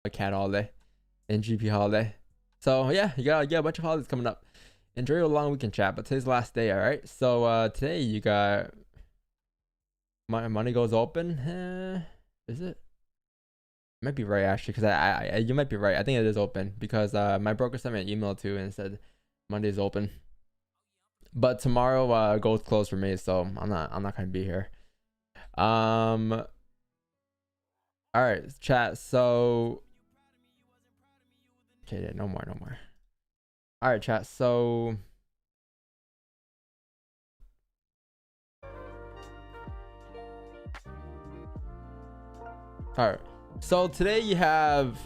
a cat holiday and GP holiday. So yeah, you got a bunch of holidays coming up. Enjoy your long weekend, chat. But today's the last day, all right? So today you got money goes open. Is it? Might be right actually, because you might be right. I think it is open because my broker sent me an email too and said Monday's open. But tomorrow gold's closed for me, so I'm not gonna be here. All right, chat. So okay, yeah, no more. All right, chat. So all right. So today you have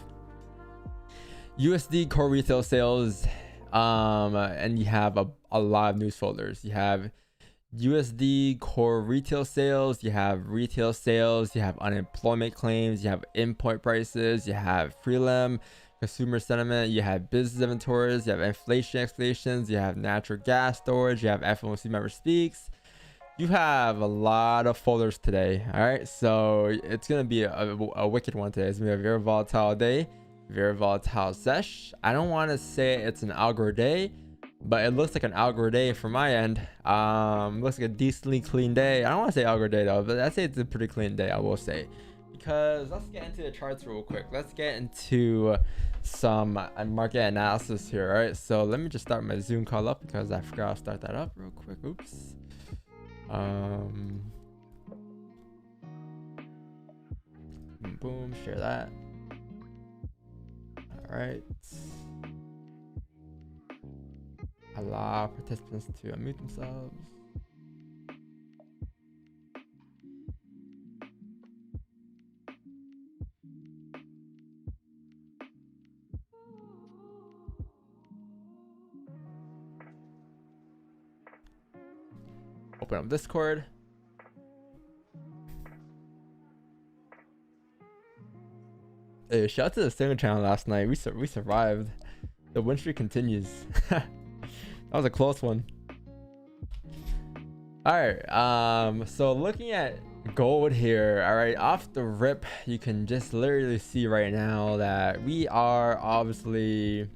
USD core retail sales, and you have a lot of news folders. You have USD core retail sales, you have retail sales, you have unemployment claims, you have import prices, you have prelim, consumer sentiment, you have business inventories, you have inflation expectations, you have natural gas storage, you have FOMC member speaks. You have a lot of folders today. All right, so it's gonna be a wicked one today. It's gonna be a very volatile day, very volatile sesh. I don't want to say it's an algo day, but it looks like an algo day from my end. Looks like a decently clean day. I don't want to say algo day though, but I'd say it's a pretty clean day, I will say. Because let's get into the charts real quick. Let's get into some market analysis here. All right, so let me just start my Zoom call up because I forgot to start that up real quick. Oops. Boom, share that. All right. Allow participants to unmute themselves. Open up Discord. Hey, shout out to the single channel last night. We survived. The win streak continues. That was a close one. All right. So looking at gold here, all right, off the rip, you can just literally see right now that we are obviously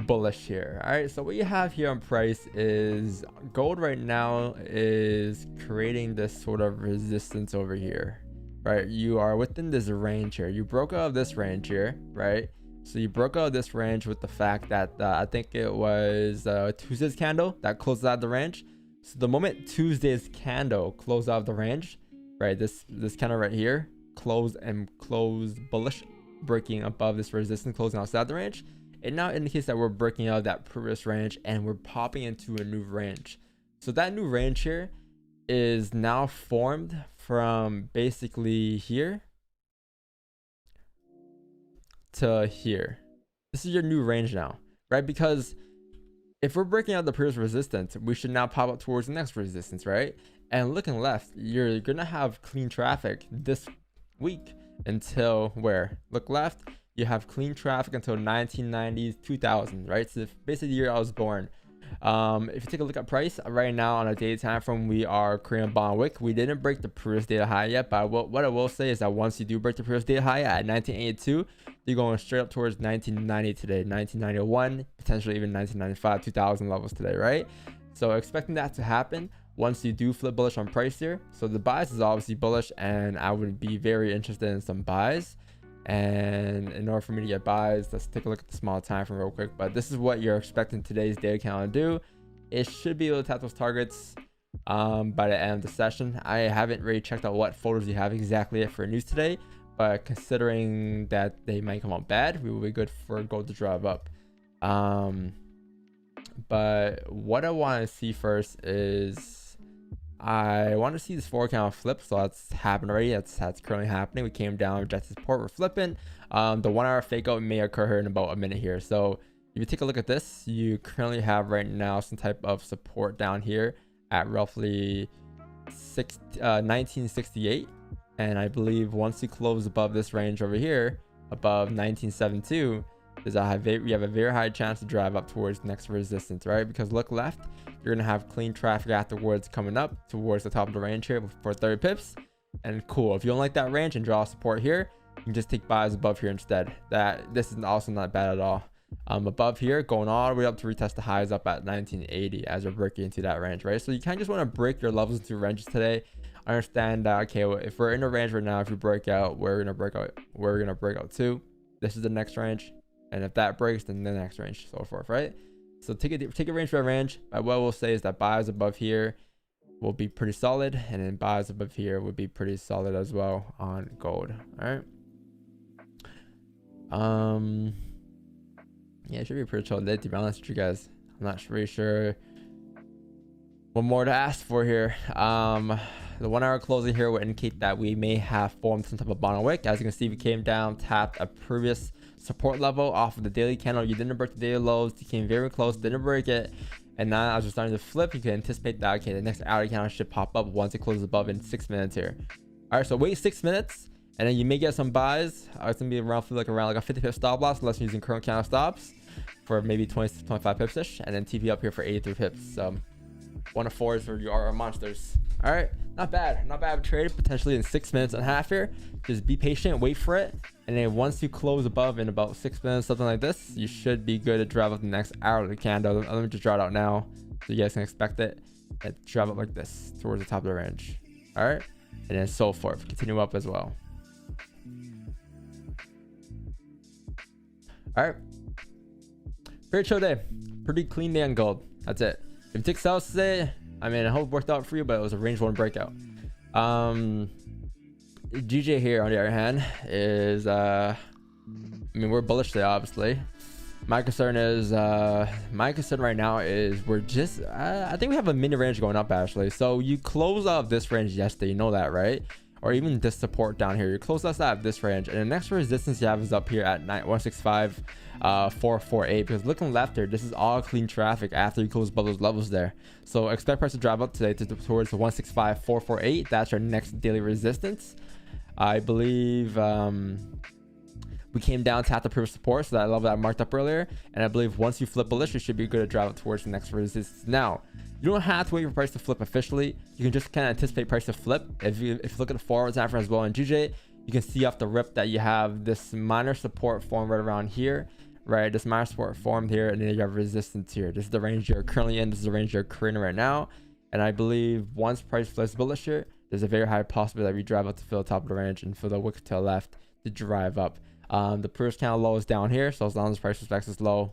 bullish here. All right, so what you have here on price is gold right now is creating this sort of resistance over here, right? You are within this range here. You broke out of this range here, right? So you broke out of this range with the fact that I think it was Tuesday's candle that closed out the range. So the moment Tuesday's candle closed out of the range, right, this candle right here closed bullish, breaking above this resistance, closing outside the range. It now indicates that we're breaking out of that previous range and we're popping into a new range. So that new range here is now formed from basically here to here. This is your new range now, right? Because if we're breaking out the previous resistance, we should now pop up towards the next resistance, right? And looking left, you're gonna have clean traffic this week until where? Look left, you have clean traffic until 1990s, 2000, right? So basically the year I was born. If you take a look at price right now on a daily time frame, we are creating a bond wick. We didn't break the previous data high yet, but what I will say is that once you do break the previous data high at 1982, you're going straight up towards 1990 today, 1991, potentially even 1995, 2000 levels today, right? So expecting that to happen once you do flip bullish on price here. So the buys is obviously bullish, and I would be very interested in some buys. And in order for me to get buys, let's take a look at the small time frame real quick. But this is what you're expecting today's data count to do. It should be able to tap those targets by the end of the session. I haven't really checked out what folders you have exactly yet for news today, but considering that they might come out bad, we will be good for gold to drive up. But what I want to see first is I want to see this 4 count flip. So that's happened already. That's currently happening. We came down, rejected support, we're flipping. The 1 hour fake out may occur here in about a minute here. So if you take a look at this, you currently have right now some type of support down here at roughly 1968. And I believe once you close above this range over here, above 1972, we have a very high chance to drive up towards the next resistance, right? Because look left, you're gonna have clean traffic afterwards coming up towards the top of the range here for 30 pips. And cool, if you don't like that range and draw support here, you can just take buys above here instead. This is also not bad at all. Above here, going all the way up to retest the highs up at 1980 as we're breaking into that range, right? So you kind of just want to break your levels into ranges today. Understand that, okay, well, if we're in a range right now, if we break out, we're gonna break out too. This is the next range, and if that breaks, then the next range, so forth, right? So take a range by range. What we'll say is that buys above here will be pretty solid, and then buys above here would be pretty solid as well on gold. All right. Yeah, it should be pretty chill day, to be honest with you guys. I'm not really sure what more to ask for here. The 1 hour closing here will indicate that we may have formed some type of bottom wick. As you can see, we came down, tapped a previous support level off of the daily candle. You didn't break the daily lows, you came very close, didn't break it, and now as we're starting to flip, you can anticipate that, okay, the next hourly candle should pop up once it closes above in 6 minutes here. All right, so wait 6 minutes, and then you may get some buys. It's gonna be around like a 50 pip stop loss unless you're using current candle stops for maybe 20 to 25 pips ish, and then TP up here for 83 pips. So 1 to 4 is for your monsters. All right, not bad of a trade, potentially in 6 minutes and a half here. Just be patient, wait for it, and then once you close above in about 6 minutes, something like this, you should be good to drive up the next hourly candle. Let me just draw it out now so you guys can expect it and drive up like this towards the top of the range. All right, and then so forth, continue up as well. All right, pretty chill day, pretty clean day on gold. That's it. If you take sales today, I mean, I hope it worked out for you, but it was a range 1 breakout. GJ here, on the other hand, is I mean, we're bullish today, obviously. My concern right now is we're just I think we have a mini range going up, actually. So you close out this range yesterday, you know that, right? Or even this support down here, you close us out of this range, and the next resistance you have is up here at 165 448, because looking left here, this is all clean traffic after you close above those levels there. So expect price to drive up today towards the 165 448. That's our next daily resistance. I believe we came down, tapped the previous support, so that level that I marked up earlier, and I believe once you flip bullish, you should be good to drive up towards the next resistance. Now, you don't have to wait for price to flip officially. You can just kind of anticipate price to flip. If you look at the forward time frame as well in GJ, you can see off the rip that you have this minor support formed right around here, right? This minor support formed here, and then you have resistance here. This is the range you're currently in. This is the range you're creating right now. And I believe once price flips bullish here, there's a very high possibility that we drive up to fill the top of the range and fill the wick to the left to drive up. The previous candle low is down here, so as long as price respects this low,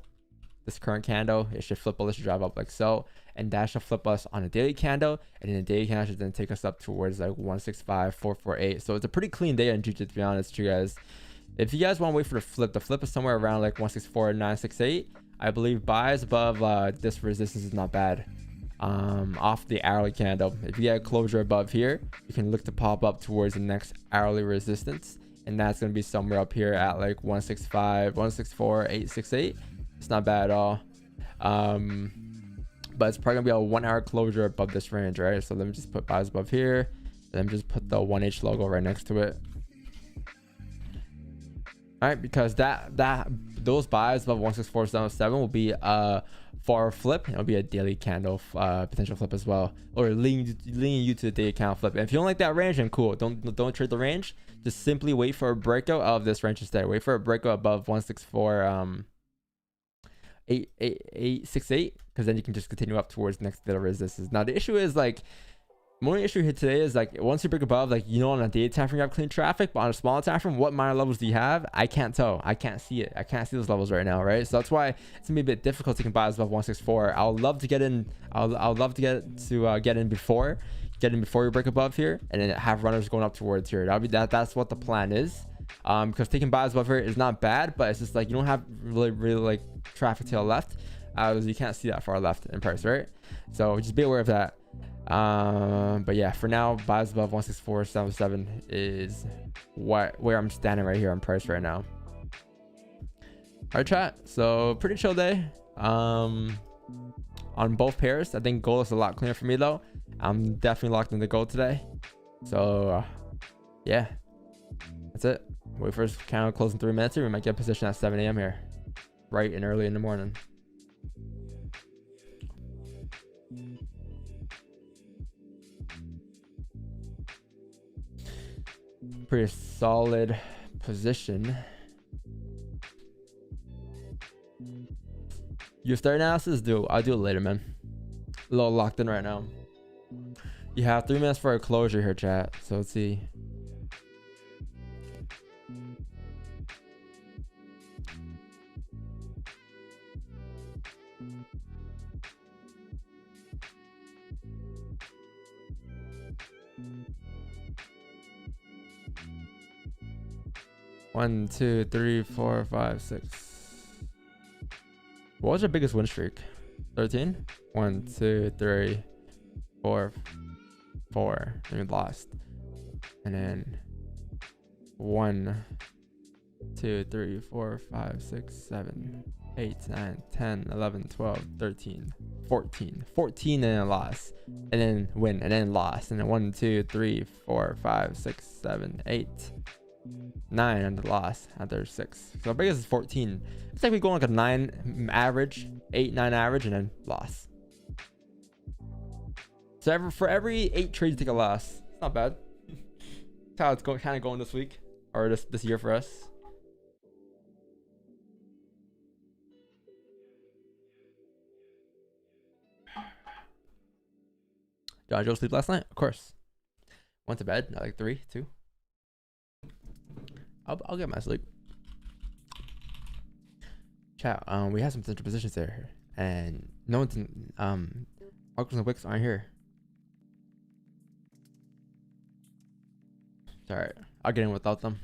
this current candle, it should flip bullish to drive up like so, and that should flip us on a daily candle, and then the daily candle should then take us up towards like 165 448. So it's a pretty clean day on GJ, to be honest with you guys. If you guys want to wait for the flip is somewhere around like 164 968. I believe buys above this resistance is not bad. Off the hourly candle, if you get a closure above here, you can look to pop up towards the next hourly resistance, and that's going to be somewhere up here at like 165 164 868. It's not bad at all. But it's probably gonna be a 1 hour closure above this range, right? So let me just put buys above here, and then just put the 1H logo right next to it. All right, because those buys above 164.77 will be for a flip. It'll be a daily candle potential flip as well, or leading you to the daily candle flip. And if you don't like that range, then cool, don't trade the range. Just simply wait for a breakout of this range instead. Wait for a breakout above 164 868, because then you can just continue up towards next daily resistance. Now the issue is like, my only issue here today is like, once you break above, like, you know, on a daily time frame you have clean traffic, but on a smaller time frame, what minor levels do you have? I can't tell. I can't see it. I can't see those levels right now, right? So that's why it's gonna be a bit difficult to buy above 164. I'll love to get in. I'll love to get in before you break above here, and then have runners going up towards here. That's what the plan is. Because taking buys above here is not bad, but it's just like you don't have really like traffic to the left, as you can't see that far left in price, right? So just be aware of that. But yeah, for now, buys above 164.77 is where I'm standing right here on price right now. All right, chat. So pretty chill day on both pairs. I think gold is a lot cleaner for me though. I'm definitely locked into gold today. So yeah, that's it. Wait for this candle close in 3 minutes here. We might get a position at 7 a.m. here, right and early in the morning. Pretty solid position. Your start analysis, I'll do it later, man. A little locked in right now. You have 3 minutes for a closure here, chat. So let's see. One, two, three, 4, 5, 6. What was your biggest win streak? 13? 1, 2, 3, 4, 4. And we lost. And then 1, 2, 3, 4, 5, 6, 7, 8, 9, 10, 11, 12, 13, 14. 14 and then loss. And then win and then loss. And then 1, 2, 3, 4, 5, 6, 7, 8, 9 and the loss after 6. So our biggest is 14. It's like we go like a 9 average, 8, 9 average, and then loss. So for every 8 trades, you take a loss. It's not bad. That's how it's kind of going this week or this year for us. Did I go to sleep last night? Of course. Went to bed at like 3, 2. I'll get my sleep. Chat. We have some central positions there, and no one's Marcus and Wicks aren't here. It's alright. I'll get in without them.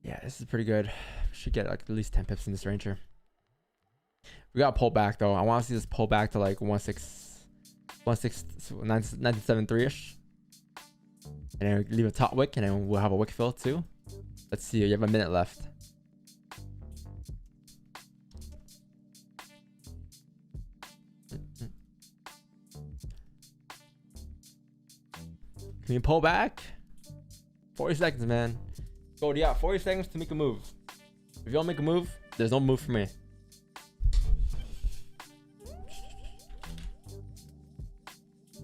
Yeah, this is pretty good. Should get like at least 10 pips in this range here. We got to pull back though. I want to see this pull back to like 1973 ish. And then leave a top wick, and then we'll have a wick fill too. Let's see. You have a minute left. Can you pull back? 40 seconds, man. Go, yeah, 40 seconds to make a move. If you don't make a move, there's no move for me.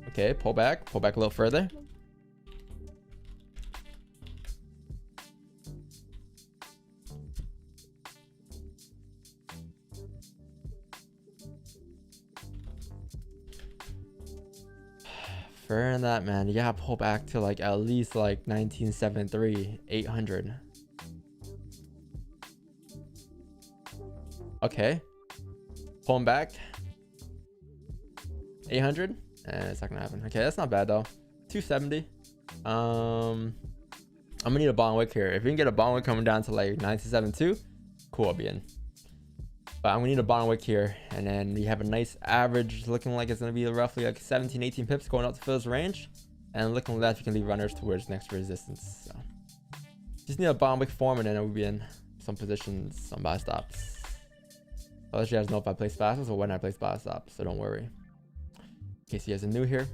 Okay, pull back a little further. Further than that, man, you gotta pull back to like at least like 1973, 800. Okay, pulling back 800, and it's not gonna happen. Okay, that's not bad though. 270. I'm gonna need a bottom wick here. If we can get a bottom wick coming down to like 1972, cool, I'll be in. But I'm gonna need a bottom wick here, and then you have a nice average looking like it's gonna be roughly like 17, 18 pips going up to Phil's range, and looking left you can leave runners towards next resistance. So just need a bottom wick form, and then we'll be in some positions, some buy stops. I'll let you guys know if I place buy stops or when I place buy stops, so don't worry. In case you guys are new here.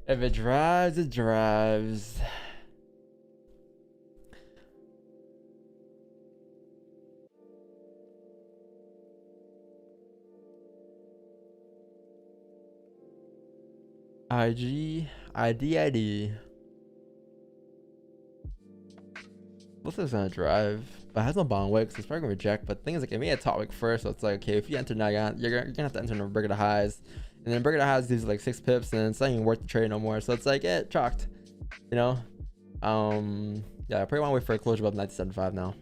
If it drives, it drives. IG, ID. Looks like it's gonna drive, but it has no bond wick, so it's probably gonna reject. But the thing is, like, it made a top wick first, so it's like, okay, if you enter now, you're gonna have to enter in a break of the highs, and then break of the highs gives like 6 pips, and it's not even worth the trade no more. So it's like, it chalked, you know. Yeah, I probably want to wait for a closure above 1975 now.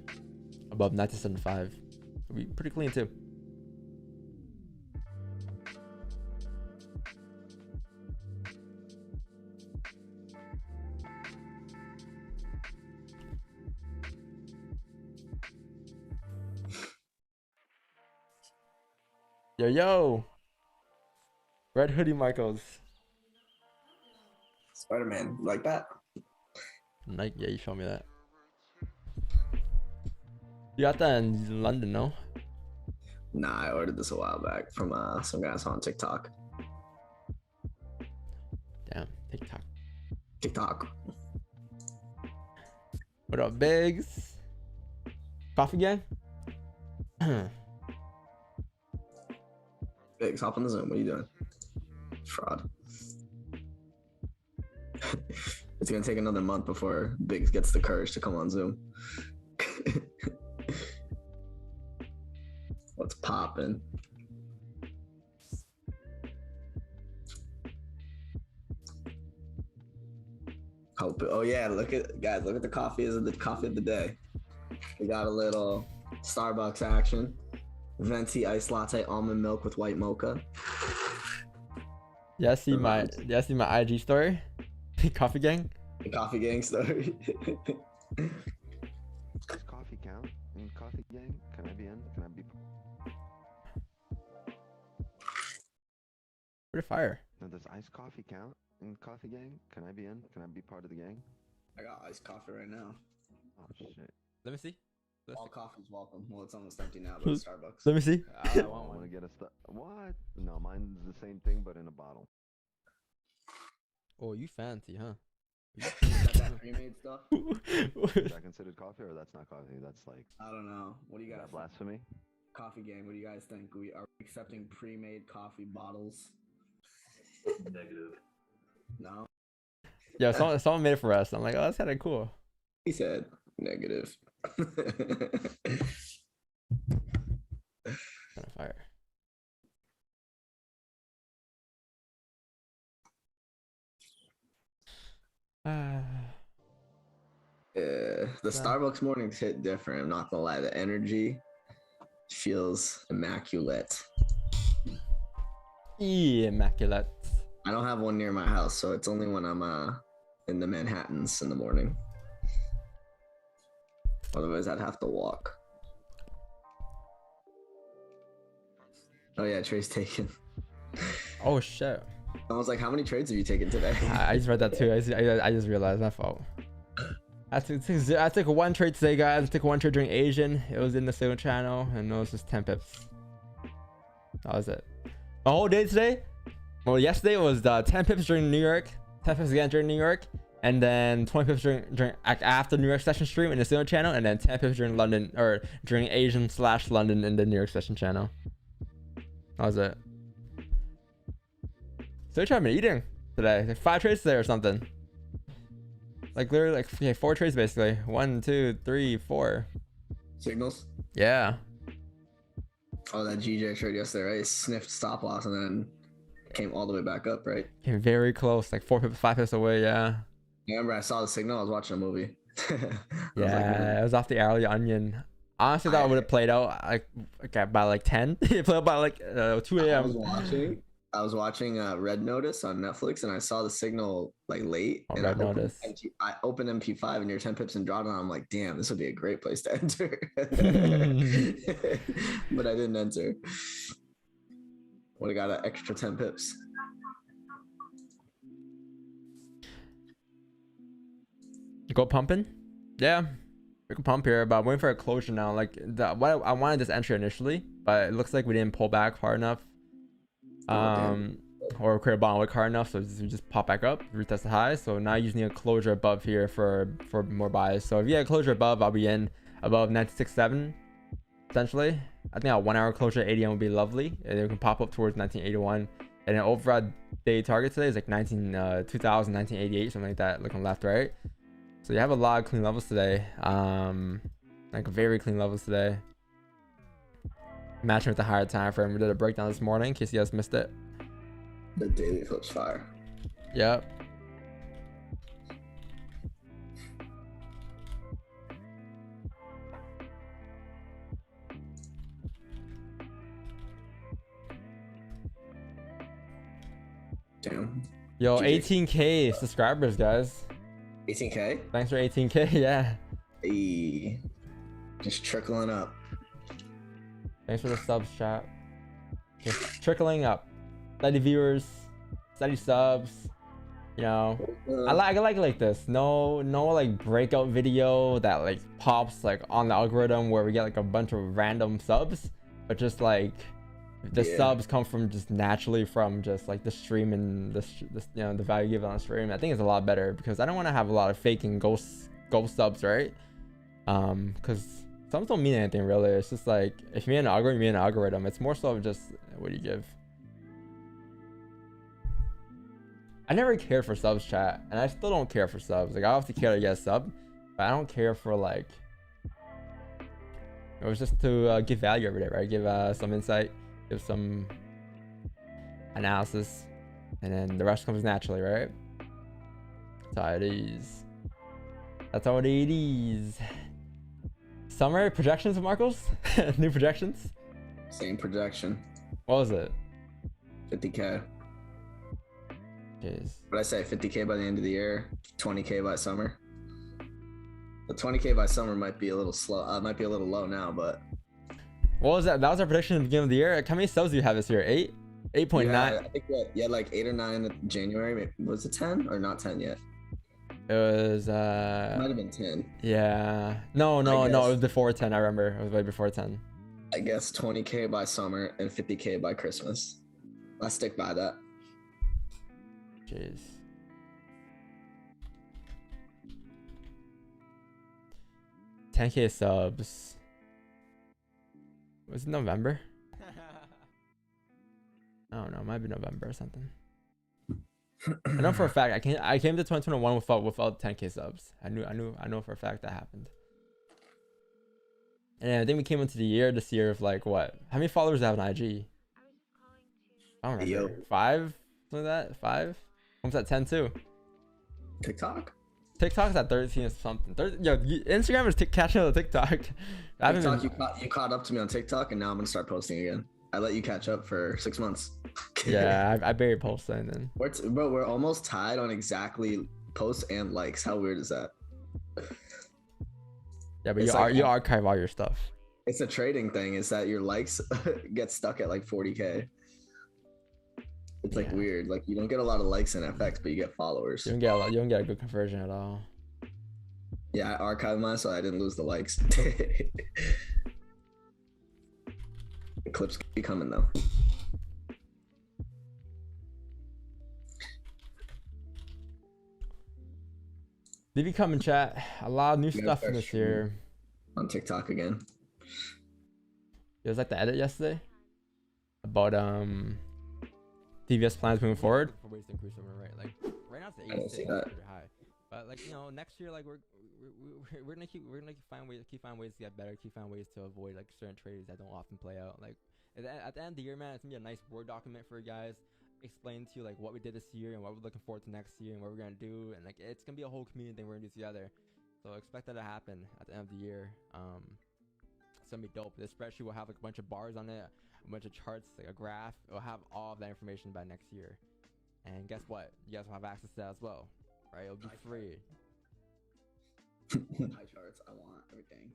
Above 1975, it'll be pretty clean too. Yo. Red hoodie Michaels. Spider-Man, like that? Nike, yeah, you showed me that. You got that in London, no? Nah, I ordered this a while back from some guy I saw on TikTok. Damn, TikTok. TikTok. What up, Biggs? Coffee gang? Biggs, hop on the Zoom. What are you doing? Fraud. It's gonna take another month before Biggs gets the courage to come on Zoom. What's poppin'? Hope. Oh yeah, look at guys. Look at the coffee. Is the coffee of the day? We got a little Starbucks action. Venti iced latte, almond milk with white mocha. Yeah, see my IG story. Coffee gang. The coffee gang story. Does coffee count in coffee gang? Can I be in? Can I be? Where'd it fire? No, does iced coffee count in coffee gang? Can I be in? Can I be part of the gang? I got iced coffee right now. Oh shit. Let me see. All coffee's welcome. Well, it's almost empty now, but it's Starbucks. Let me see. I want to get a what? No, mine's the same thing but in a bottle. Oh, you fancy, huh? Got that pre-made stuff? Is that considered coffee or that's not coffee? That's like I don't know. What do you guys? blasphemy. Coffee gang. What do you guys think? We are accepting pre-made coffee bottles. Negative. No. Yeah, someone made it for us. I'm like, oh, that's kind of cool. He said negative. Kind of fire. The Starbucks mornings hit different. I'm not gonna lie. The energy feels immaculate. Immaculate. I don't have one near my house, so it's only when I'm in the Manhattans in the morning. Otherwise, I'd have to walk. Oh yeah, Trey's taken. Oh shit. I was like, how many trades have you taken today? I just read that too. I just realized, my fault. I took one trade today, guys. I took one trade during Asian. It was in the single channel, and it was just 10 pips. That was it. My whole day today. Well, yesterday was 10 pips during New York, 10 pips again during New York, and then 20 pips during after New York session stream in the single channel, and then 10 pips during London or during Asian / London in the New York session channel. That was it. So what have been eating today? Like 5 trades today or something. Like literally like 4 trades basically. 1, 2, 3, 4. Signals? Yeah. Oh, that GJ trade yesterday, right? Sniffed stop loss and then came all the way back up, right? Came very close, like 4 pips, 5 pips away, yeah. I remember I saw the signal, I was watching a movie. Yeah, it was off the early onion. Honestly, that would have played out like by like 10. It played out by like 2 a.m. I was watching Red Notice on Netflix, and I saw the signal like late. Oh, and Red Notice. I opened MP5 and you're 10 pips and drawdown. I'm like, damn, this would be a great place to enter. But I didn't enter. Would have got an extra 10 pips. Go pumping? Yeah. We can pump here, but I'm waiting for a closure now. Like I wanted this entry initially, but it looks like we didn't pull back hard enough. Or create a bottom wick hard enough, so we just pop back up, retest the high. So now you just need a closure above here for more buys. So if you get a closure above, I'll be in above 96.7 essentially. I think a 1 hour closure at 80 would be lovely, and then we can pop up towards 1981. And then overall day target today is like 2000, 1988, something like that, looking left, right. So you have a lot of clean levels today, like very clean levels today. Matching with the higher time frame. We did a breakdown this morning in case you guys missed it. The daily flips fire. Yep. Damn. Yo, 18K subscribers, guys. 18K? Thanks for 18K. Yeah. Hey, just trickling up. Thanks for the subs, chat. Just trickling up. steady viewers, steady subs. You know, I like this. No like breakout video that like pops like on the algorithm where we get like a bunch of random subs, but just like the subs come from just naturally from just like the stream and the you know, the value given on stream. I think it's a lot better because I don't want to have a lot of faking ghost subs, right? Because subs don't mean anything really. It's just like if you mean an algorithm, you mean an algorithm. It's more so of just what do you give. I never cared for subs, chat, and I still don't care for subs. Like I obviously care to get a sub, but I don't care for like. It was just to give value every day, right? Give some insight, give some analysis, and then the rest comes naturally, right? That's how it is. That's how it is. Summary projections, Marcos? New projections? Same projection. What was it? 50K. Jeez. What I say? 50K by the end of the year, 20K by summer. The 20K by summer might be a little slow. Might be a little low now, but. What was that? That was our prediction at the beginning of the year. How many subs do you have this year? 8? 8.9? Yeah, I think you had like 8 or 9 in January. Maybe, was it 10 or not 10 yet? It was It might have been 10. Yeah. No, it was before 10. I remember. It was way before 10. I guess 20K by summer and 50K by Christmas. I stick by that. Jeez. $10K subs. Was it November? I don't know. It might be November or something. I know for a fact I came to 2021 without 10K subs. I know for a fact that happened. And I think we came into the year this year of like what? How many followers do I have on IG? I don't remember. 5? Something like that? 5? Almost at 10 too. TikTok? TikTok's at 13 or something. Yo, Instagram is catching up to TikTok. You caught up to me on TikTok, and now I'm gonna start posting again. I let you catch up for 6 months. Yeah, I barely post then. We're almost tied on exactly posts and likes. How weird is that? Yeah, but you archive all your stuff. It's a trading thing. Is that your likes get stuck at like 40K? It's like weird. Like you don't get a lot of likes in FX, but you get followers. You don't get a good conversion at all. Yeah, I archived mine so I didn't lose the likes. The clips be coming though. They be coming, chat. A lot of new stuff in this year. On TikTok again. It was like the edit yesterday about DVS plans moving forward. For ways to increase over rate. Like right now it's the 86, pretty high. But like you know, next year like we're gonna keep finding ways to get better, keep finding ways to avoid like certain trades that don't often play out. Like at the end of the year, man, it's gonna be a nice Word document for you guys. Explain to you like what we did this year and what we're looking forward to next year and what we're gonna do, and like it's gonna be a whole community thing we're gonna do together. So expect that to happen at the end of the year. It's gonna be dope. This spreadsheet will have like a bunch of bars on it, a bunch of charts, like a graph. It will have all of that information by next year. And guess what? You guys will have access to that as well, right? It'll be free. Pie charts. I want everything.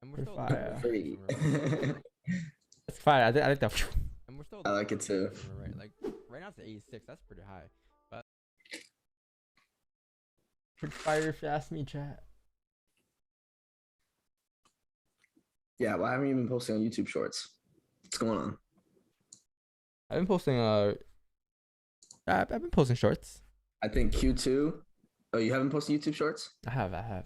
And we're still free. It's fine. I think that. And we're still. I like it too. Right, like right now it's 86. That's pretty high. But pretty fire if you ask me, chat. Yeah, why haven't you been posting on YouTube Shorts? What's going on? I've been posting. I've been posting shorts. I think Q2. Oh, you haven't posted YouTube Shorts? I have. I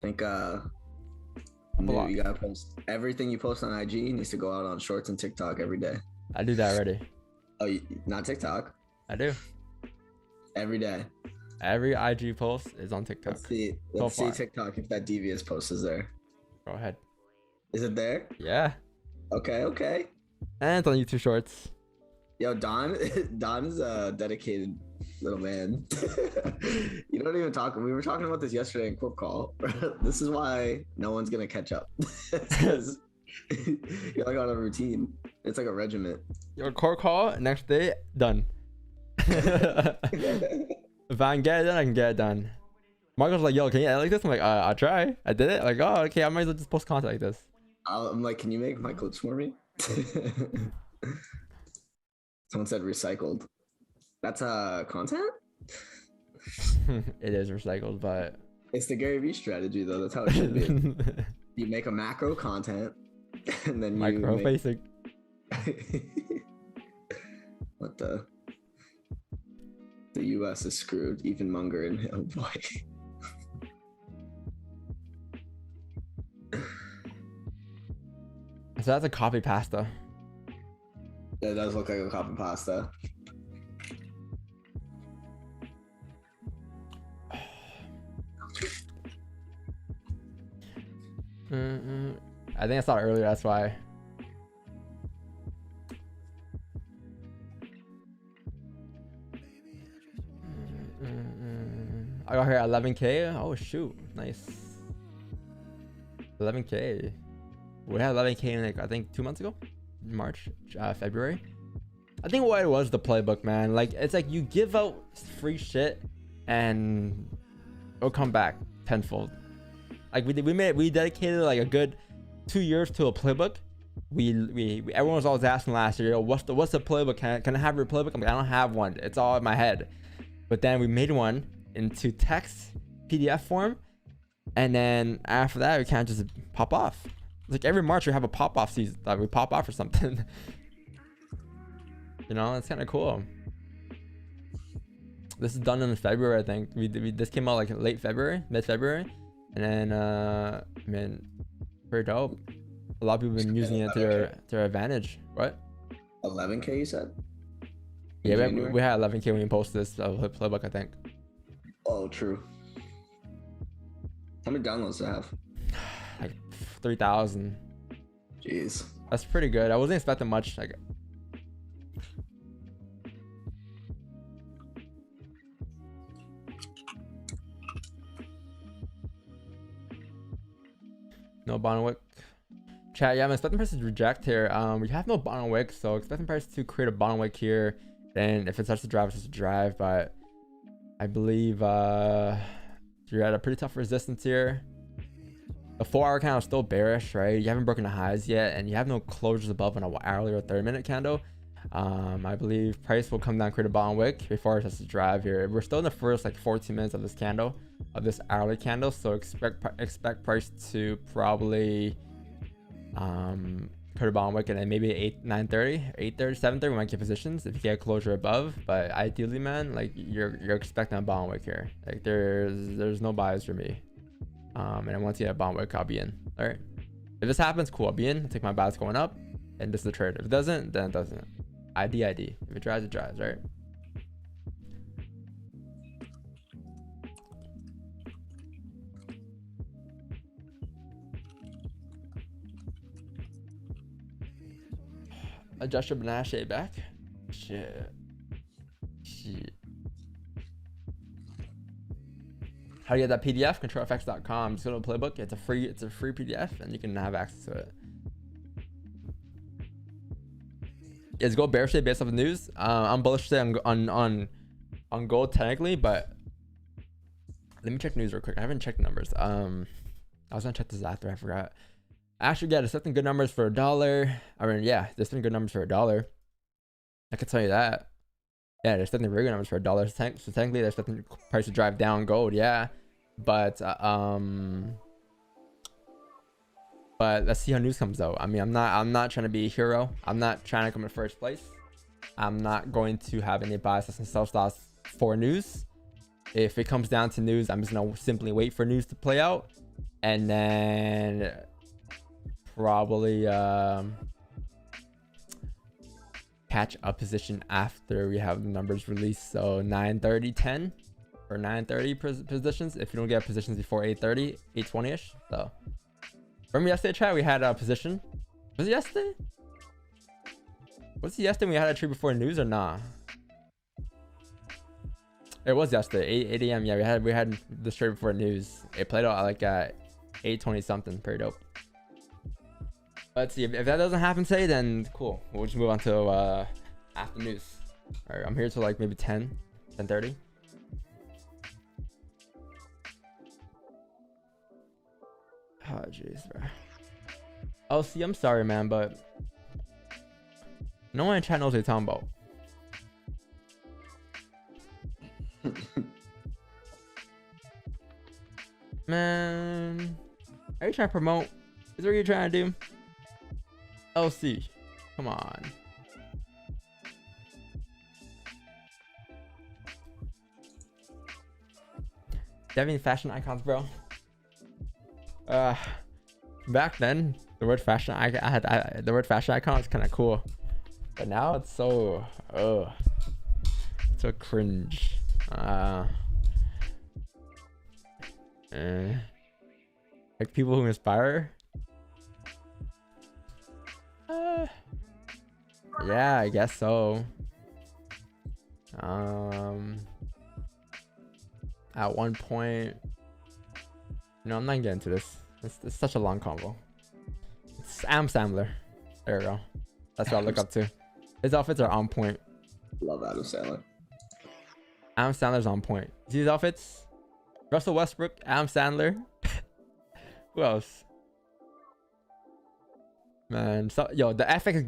think you gotta post everything you post on IG needs to go out on Shorts and TikTok every day. I do that already. Oh, not TikTok? I do. Every day. Every IG post is on TikTok. Let's see TikTok if that devious post is there. Go ahead. Is it there? Yeah. Okay. And it's on YouTube Shorts. Yo, Don is a dedicated little man. You don't even talk. We were talking about this yesterday in Corp Call. This is why no one's gonna catch up. Because you're like on a routine. It's like a regiment. Your Corp Call next day done. If I can get it done, I can get it done. Marco's like, yo, can you edit like this? I'm like, I'll try. I did it. Like, oh, okay, I might as well just post content like this. I'm like, can you make my clips for me? Someone said recycled. That's content. It is recycled, but It's the Gary Vee strategy, though. That's how it should be. You make a macro content, and then you micro make... basic. What the U.S. is screwed. Even Munger and oh boy. So that's a copy pasta. It does look like a copy pasta. I think I saw it earlier. That's why. I got here at 11K. Oh shoot, nice. 11K. We had 11K in like I think 2 months ago, March, February. I think what it was the playbook, man. Like it's like you give out free shit, and it'll come back tenfold. Like we dedicated like a good 2 years to a playbook. We everyone was always asking last year, what's the playbook? Can I have your playbook? I'm like, I don't have one. It's all in my head. But then we made one into text PDF form, and then after that we can't just pop off. Like every March we have a pop off season. Like we pop off or something. You know, it's kind of cool. This is done in February, I think. This came out like late February, mid February, and then I mean, pretty dope. A lot of people have been using it to their advantage. What? 11K, you said? Yeah, we had 11K when we posted this playbook, I think. Oh, true. How many downloads do I have? Like 3,000. Jeez. That's pretty good. I wasn't expecting much. Like, no bond wick. Chat, yeah, I'm expecting price to reject here. We have no bond wick, so expecting price to create a bond wick here. Then if it starts to drive, it starts to drive. But I believe you're at a pretty tough resistance here. The 4-hour candle is still bearish, right? You haven't broken the highs yet, and you have no closures above on an hourly or 30-minute candle. I believe price will come down, create a bottom wick before it starts to drive here. We're still in the first like 14 minutes of this candle, of this hourly candle, so expect price to probably create a bottom wick, and then maybe 9:30, 8:30, 7:30 we might get positions if you get a closure above. But ideally, man, like you're expecting a bottom wick here. Like there's no buys for me. And then once you have bottom wick, I'll be in. All right. If this happens, cool. I'll be in. I'll take my buys going up, and this is the trade. If it doesn't, then it doesn't. ID. If it drives, it drives, right? Adjust your banana shade back. Shit. How do you get that PDF? ControlFX.com. Just go to the playbook. It's a free PDF, and you can have access to it. Is gold bearish today based off the news? I'm bullish today on gold technically, but let me check the news real quick. I haven't checked the numbers. I was gonna check this after. I forgot. Actually, yeah, there's something good numbers for $1. I mean, yeah, there's some good numbers for $1. I can tell you that. Yeah, there's definitely very good numbers for $1. So technically, there's definitely price to drive down gold. Yeah, but let's see how news comes out. I mean, I'm not trying to be a hero. I'm not trying to come in first place. I'm not going to have any biases and self thoughts for news. If it comes down to news, I'm just gonna simply wait for news to play out, and then probably catch a position after we have the numbers released. So 9:30, 10 or 9:30 positions. If you don't get positions before 8:30, 8:20ish. So remember yesterday, chat, we had a position. Was it yesterday? Was it yesterday we had a trade before news or nah? It was yesterday, 8 a.m. Yeah, we had this trade before news. It played out like at 8:20 something. Pretty dope. Let's see, if that doesn't happen today, then cool. We'll just move on to after news. All right, I'm here till like maybe 10:30. Oh jeez, bro. Oh, see, I'm sorry, man, but no one in chat knows what you're talking about. Man, are you trying to promote? Is that what you're trying to do? LC, come on. Do you have any fashion icons, bro? Back then, the word fashion the word fashion icon was kind of cool, but now it's so so cringe. Like people who inspire. Yeah, I guess so. At one point, I'm not getting into this. It's such a long combo. It's Adam Sandler. There we go. That's what I look up to. His outfits are on point. Love Adam Sandler. Adam Sandler's on point. See his outfits? Russell Westbrook, Adam Sandler. Who else? Man, so yo, the FX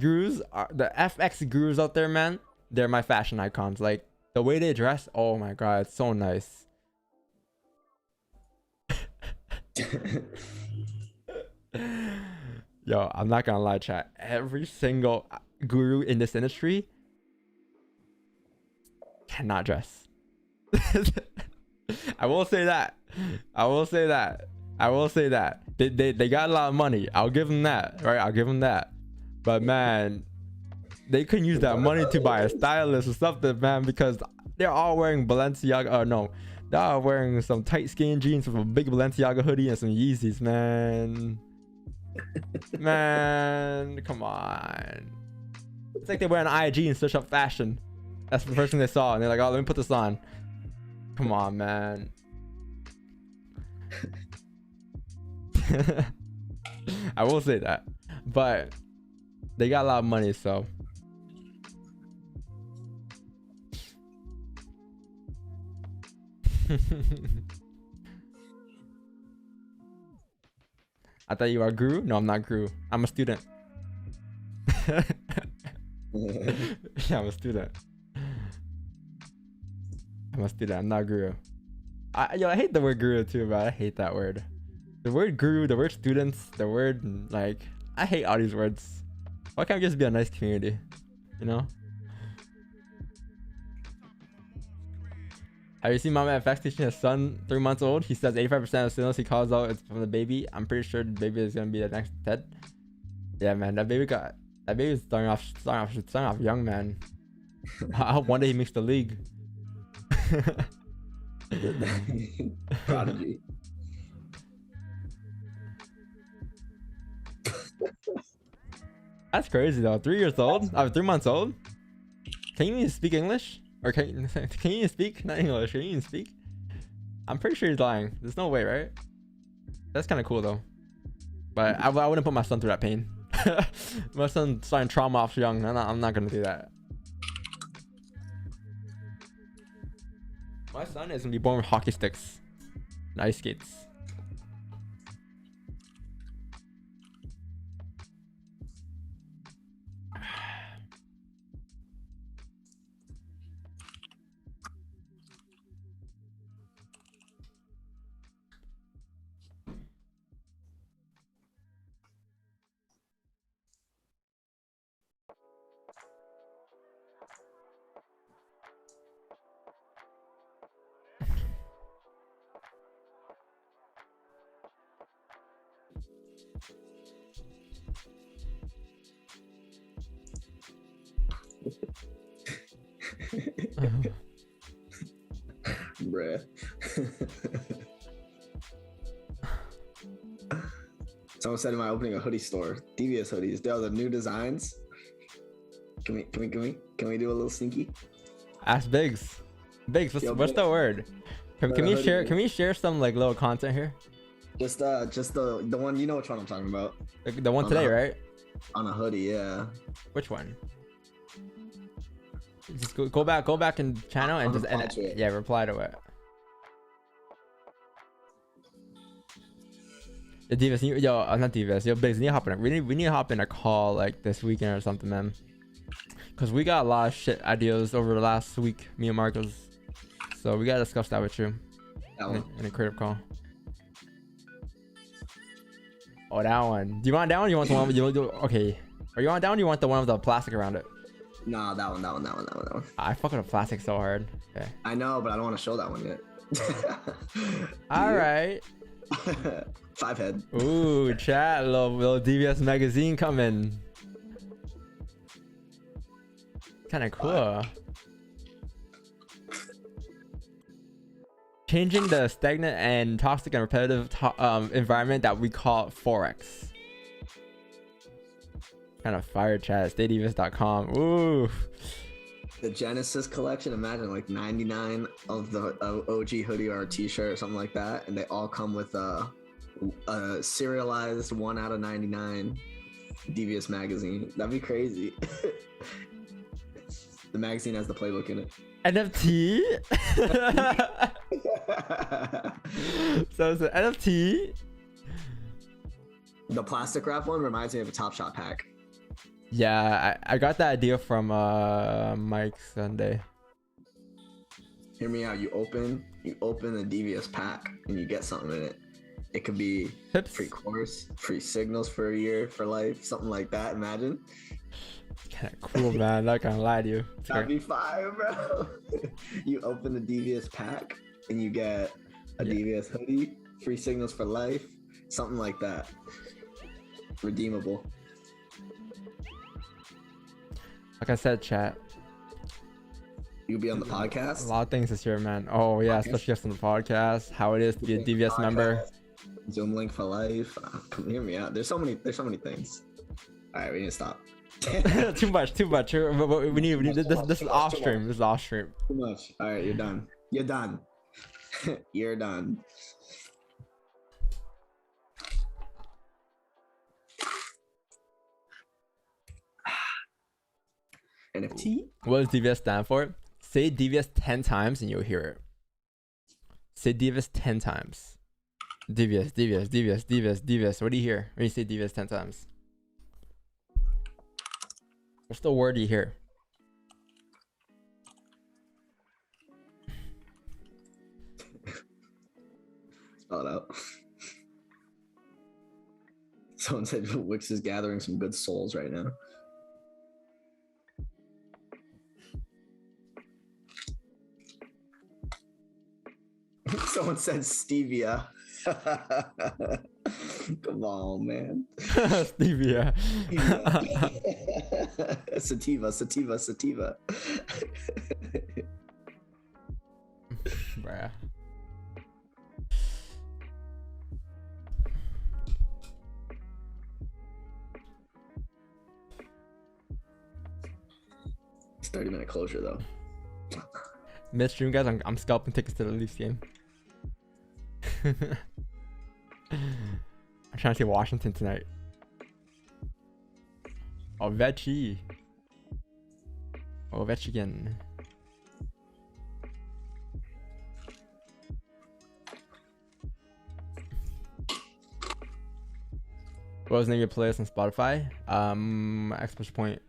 gurus out there, man. They're my fashion icons. Like the way they dress. Oh my god, it's so nice. Yo, I'm not gonna lie, chat. Every single guru in this industry cannot dress. I will say that. They got a lot of money. I'll give them that, right? I'll give them that. But man, they couldn't use that money to buy a stylist or something, man, because they're all wearing Balenciaga. No, they're all wearing some tight skin jeans with a big Balenciaga hoodie and some Yeezys, man. Man, come on. It's like they wear an IG and search up fashion. That's the first thing they saw, and they're like, "Oh, let me put this on." Come on, man. I will say that, but they got a lot of money, so. I thought you were a guru. No, I'm not guru. I'm a student. Yeah, I'm a student. I'm not a guru. I hate the word guru too, bro. I hate that word. The word guru, the word students, the word like, I hate all these words. Why can't we just be a nice community? You know? Have you seen Mama FX teaching his son 3 months old? He says 85% of signals he calls out is from the baby. I'm pretty sure the baby is gonna be the next Ted. Yeah, man, that baby's starting off young, man. I hope one day he makes the league. Prodigy. That's crazy though. 3 years old? 3 months old? Can you even speak English? Or can you even speak? Not English. Can you even speak? I'm pretty sure he's lying. There's no way, right? That's kind of cool though. But I wouldn't put my son through that pain. My son's starting trauma off young. I'm not gonna do that. My son is gonna be born with hockey sticks and ice skates. Bruh. Someone said, "Am I opening a hoodie store? Devious hoodies. They're the new designs. Can we do a little sneaky?" Ask Biggs. Biggs, what's the word? Can we share some like little content here? Just the one, you know which one I'm talking about. The one today, right? On a hoodie, yeah. Which one? Just go back in channel and just reply to it. The Divas, not Divas. Yo, Biggs, we need to hop in. We need to hop in a call like this weekend or something, man. Cause we got a lot of shit ideas over the last week, me and Marcos. So we gotta discuss that with you That in one. in a creative call. Oh, that one. Do you want that one? You want the one with okay. Are you on that one? You want the one with the plastic around it? Nah, that one. I fuck with the plastic so hard. Okay. I know, but I don't want to show that one yet. All right. 5 head. Ooh, chat. Little DVS magazine coming. Kind of cool. Changing the stagnant and toxic and repetitive environment that we call Forex. Kind of fire, chat. StayDVS.com. Ooh. The Genesis collection, imagine like 99 of the OG hoodie or a t-shirt or something like that, and they all come with a serialized 1 out of 99 DVS magazine. That'd be crazy. The magazine has the playbook in it. NFT. So it's an NFT. The plastic wrap one reminds me of a Top Shot pack. Yeah, I got that idea from Mike Sunday. Hear me out. You open the DVS pack and you get something in it. It could be Tips. free course, free signals for a year, for life, something like that. Imagine. Kind of cool, man. Not gonna lie to you. That'd be fire, bro. You open the DVS pack and you get a DVS hoodie, free signals for life, something like that. Redeemable. Like I said, chat. You'll be on the podcast. A lot of things this year, man. Oh yeah, especially us on the podcast. How it is to be a DVS member. Zoom link for life. Come hear me out. There's so many things. All right, we need to stop. Too much. We need this is off stream. This is off stream. Too much. All right, you're done. You're done. You're done. NFT? What does DVS stand for? Say DVS 10 times and you'll hear it. Say DVS 10 times. DVS. What do you hear when you say DVS 10 times? What's the word you hear? Spell it out. Someone said Wix is gathering some good souls right now. Someone said stevia. Come on, man. Stevia. Sativa. Bruh. It's 30-minute closure though. Midstream, guys, I'm scalping tickets to the Leafs game. I'm trying to see Washington tonight. Ovechkin. What was the name of your playlist on Spotify? Exclamation point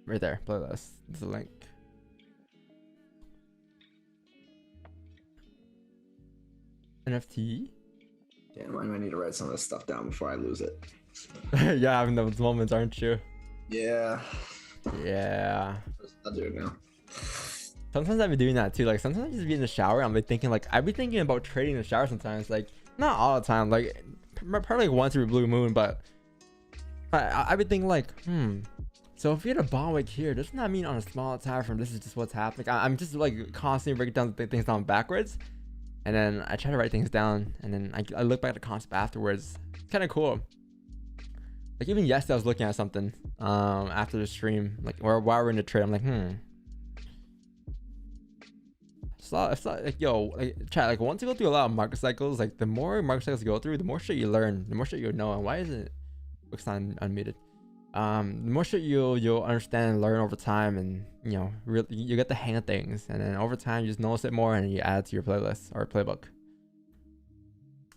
right there. Playlist. There's a link. NFT. Damn, I might need to write some of this stuff down before I lose it. You're having those moments, aren't you? Yeah. Yeah. I'll do it now. Sometimes I've been doing that too. Like sometimes I just be in the shower. I'll be thinking about trading in the shower sometimes. Like not all the time. Like probably like once every blue moon. But I've been thinking like, so if you had a bond wick here, doesn't that mean on a small time frame this is just what's happening? I'm just like constantly breaking down things down backwards. And then I try to write things down, and then I look back at the concept afterwards. It's kind of cool. Like even yesterday, I was looking at something after the stream, like or while we're in the trade. I'm like, It's not like chat. Like once you go through a lot of market cycles, like the more market cycles you go through, the more shit you learn, the more shit you know. And why is it? Looks unmuted. The more shit you'll understand and learn over time, and really you get the hang of things, and then over time you just notice it more and you add it to your playlist or playbook.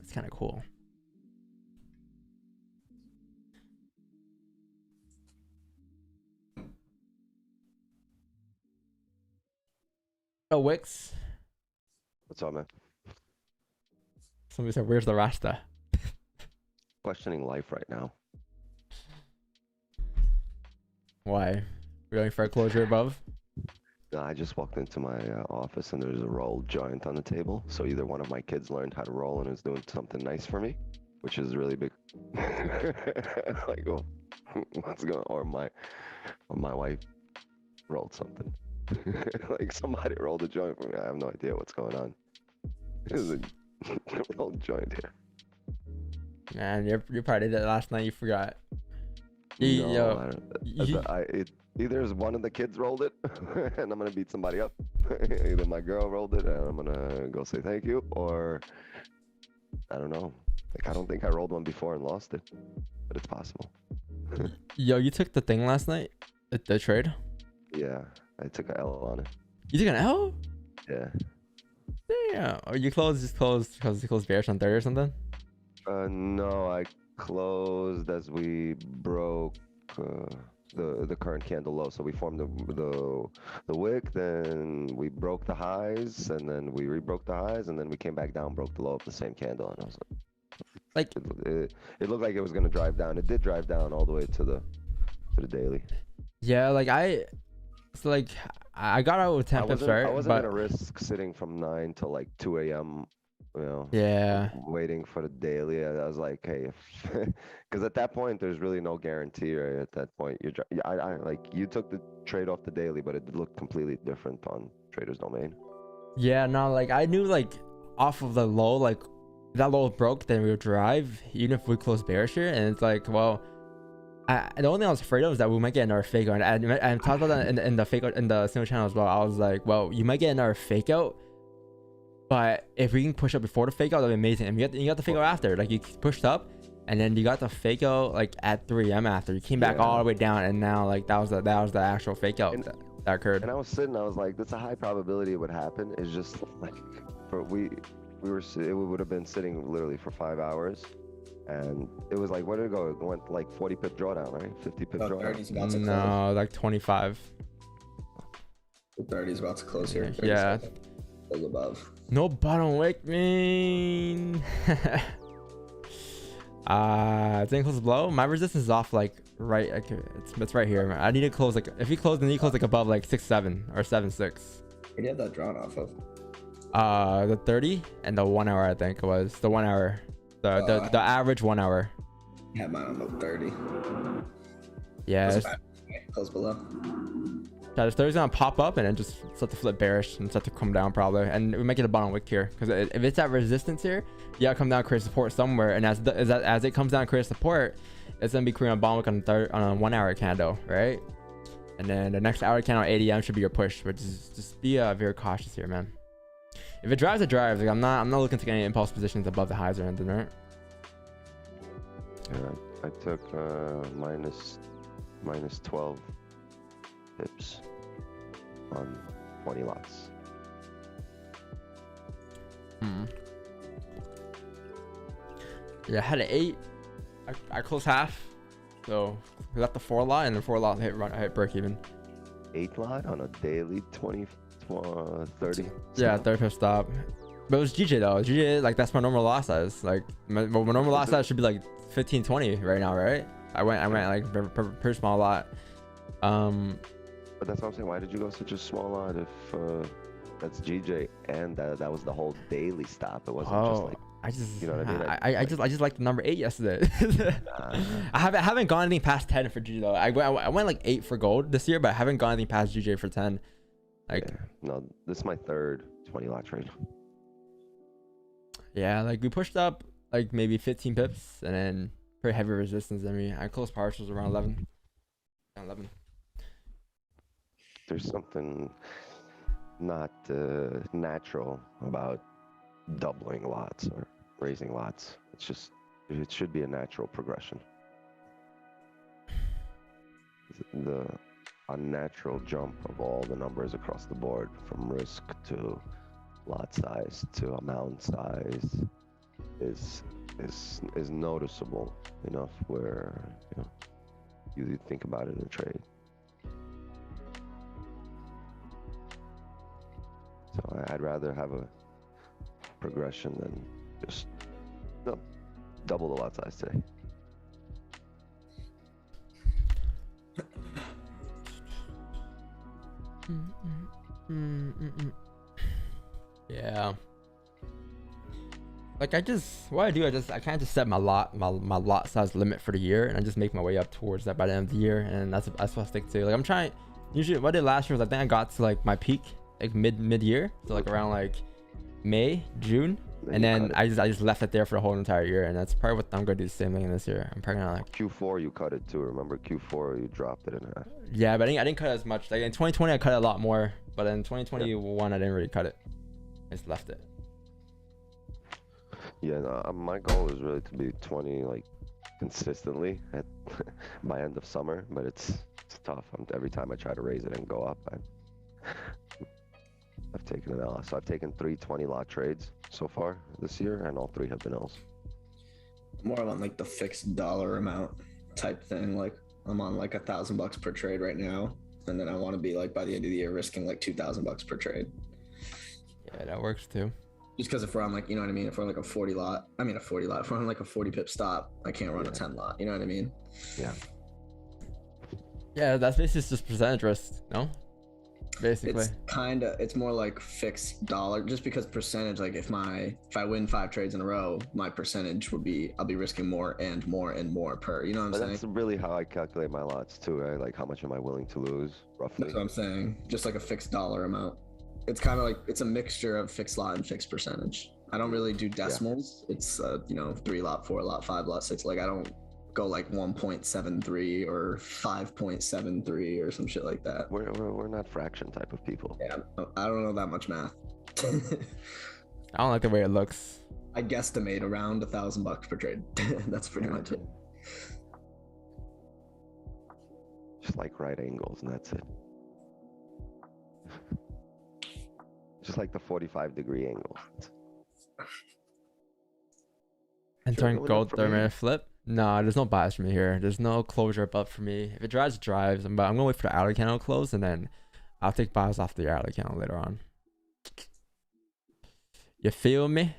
It's kind of cool. Oh, Wix. What's up, man? Somebody said, "Where's the Rasta?" Questioning life right now. Why? We're going for a closure above. No, I just walked into my office and there's a rolled joint on the table. So either one of my kids learned how to roll and is doing something nice for me, which is really big. Like, oh, what's going? Or my wife rolled something. Like somebody rolled a joint for me. I have no idea what's going on. There's a rolled joint here. Man, you probably did it last night. You forgot. No, Yo, either one of the kids rolled it, and I'm gonna beat somebody up. Either my girl rolled it, and I'm gonna go say thank you, or I don't know. Like I don't think I rolled one before and lost it, but it's possible. yo, you took the thing last night, the trade. Yeah, I took an L on it. You took an L? Yeah. Yeah. Or you just closed because you closed bearish on 30 or something? No, I closed as we broke the current candle low. So we formed the wick, then we broke the highs, and then we rebroke the highs, and then we came back down, broke the low of the same candle, and I was Like, it looked like it was gonna drive down. It did drive down all the way to the daily. yeah, like I got out with 10 pips, right? I wasn't gonna risk sitting from 9 till like 2 a.m. You know, Yeah. waiting for the daily. I was like, hey, because at that point there's really no guarantee, right? At that point, I like you took the trade off the daily, but it looked completely different on Trader's Domain. Yeah, no, like I knew like off of the low, like if that low broke, then we would drive, even if we close bearish here. And it's like, well, the only thing I was afraid of is that we might get another fake out. And I talked about that in the fake out in the single channel as well. I was like, well, you might get another fake out, but if we can push up before the fake out, that'd be amazing. And you got the fake out after, like you pushed up, and then you got the fake out like at 3 a.m. after you came back all the way down, and now like that was the actual fake out that occurred. And I was sitting, I was like, that's a high probability it would happen. It's just like it would have been sitting literally for 5 hours. And it was like, where did it go? It went like 40 pip drawdown, right? 50 pip drawdown. No, like 25. The 30 is about to close here. Yeah. Above. No bottom wick, man. I think close below. My resistance is off like right. Like, it's right here. I need to close like if you close, then you close like above like 6-7 or 7-6. Where do you have that drawn off of? The 30 and the 1 hour. I think it was the 1 hour. The average 1 hour. I have mine on the 30. Yeah. Close below. Yeah, this 30's gonna pop up and then just start to flip bearish and start to come down probably, and we might get a bottom wick here because if it's at resistance here, yeah, come down, create support somewhere, and as it comes down, create support, it's gonna be creating a bottom wick on a 1 hour candle, right? And then the next hour candle at 8 a.m. should be your push, but just be very cautious here, man. If it drives, it drives. Like I'm not looking to get any impulse positions above the highs or anything, right? Yeah, I took minus 12 pips on 20 lots. Yeah, I had an 8. I closed half, so we got the 4 lot, and the 4 lot hit break even. 8 lot on a daily 30. Yeah, 30 pip stop. But it was GJ though. GJ, like that's my normal lot size. Like my normal lot size should be like 15-20 right now, right? I went like pretty small lot. But that's what I'm saying. Why did you go such a small lot if that's GJ and that was the whole daily stop? It wasn't just like you know what I mean? I just liked the number 8 yesterday. I haven't gone anything past 10 for GJ though. I went like 8 for gold this year, but I haven't gone anything past GJ for 10. Like no, this is my third 20 lot trade. Yeah, like we pushed up like maybe 15 pips and then pretty heavy resistance. I closed partials around 11. There's something not natural about doubling lots or raising lots. It should be a natural progression. The unnatural jump of all the numbers across the board, from risk to lot size to amount size, is noticeable enough where you think about it in a trade. So I'd rather have progression and just no, double the lot size today. Yeah. Like what I do, I kind of just set my lot size limit for the year, and I just make my way up towards that by the end of the year, and that's what I stick to. Like I'm trying. Usually, what I did last year was I think I got to like my peak like mid year, so like around like May, June, and then I just left it there for the whole entire year, and that's probably what I'm gonna do the same thing this year. I'm probably gonna like Q4 you cut it too. Remember Q4 you dropped it in half. Yeah, but I didn't cut it as much. Like in 2020 I cut it a lot more, but in 2021 I didn't really cut it. I just left it. Yeah, no, my goal is really to be 20 like consistently at by end of summer, but it's tough. Every time I try to raise it and go up, I've taken an L. So I've taken 3 20-lot trades so far this year, and all 3 have been L's. More on like the fixed dollar amount type thing. Like I'm on like $1,000 per trade right now, and then I want to be like by the end of the year risking like $2,000 per trade. Yeah, that works too. Just because if we're on like, you know what I mean? If we're on like a 40 lot, if we're on like a 40 pip stop, I can't run a 10 lot. You know what I mean? Yeah. Yeah, that's basically just percentage risk, no? Basically. It's more like fixed dollar, just because percentage, like if I win 5 trades in a row, my percentage would be, I'll be risking more and more and more per, you know what I'm saying? That's really how I calculate my lots too, right? Like how much am I willing to lose, roughly? That's what I'm saying. Just like a fixed dollar amount. It's kind of like, it's a mixture of fixed lot and fixed percentage. I don't really do decimals. Yeah. It's 3 lot, 4 lot, 5 lot, 6. Like I don't go like 1.73 or 5.73 or some shit like that. We're not fraction type of people. Yeah, I don't know that much math. I don't like the way it looks. I guesstimate around $1,000 per trade. That's pretty much it. Just like right angles, and that's it. Just like the 45-degree angle. Entering gold 30-minute flip? No, there's no bias for me here. There's no closure above for me. If it drives, it drives. But I'm gonna wait for the hourly candle to close, and then I'll take bias off the hourly candle later on. You feel me?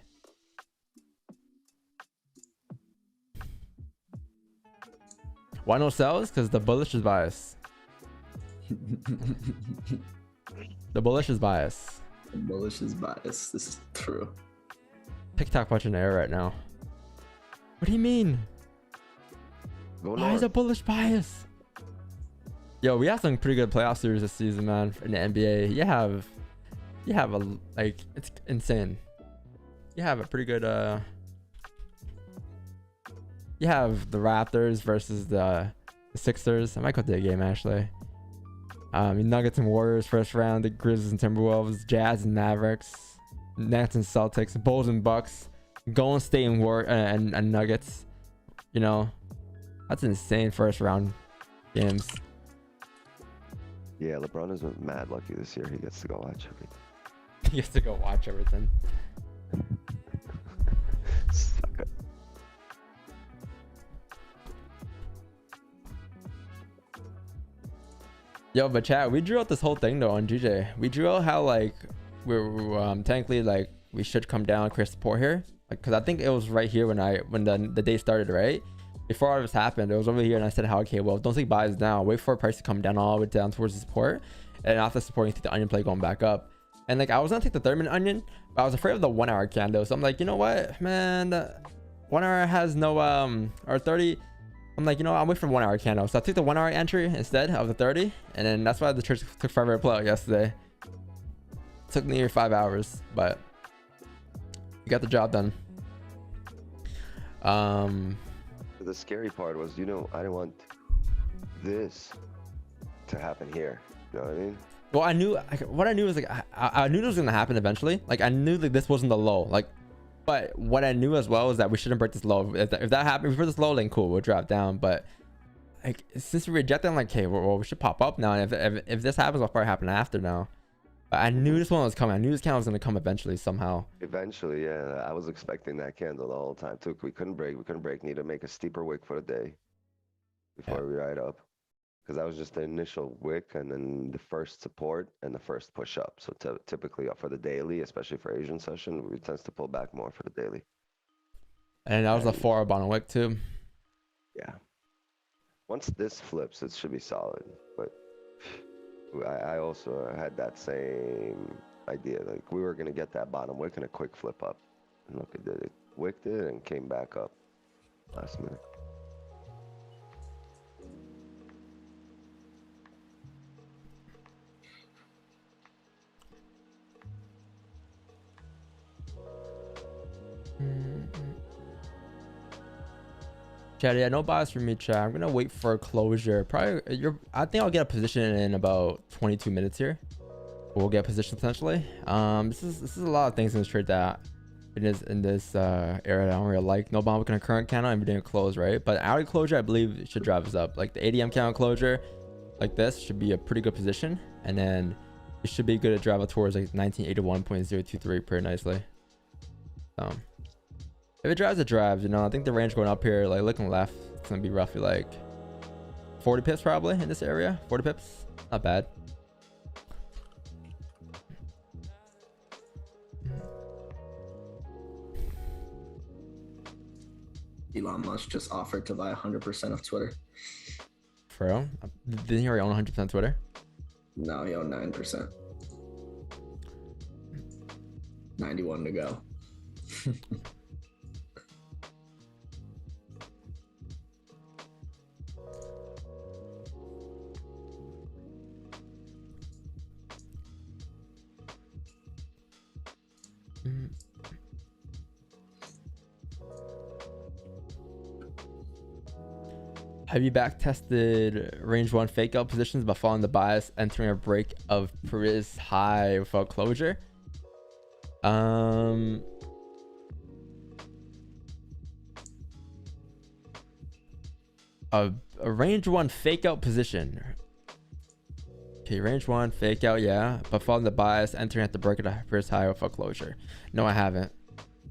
Why no sells? Because the bullish is bias. The bullish is bias. The bullish is bias. This is true. TikTok punching air right now. What do you mean? Why is a bullish bias? Yo, we have some pretty good playoff series this season, man. In the NBA, you have a like, it's insane. You have a pretty good you have the Raptors versus the Sixers. I might go to the game actually. Nuggets and Warriors first round, the Grizzlies and Timberwolves, Jazz and Mavericks, Nets and Celtics, Bulls and Bucks, Golden State and Nuggets. You know, that's insane first round games. Yeah, LeBron is mad lucky this year. He gets to go watch everything. He gets to go watch everything. Sucker. Yo, but chat, we drew out this whole thing though on GJ. We drew out how like we're technically like we should come down, create support here, like because I think it was right here when the day started, right before all this happened. It was over here, and I said how, okay, well, don't take buys now, wait for a price to come down all the way down towards the support, and after support you take the onion play going back up. And like I was gonna take the 30-minute onion, but I was afraid of the 1 hour candle, so I'm like, you know what, man, 1 hour has no or 30. I'm like, you know, I'll wait for 1 hour candle. So I took the 1 hour entry instead of the 30. And then that's why the church took forever to play out yesterday. It took near 5 hours, but you got the job done. The scary part was, I didn't want this to happen here. You know what I mean? Well, I knew, what I knew was like, I knew it was going to happen eventually. Like I knew like this wasn't the low. Like, but what I knew as well is that we shouldn't break this low. If that happens, if we're this low, then cool, we'll drop down. But like since we rejected, I'm like, okay, well, we should pop up now. And if this happens, it'll probably happen after now. But I knew this one was coming. I knew this candle was gonna come eventually somehow. Eventually, yeah. I was expecting that candle the whole time too. We couldn't break. Need to make a steeper wick for the day before we ride up. because that was just the initial wick and then the first support and the first push up. So typically for the daily, especially for Asian session, we tends to pull back more for the daily. And that was a And 4-hour bottom wick too. yeah, once this flips, it should be solid. But I also had that same idea. Like we were gonna get that bottom wick and a quick flip up. And look, it did it. Wicked it and came back up last minute. Chat, yeah, no bias for me, chat. I'm gonna wait for a closure. Probably, I think I'll get a position in about 22 minutes here. We'll get a position potentially. This is a lot of things in this trade that in this area I don't really like. No bomb with a current candle and we're doing a close, right? But hourly closure, I believe, it should drive us up. Like the ADM candle closure, like this, should be a pretty good position, and then it should be good to drive up towards like 1981.023 pretty nicely. If it drives, it drives. You know, I think the range going up here, like looking left, it's gonna be roughly like 40 pips probably in this area. 40 pips, not bad. Elon Musk just offered to buy 100% of Twitter. For real? Didn't he already own 100% Twitter? No, he owned 9%. 91 to go. Have you back tested range 1 fake out positions by following the bias, entering a break of previous high without closure? A range 1 fake out position. Okay, range 1 fake out, yeah, but following the bias, entering at the break of the first high without closure. No, I haven't.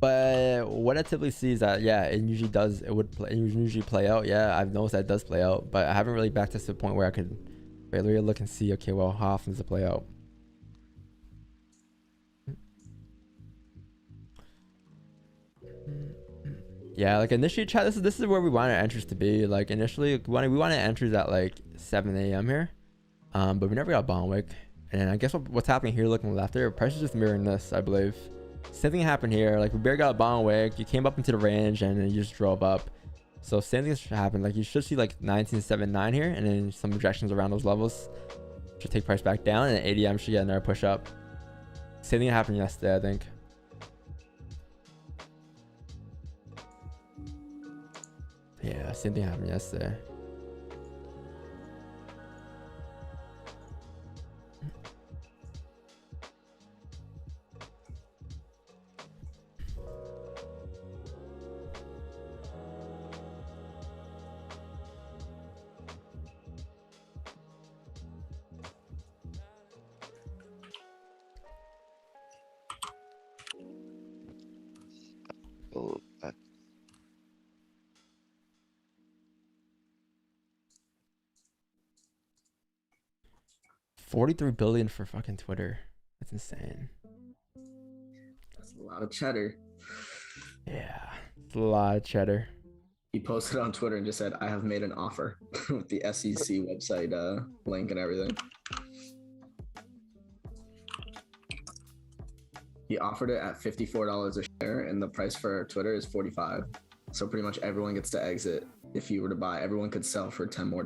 But what I typically see is that, yeah, it usually does. It would usually play out. Yeah, I've noticed that it does play out, but I haven't really back tested to the point where I could really look and see, okay, well, how often does it play out? Yeah, like initially, chat. This is where we wanted entries to be. Like initially, we wanted entries at like 7 a.m. here, but we never got bottom wick. And I guess what's happening here, looking left there, price is just mirroring this, I believe. Same thing happened here. Like we barely got a bottom wick. You came up into the range and then you just drove up. So same thing should happen. Like you should see like 19.79 here, and then some rejections around those levels should take price back down, and ADM should get another push up. Same thing happened yesterday, I think. Yeah, same thing happened yesterday. Oh, 43 billion for fucking Twitter. That's insane. That's a lot of cheddar. Yeah, it's a lot of cheddar. He posted on Twitter and just said, "I have made an offer," with the SEC website link and everything. He offered it at $54 a share, and the price for Twitter is $45. So pretty much everyone gets to exit. If you were to buy, everyone could sell for $10 more.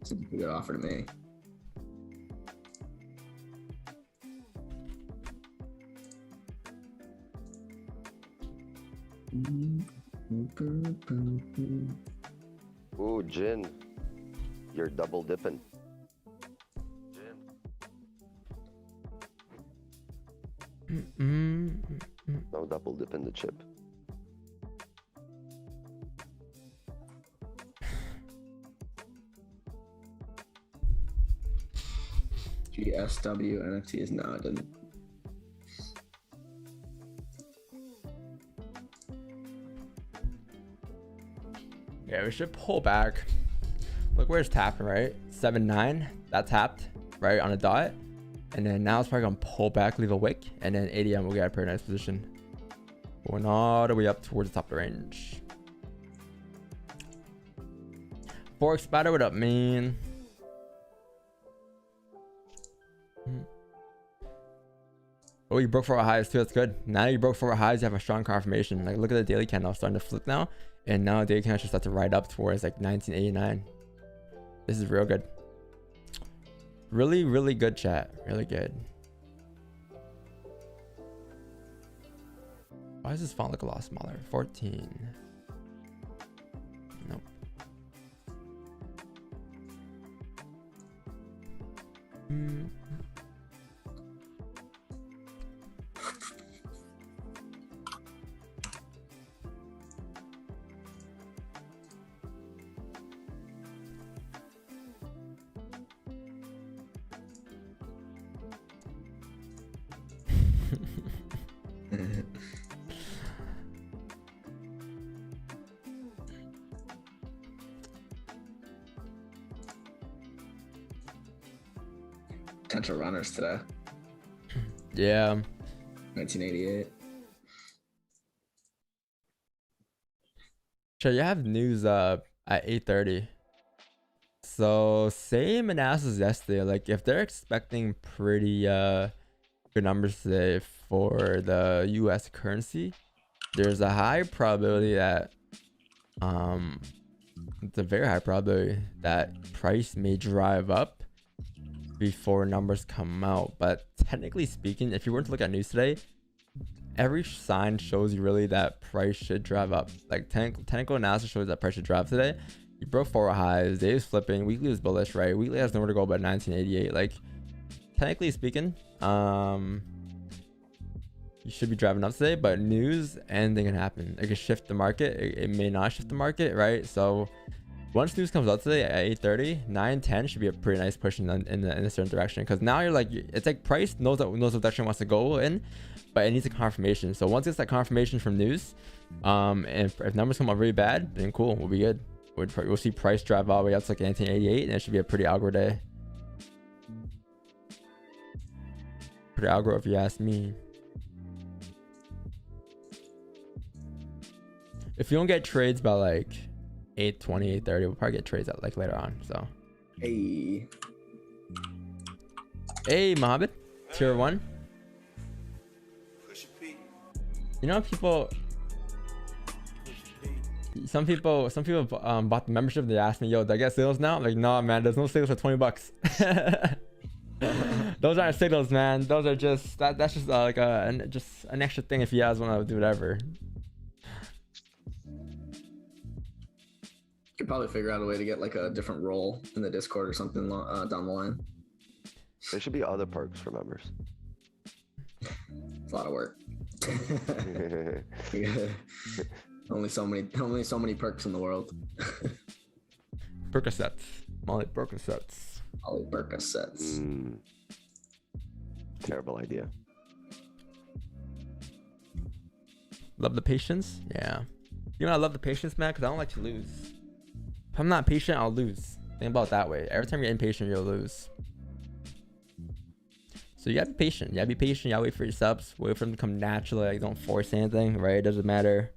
It's a good offer to me. ooh, Jin, you're double dipping. No double dip in the chip. GSW NFTs, no, it didn't. Yeah, we should pull back. Look where it's tapping, right? 7-9, that tapped right on a dot, and then now it's probably gonna pull back, leave a wick, and then 8 a.m. we'll get a pretty nice position, going all the way up towards the top of the range. Forex Spider, what up, man? Oh, you broke 4 highs too. That's good. Now you broke 4 highs. You have a strong confirmation. Like, look at the daily candle starting to flip now, and now the daily candle should start to ride up towards like 1989. This is real good. Really, really good, chat. Really good. Why does this font look a lot smaller? 14. Nope. Potential runners today. Yeah. 1988. Sure, you have news at 8:30. So same analysis yesterday. Like if they're expecting pretty good numbers today for the US currency, there's a high probability that it's a very high probability that price may drive up before numbers come out. But technically speaking, if you were to look at news today, every sign shows you really that price should drive up. Like technical analysis shows that price should drive today. You broke 4 highs, day is flipping, weekly was bullish, right? Weekly has nowhere to go but 1988. Like technically speaking, you should be driving up today, but news, anything can happen. It could shift the market, it may not shift the market, right? So once news comes out today at 8:30, 9-10 should be a pretty nice push in a certain direction, because now you're like, it's like price knows what direction it wants to go in, but it needs a confirmation. So once it's that confirmation from news, and if numbers come out really bad, then cool, we'll be good. We'll see price drive all the way up to like 1988, and it should be a pretty aggro day. Pretty aggro if you ask me. If you don't get trades by like 8:20, 8:30, we'll probably get trades out like later on. So Hey Mohammed, tier 1. You know, some people bought the membership. They asked me, yo, do I get sales now? I'm like, nah, man, there's no sales for $20. Those aren't sales, man. Those are just that's just like just an extra thing if you guys want to do whatever. could probably figure out a way to get like a different role in the Discord or something down the line. There should be other perks for members. It's a lot of work. Only so many perks in the world. Percocets, Molly Percocets. Molly Percocets. Terrible idea. Love the patience. Yeah. You know, I love the patience, man, because I don't like to lose. If I'm not patient, I'll lose. Think about it that way. Every time you're impatient, you'll lose. So you gotta be patient. You gotta be patient. You gotta wait for your subs. Wait for them to come naturally. Like, don't force anything, right? It doesn't matter.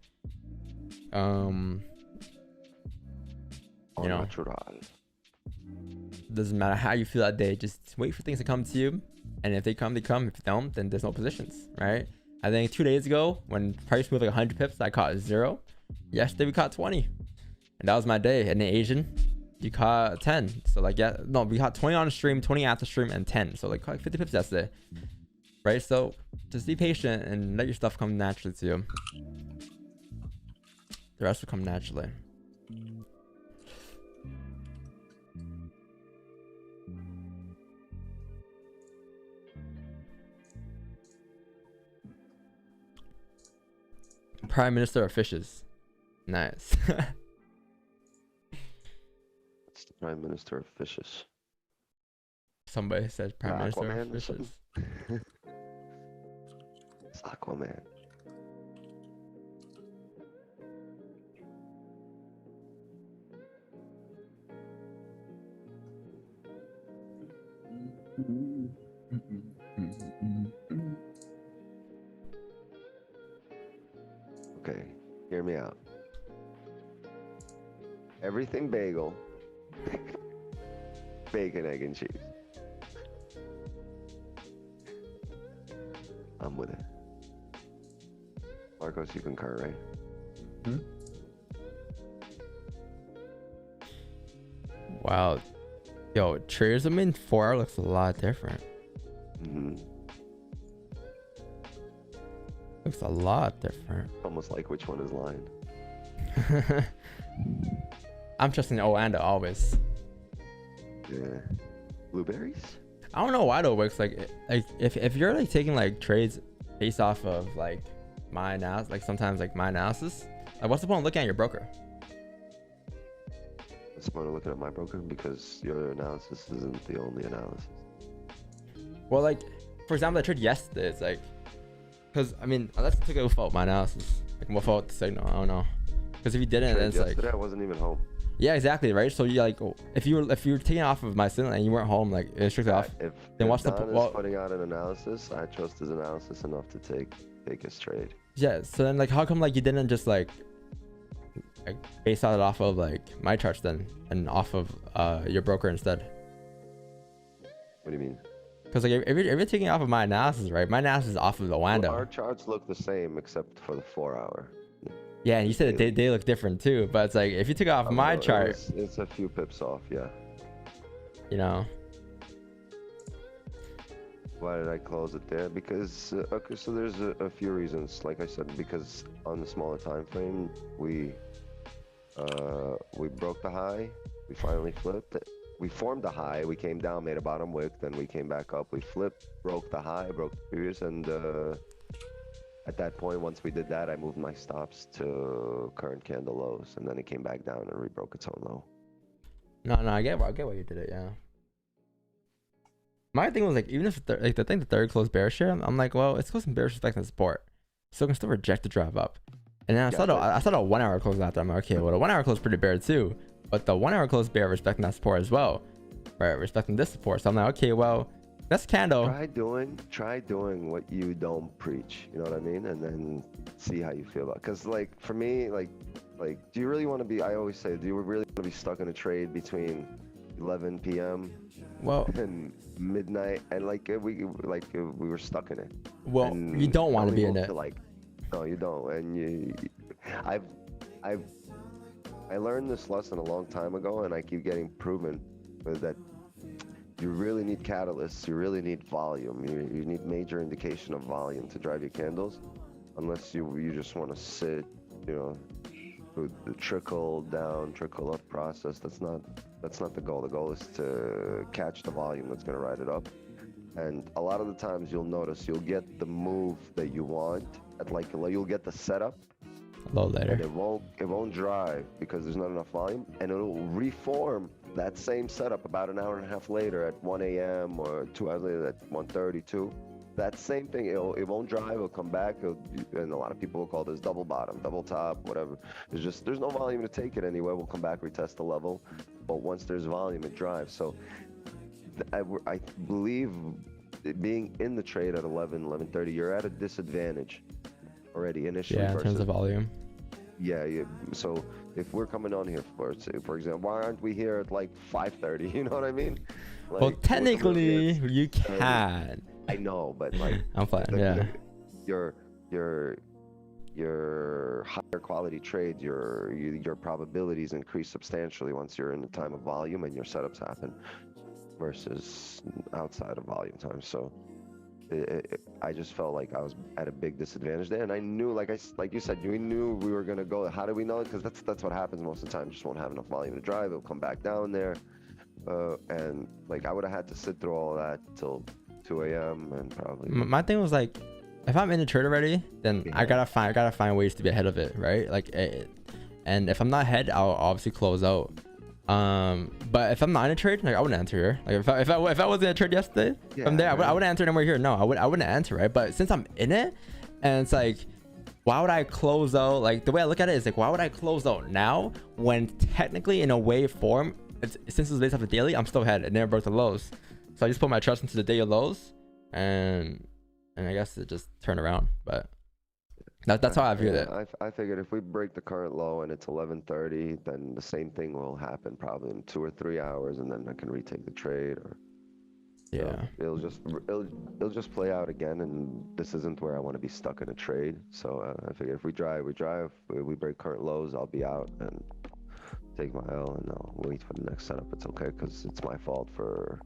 You know, natural. Doesn't matter how you feel that day. Just wait for things to come to you. And if they come, they come. If they don't, then there's no positions, right? I think 2 days ago, when price moved like 100 pips, I caught 0. Yesterday, we caught 20. And that was my day. And then Asian, you caught 10. So like, yeah, no, we caught 20 on the stream, 20 after stream, and 10. So like 50 pips yesterday, right? So just be patient and let your stuff come naturally to you. The rest will come naturally. Prime Minister of Fishes. Nice. It's the Prime Minister of Fishes. Somebody said Prime Minister Aquaman of or Fishes. It's Aquaman. Okay, hear me out. Everything bagel, bacon, egg, and cheese. I'm with it. Marcos, you concur, right? Wow. Yo, traders, I mean, 4 hour looks a lot different. Looks a lot different. Almost like which one is lying. I'm trusting Oanda always. Yeah. Blueberries? I don't know why though, but it's like if you're like taking like trades based off of like my analysis, like sometimes like my analysis, like what's the point of looking at your broker? What's the point of looking at my broker? Because your analysis isn't the only analysis. Well, like for example, I traded yesterday. It's like, because I mean, let's take a fault my analysis, like without the signal. I don't know, because if you didn't, then it's like yesterday I wasn't even home. Yeah, exactly, right. So you like, if you were taking off of my signal and you weren't home, like it's strictly off. Then watch Don is putting out an analysis. I trust his analysis enough to take his trade. Yeah. So then, like, how come like you didn't just like base out it off of like my charts then and off of your broker instead? What do you mean? Because like if you're taking off of my analysis, right? My analysis is off of the Wando. Well, our charts look the same except for the 4 hour. Yeah, and you said that they look different too, but it's like if you took off my chart, it's a few pips off, yeah. You know. Why did I close it there? Because okay, so there's a few reasons. Like I said, because on the smaller time frame, we broke the high, we finally flipped. We formed a high, we came down, made a bottom wick, then we came back up. We flipped, broke the high, broke the previous, and at that point, once we did that, I moved my stops to current candle lows, and then it came back down and rebroke its own low. No, I get why you did it. Yeah. My thing was like, even if the third closed bearish here, I'm like, well, it's closing bearish respecting support, so it can still reject the drive up. And then I saw the 1 hour close after. I'm like, okay, well, the 1 hour close pretty bear too, but the 1 hour close bear respecting that support as well, right? Respecting this support. So I'm like, okay, well. That's candle. Try doing what you don't preach. You know what I mean? And then see how you feel about it. Cause like for me, like, do you really want to be? I always say, do you really want to be stuck in a trade between 11 p.m. and midnight? And like we were stuck in it. Well, and you don't want to be in it. No, you don't. And I learned this lesson a long time ago, and I keep getting proven with that. You really need catalysts. You really need volume. You need major indication of volume to drive your candles, unless you just want to sit, you know, with the trickle down, trickle up process. That's not the goal. The goal is to catch the volume that's going to ride it up. And a lot of the times you'll notice you'll get the move that you want at you'll get the setup. A little later. And it won't drive because there's not enough volume, and it'll reform that same setup about an hour and a half later at 1 a.m. or 2 hours later at 1:32. That same thing, it won't drive, it'll come back, and a lot of people will call this double bottom, double top, whatever. There's no volume to take it anywhere. We'll come back, retest the level, but once there's volume, it drives. So I believe being in the trade at 11:30, you're at a disadvantage already initially. Yeah, in terms of volume. Yeah. So if we're coming on here for example, why aren't we here at like 5:30? You know what I mean? Like, well, technically you can. I know, but like I'm fine. Yeah. Your higher quality trade, your probabilities increase substantially once you're in the time of volume and your setups happen, versus outside of volume time. So I just felt like I was at a big disadvantage there, and I knew, like you said, we knew we were gonna go. How do we know it? Because that's what happens most of the time. Just won't have enough volume to drive. It'll come back down there, and like I would have had to sit through all of that till 2 a.m. and probably. My thing was like, if I'm in the trade already, then I gotta find ways to be ahead of it, right? Like, and if I'm not ahead, I'll obviously close out. But if I'm not in a trade, like I wouldn't enter here. Like if I wasn't in a trade yesterday, from there I wouldn't enter anywhere here. No, I wouldn't enter, right? But since I'm in it, and it's like, why would I close out? Like the way I look at it is like, why would I close out now when technically in a wave form, since it's based off the daily, I'm still ahead and never broke the lows. So I just put my trust into the daily lows, and I guess it just turned around. But that's how I viewed it. I figured if we break the current low and it's 11:30, then the same thing will happen probably in 2 or 3 hours, and then I can retake the trade. Or Yeah. it'll just play out again, and this isn't where I want to be stuck in a trade. So I figure if we drive, we break current lows, I'll be out and take my L, and I'll wait for the next setup. It's okay, because it's my fault for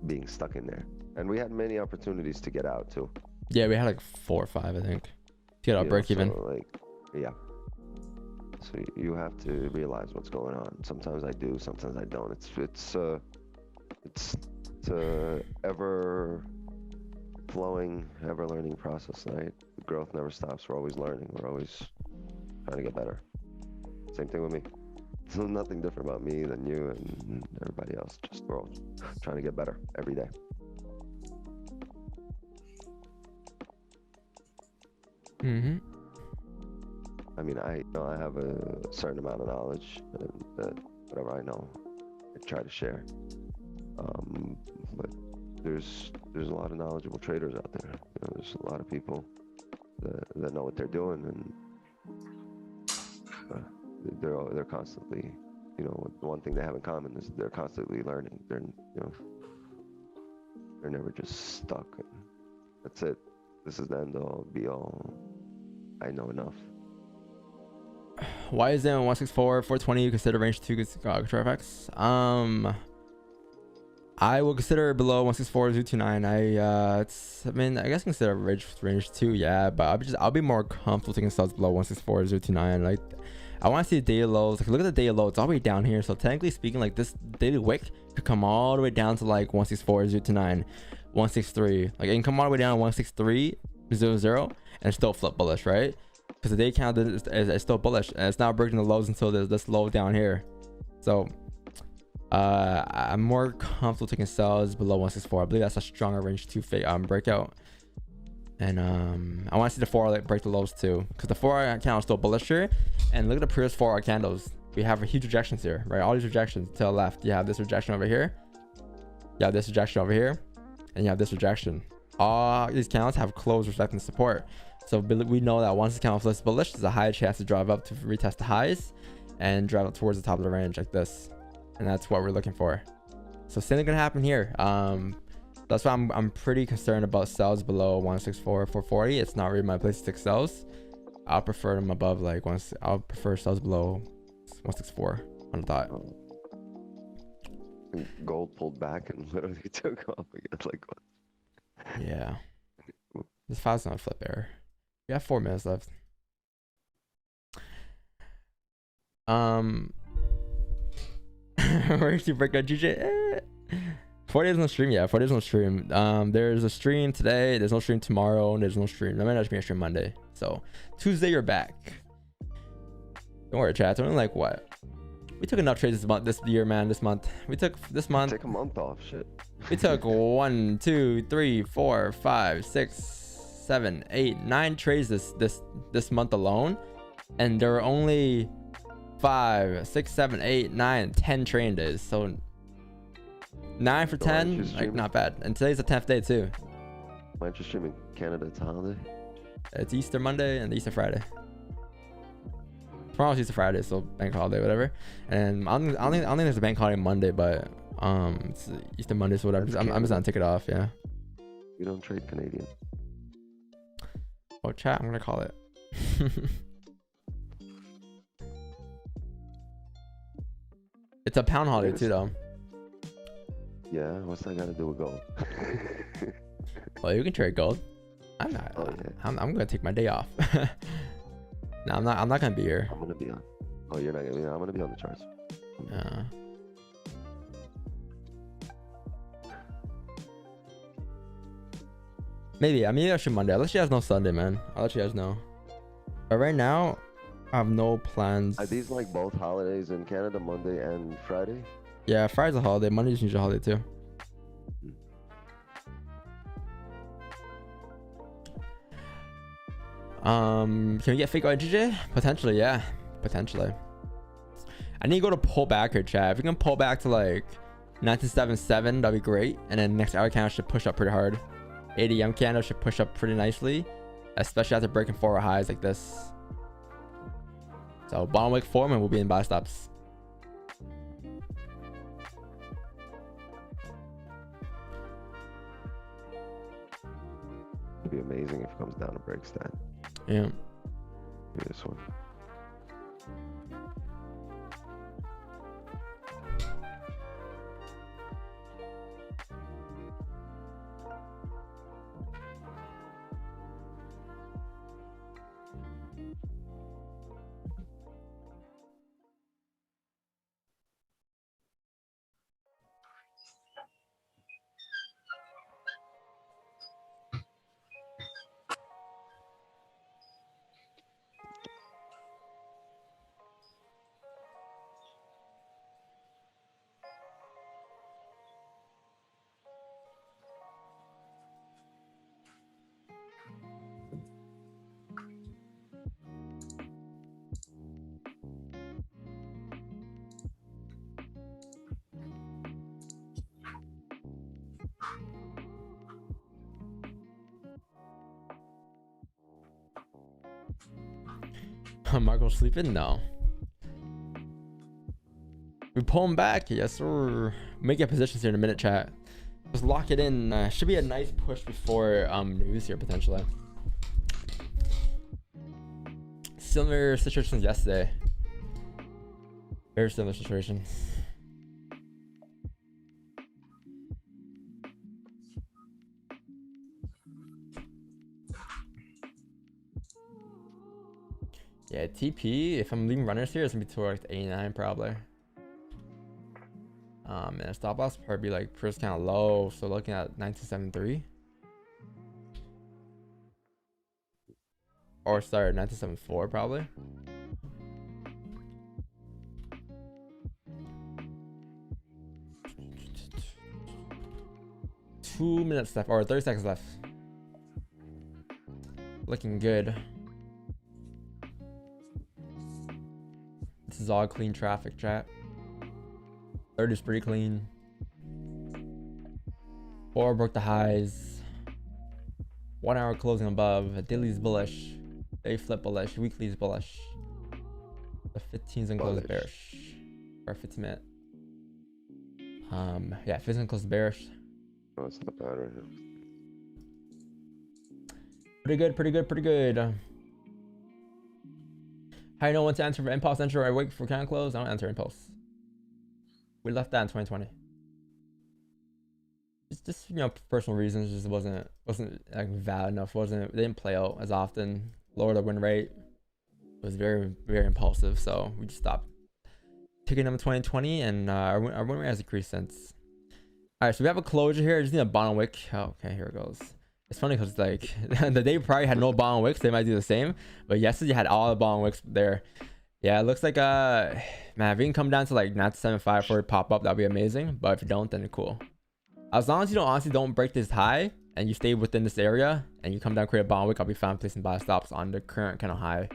being stuck in there. And we had many opportunities to get out too. Yeah, we had like 4 or 5, I think, to get our break even. So so you have to realize what's going on. Sometimes I do, sometimes I don't. It's a ever flowing, ever learning process, right? The growth never stops. We're always learning. We're always trying to get better. Same thing with me. So nothing different about me than you and everybody else. Just we're all trying to get better every day. I mean, I have a certain amount of knowledge, and whatever I know, I try to share. But there's a lot of knowledgeable traders out there. There's a lot of people that know what they're doing, and they're constantly, one thing they have in common is they're constantly learning. They're never just stuck. And that's it. This is the end all be all. I know enough. Why is it on 164 420 you consider range 2 control effects? I will consider below 164 029. I guess consider range 2, yeah, but I'll be more comfortable taking sales below 164 029. Like, I want to see the daily lows. Like, look at the daily low, it's all the way down here. So technically speaking, like, this daily wick could come all the way down to like 164 029, 163. Like, it can come all the way down to 163.00 and still flip bullish, right? Because the day count is still bullish, and it's not breaking the lows until there's this low down here. So I'm more comfortable taking sells below 164. I believe that's a stronger range 2 breakout. And I want to see the 4 like break the lows too, because the 4 hour candle is still bullish here. And look at the previous 4 hour candles. We have huge rejections here, right? All these rejections to the left. You have this rejection over here, you have this rejection over here, and you have this rejection. All these candles have closed respecting support. So we know that once the candle flips bullish, there's a high chance to drive up to retest the highs and drive up towards the top of the range like this. And that's what we're looking for. So same thing gonna happen here. That's why I'm pretty concerned about sells below 164 440. It's not really my place to take sells. I'll prefer them above like I'll prefer sells below 164 on the dot. Gold pulled back and literally took off again. Like what? Yeah. This file's not a flip error. We have 4 minutes left. Where's your breakout, GJ? 4 days on stream, yeah. 4 days on stream. There's a stream today. There's no stream tomorrow. And there's no stream. There might not be a stream Monday. So Tuesday you're back. Don't worry, chat. It's only like what? We took enough trades this year, man. This month. We took this month. Take a month off, shit. We took 1, 2, 3, 4, 5, 6, 7, 8, 9 trades this month alone, and there were only 5, 6, 7, 8, 9, 10 trading days. So 9 for 10, like not bad. And today's the 10th day too. Why aren't you streaming Canada? It's holiday. It's Easter Monday and Easter Friday. Tomorrow's Easter Friday, so bank holiday, whatever. And I don't think there's a bank holiday Monday, but it's Easter Monday, so whatever. I'm just gonna take it off, yeah. You don't trade Canadian. Oh, chat, I'm gonna call it. It's a pound holiday too, though. Yeah, what's that got to do with gold? Well, you can trade gold. I'm not. Oh, yeah. I'm gonna take my day off. No, I'm not gonna be here. I'm gonna be on. Oh, you're not gonna be on. I'm gonna be on the charts. Yeah. Maybe. I mean, I should Monday. I'll let you guys know Sunday, man. I'll let you guys know. But right now, I have no plans. Are these like both holidays in Canada, Monday and Friday? Yeah, Friday's a holiday. Monday's usually a holiday too. Can we get fake IGJ? Potentially, yeah. Potentially. I need to go to pull back here, chat. If you can pull back to like 1977, that'll be great. And then next hour candle should push up pretty hard. 80 M candle should push up pretty nicely, especially after breaking 4 highs like this. So bottom wick form and we'll be in buy stops. It'd be amazing if it comes down to breaks that. Yeah. Maybe this one. Marco sleeping? No. We pull him back. Yes, sir. Make your positions here in a minute, chat. Just lock it in. Should be a nice push before news here potentially. Similar situations yesterday. Very similar situations. Yeah, TP, if I'm leaving runners here, it's gonna be towards 89 probably. And stop loss probably be like first kind of low, so looking at 1973. Or sorry, 1974 probably. Two minutes left, or 30 seconds left. Looking good. This is all clean traffic, chat. 30 is pretty clean. 4 broke the highs. 1 hour closing above. Daily's bullish. Day flip bullish. Weekly's bullish. The 15's and close bearish. Or 15 minute. Yeah, 15 and close bearish. Oh, it's not bad right now. Pretty good, pretty good, pretty good. How you know when to enter for impulse entry or wait for candle close? I don't enter impulse. We left that in 2020. It's just, you know, personal reasons. Just wasn't like valid enough. They didn't play out as often. Lower the win rate. It was very, very impulsive. So we just stopped taking them in 2020, and our win rate has increased since. All right, so we have a closure here. I just need a bottom wick. Oh, okay, here it goes. It's funny because like the day prior had no bottom wicks. They might do the same, but yesterday you had all the bottom wicks there. Yeah, it looks like man, if you can come down to like 975 for it pop up, that'd be amazing. But if you don't, then cool. As long as you honestly don't break this high and you stay within this area and you come down, create a bottom wick, I'll be fine placing buy stops on the current kind of high.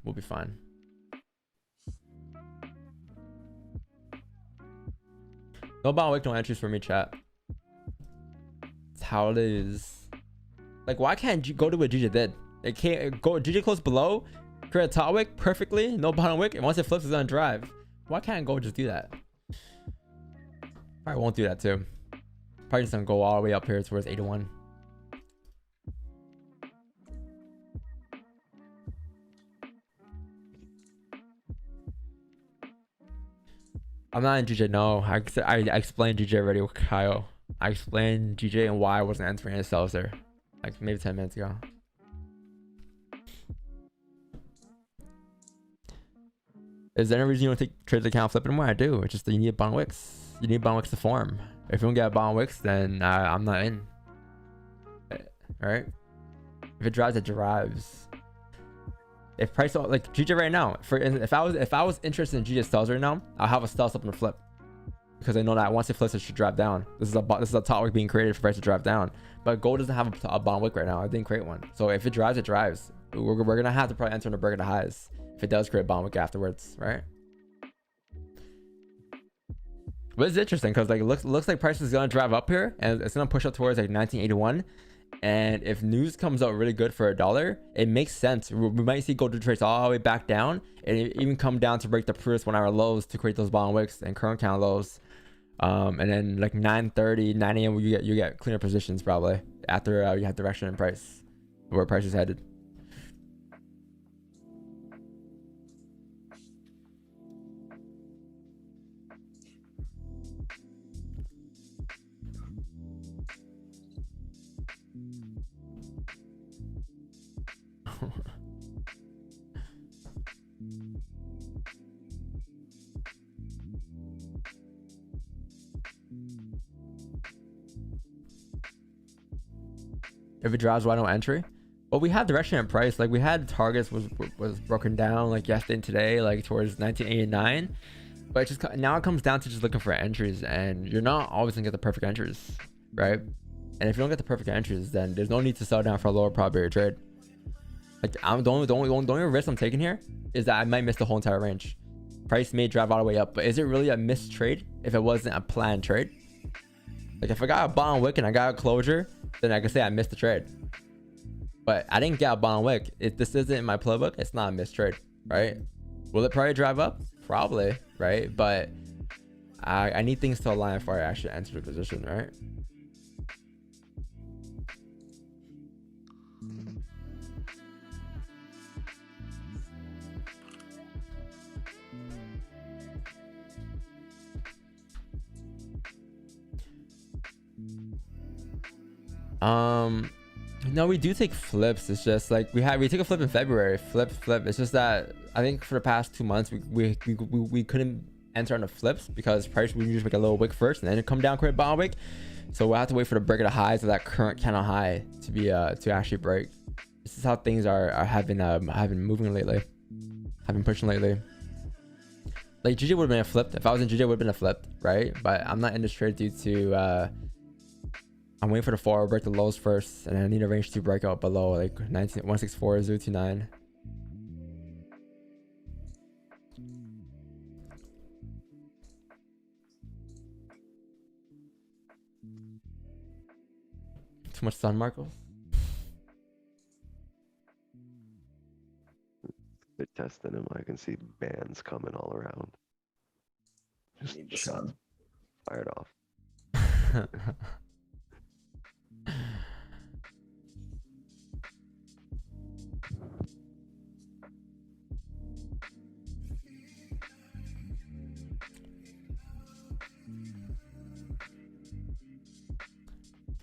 We'll be fine. No bottom wick, no entries for me, chat. It's how it is. Like, why can't you go to what GJ did? It can't go GJ close below, create a top wick perfectly, no bottom wick, and once it flips, it's on drive. Why can't Go just do that? Probably won't do that too. Probably just gonna go all the way up here towards 81. I'm not in GJ. No, I explained GJ already with Kyle. I explained GJ and why I wasn't entering his sells there, like maybe 10 minutes ago. Is there any reason you don't take trades account flipping? What I do? It's just that you need bond wicks. You need bond wicks to form. If you don't get bond wicks, then I'm not in. All right. If it drives, it drives. If price like GJ right now, if I was interested in GJ sells right now, I'll have a sell up and a flip, because I know that once it flips, it should drive down. This is a top wick being created for price to drive down. But gold doesn't have a bond wick right now. I didn't create one. So if it drives, it drives. We're gonna have to probably enter in the break of the highs if it does create a bond wick afterwards, right? But it's interesting because like looks like price is gonna drive up here and it's gonna push up towards like 1981. And if news comes out really good for $1, it makes sense. We might see gold retrace all the way back down and even come down to break the previous 1 hour lows to create those bottom wicks and current count lows. And then like 9:30, 9 a.m. you get cleaner positions probably after you have direction in price, where price is headed. If it drives, why no entry? Well, we had direction and price. Like we had targets was broken down like yesterday and today, like towards 1989. But just now it comes down to just looking for entries, and you're not always gonna get the perfect entries, right? And if you don't get the perfect entries, then there's no need to sell down for a lower probability trade. Like the only risk I'm taking here is that I might miss the whole entire range. Price may drive all the way up, but is it really a missed trade if it wasn't a planned trade? Like if I got a bottom wick and I got a closure, then I can say I missed the trade. But I didn't get a bottom wick. If this isn't in my playbook, it's not a missed trade, right? Will it probably drive up? Probably, right? But I need things to align before I actually enter the position, right? No, we do take flips. It's just like we took a flip in February. Flip. It's just that I think for the past 2 months we couldn't enter on the flips because price would usually make a little wick first and then it come down, create a bottom wick. So we'll have to wait for the break of the highs of that current candle high to be to actually break. This is how things have been moving lately. Have been pushing lately. Like GJ would have been a flip. If I was in GJ, would have been a flip, right? But I'm not in this trade due to I'm waiting for the 4 hour break the lows first, and I need a range 2 breakout below like 164.029. Too much sun, Marcos. They're testing him. I can see bands coming all around. Just need the sun. Fired off.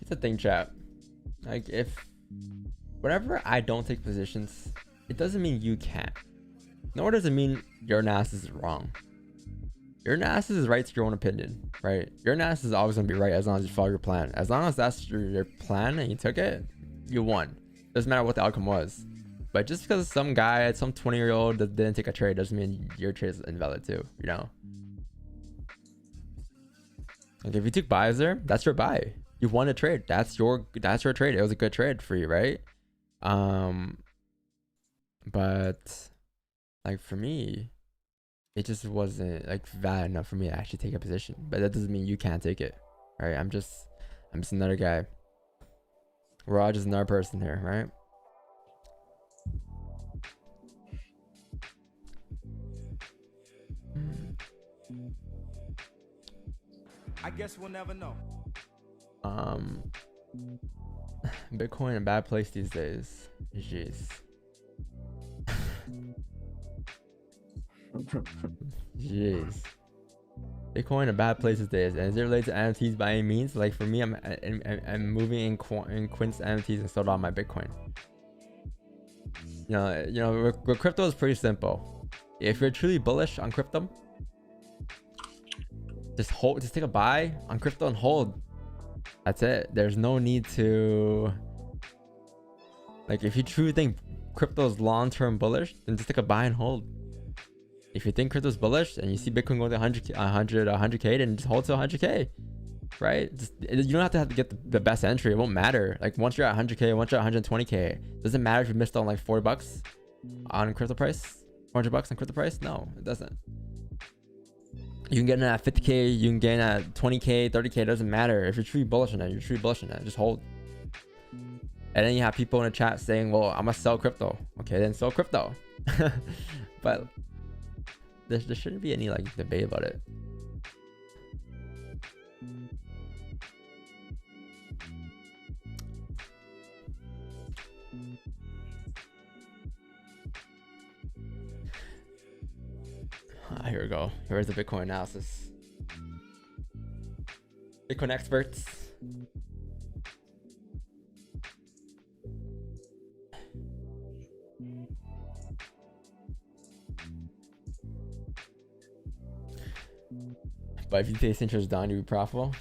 It's a thing, chat. Like whenever I don't take positions, it doesn't mean you can't. Nor does it mean your analysis is wrong. Your analysis is right to your own opinion, right? Your analysis is always gonna be right as long as you follow your plan. As long as that's your plan and you took it, you won. Doesn't matter what the outcome was. But just because some guy, some 20-year-old that didn't take a trade doesn't mean your trade is invalid too, you know? Like if you took buys there, that's your buy. You won a trade. That's your trade. It was a good trade for you, right? But like for me, it just wasn't like valid enough for me to actually take a position. But that doesn't mean you can't take it, right? I'm just another guy. We're all just another person here, right? I guess we'll never know. Bitcoin in a bad place these days. Jeez. Jeez. Bitcoin in a bad place these days. And is it related to NFTs by any means? Like for me, I'm moving in Quint's NFTs and sold all my Bitcoin. You know, with crypto is pretty simple. If you're truly bullish on crypto, just take a buy on crypto and hold. That's it. There's no need to, like, if you truly think crypto is long-term bullish, then just take a buy and hold. If you think crypto's bullish and you see Bitcoin going to 100k, then just hold to 100k, right? You don't have to get the best entry. It won't matter. Like once you're at 100k, once you're at 120k, doesn't matter if you missed on like $40 on crypto price, $400 on crypto price. No, it doesn't. You can get in at 50K, you can get in at 20K, 30K, it doesn't matter. If you're truly bullish on it, you're truly bullish on it, just hold. And then you have people in the chat saying, well, I'm gonna sell crypto. Okay, then sell crypto. But there shouldn't be any like debate about it. Here we go. Here's the Bitcoin analysis. Bitcoin experts. But if you face interest down, you'd be profitable.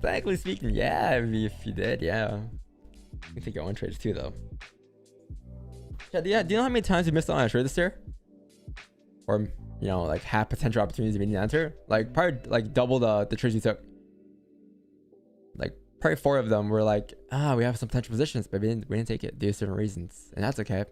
Technically speaking, yeah. If you did, yeah. You can take your own trades too, though. Yeah. Do you know how many times you missed out on a trade this year? Or, you know, like half potential opportunities you didn't enter? Like probably like double the trades you took. Like probably 4 of them were like, we have some potential positions, but we didn't take it due to certain reasons, and that's okay.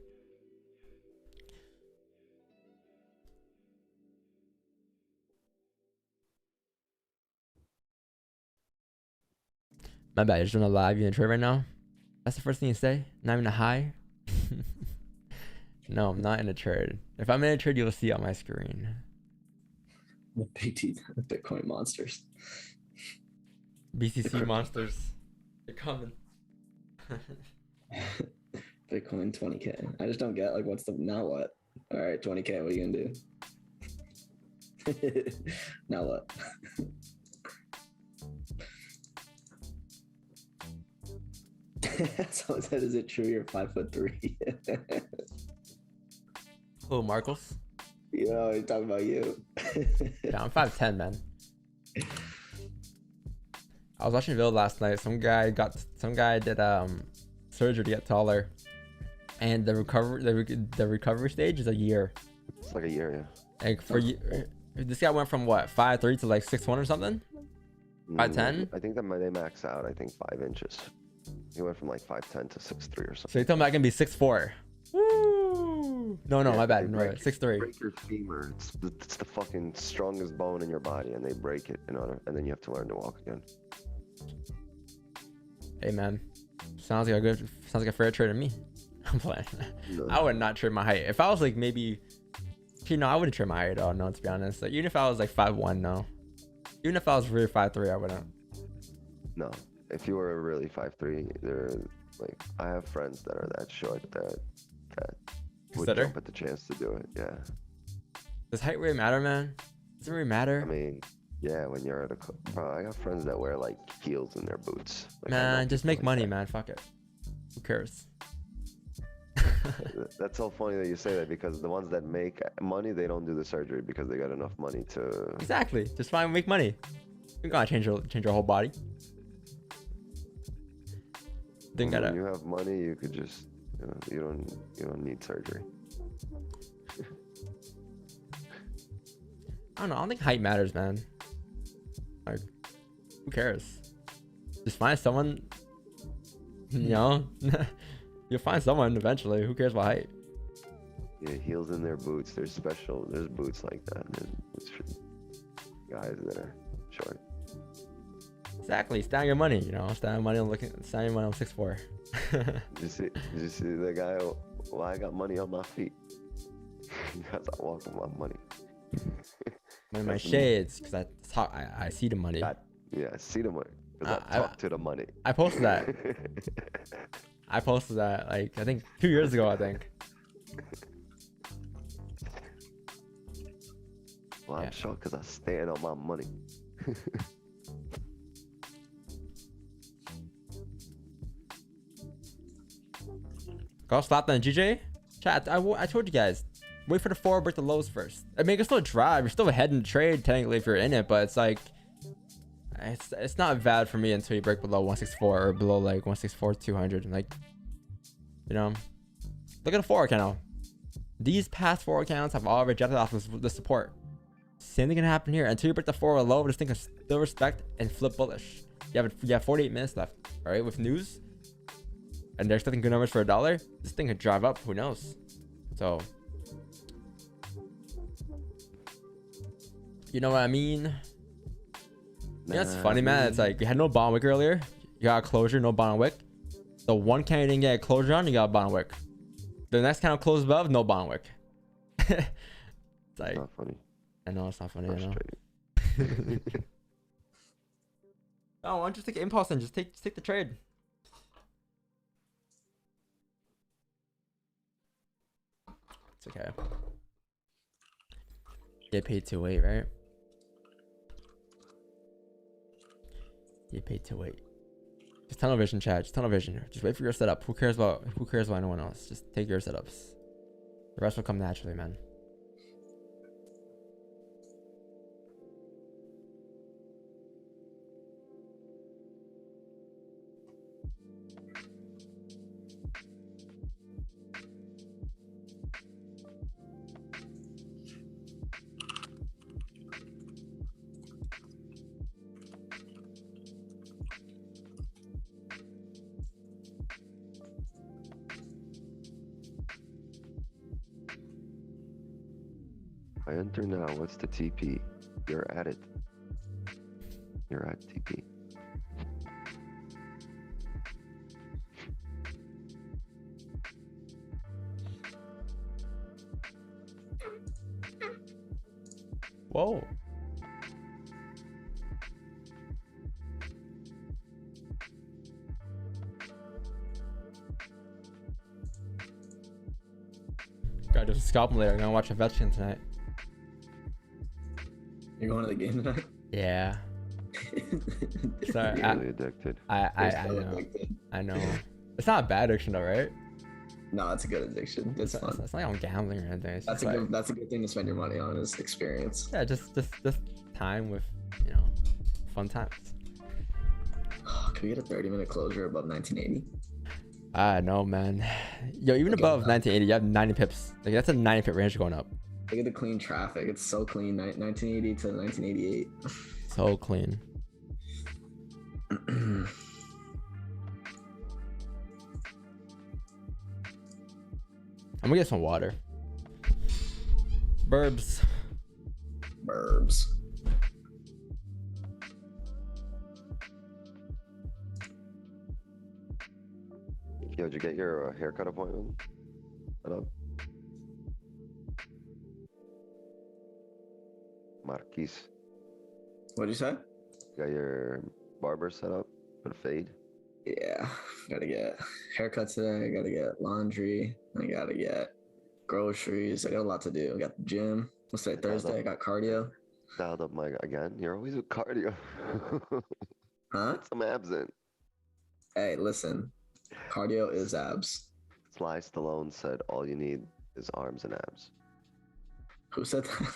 My bad, you're just doing a live, you in a trade right now? That's the first thing you say? Not even a hi? No, I'm not in a trade. If I'm in a trade, you'll see on my screen. The Bitcoin monsters. BCC monsters. They're coming. Bitcoin 20K. I just don't get like what's the now what? All right, 20K. What are you gonna do? Now what? Someone said, "Is it true you're 5'3"? Hello, Marcos. You know, he's talking about you. Yeah, I'm 5'10", man. I was watching a video last night. Some guy did surgery to get taller, and the recovery stage is a year. It's like a year, yeah. Like for this guy went from what 5'3" to like 6'1" or something. 5'10". I think that they max out. I think 5 inches. He went from like 5'10" to 6'3" or something. So you tell me I can be 6'4". Woo! No, my bad. No, 6'3". Break your femur. It's the fucking strongest bone in your body, and they break it in order, and then you have to learn to walk again. Hey man, sounds like a fair trade to me. I'm playing. No. I would not trade my height. If I was like maybe, I wouldn't trade my height at all. No, to be honest. Like even if I was like 5'1", no. Even if I was really 5'3", I wouldn't. No, if you were really 5'3", they're like, I have friends that are that short that would jump at the chance to do it. Yeah. Does height really matter, man? Does it really matter? I mean, yeah, when you're at bro, I got friends that wear like heels in their boots. Like, man, just make money, man. Fuck it. Who cares? That's so funny that you say that, because the ones that make money, they don't do the surgery because they got enough money to. Exactly. Just fine, make money. You gotta change your whole body. When you have money, you could just, you don't need surgery. I don't know. I don't think height matters, man. Like, who cares? Just find someone. You know, you'll find someone eventually. Who cares about height? Yeah, heels in their boots. There's boots like that. There's boots for guys that are short. Exactly. Stand your money. Stand your money on 6'4". Did you see the guy? Well, I got money on my feet. Because I walk with my money. My shades, because I see the money. Yeah, I see the money. Because I talk to the money. I posted that. I posted that like I think 2 years ago. I think. Well, I'm sure because I stand on my money. Go slap that GJ. Chat. I told you guys. Wait for the forward, break the lows first. I mean, you can still drive. You're still ahead in the trade technically if you're in it, but it's like, it's not bad for me until you break below 164 or below like 164 200. Like, look at the forward candle. These past forward candles have all rejected off the support. Same thing can happen here until you break the forward low. This thing can still respect and flip bullish. You have 48 minutes left. All right, with news, and they're expecting good numbers for $1. This thing could drive up. Who knows? So. You know what I mean? Yeah, it's funny, man. It's like you had no bottom wick earlier. You got a closure, no bottom wick. The one candle you didn't get a closure on, you got a bottom wick. The next candle closed above, no bottom wick. It's like, not funny. I know it's not funny. I know. Frustrating. Oh, why don't you take impulse and just take the trade? It's okay. Get paid to wait, right? Get paid to wait. Just tunnel vision, Chad. Just tunnel vision. Just wait for your setup. Who cares about anyone else? Just take your setups. The rest will come naturally, man. I enter now. What's the TP? You're at it. You're at TP. Whoa. Gotta do some scalping later. I'm gonna watch a veteran tonight. You're going to the game tonight? Yeah. Sorry, You're really addicted. I So know. addicted. I know. It's not a bad addiction though, right? No, it's a good addiction. It's fun. It's not like I'm gambling or anything. It's That's just a like, good. That's a good thing to spend your money on is experience. yeah, just time with, fun times. Can we get a 30-minute closure above 1980? I know, man. Yo, even Okay, above 1980, you have 90 pips. Like that's a 90 pip range going up. Look at the clean traffic. It's so clean. 1980 to 1988. So clean. I'm gonna get some water. Burbs. Burbs. Yo, did you get your haircut appointment set up? Marquis, What'd you say? got your barber set up for the fade? Yeah, gotta get haircut today. I gotta get laundry. I gotta get groceries. I got a lot to do. I got the gym. What's today? Thursday. I got cardio. Dialed up my again. You're always with cardio. Huh? Put some abs in. Hey, listen. Cardio is abs. Sly Stallone said all you need is arms and abs. Who said that?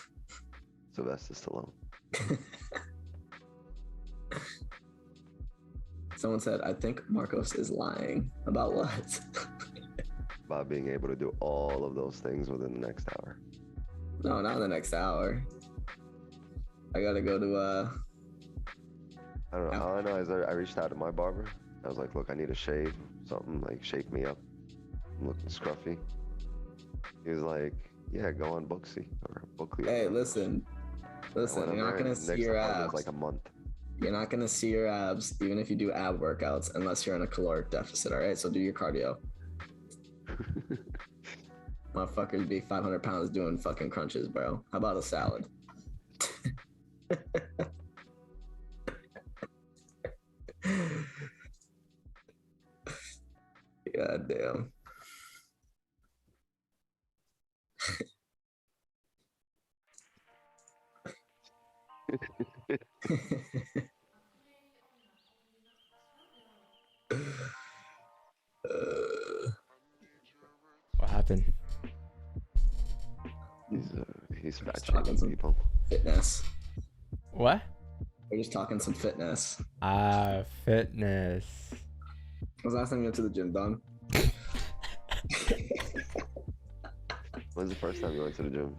Sylvester Stallone. Someone said, I think Marcos is lying. About what? About being able to do all of those things within the next hour. No, not in the next hour. I gotta go to I don't know. All I know is I reached out to my barber. I was like, look, I need a shave. Something like shake me up. I'm looking scruffy. He was like, yeah, go on Booksy or Bookly. Hey, listen. Listen, you're not gonna see your abs. Like a month. You're not gonna see your abs even if you do ab workouts unless you're in a caloric deficit, all right? So do your cardio. Motherfuckers be 500 pounds doing fucking crunches, bro. How about a salad? God damn. What happened? He's fat Just talking shaming some people. fitness. What? We're just talking some fitness. Fitness. When was the last time you went to the gym, Don? When's the first time you went to the gym?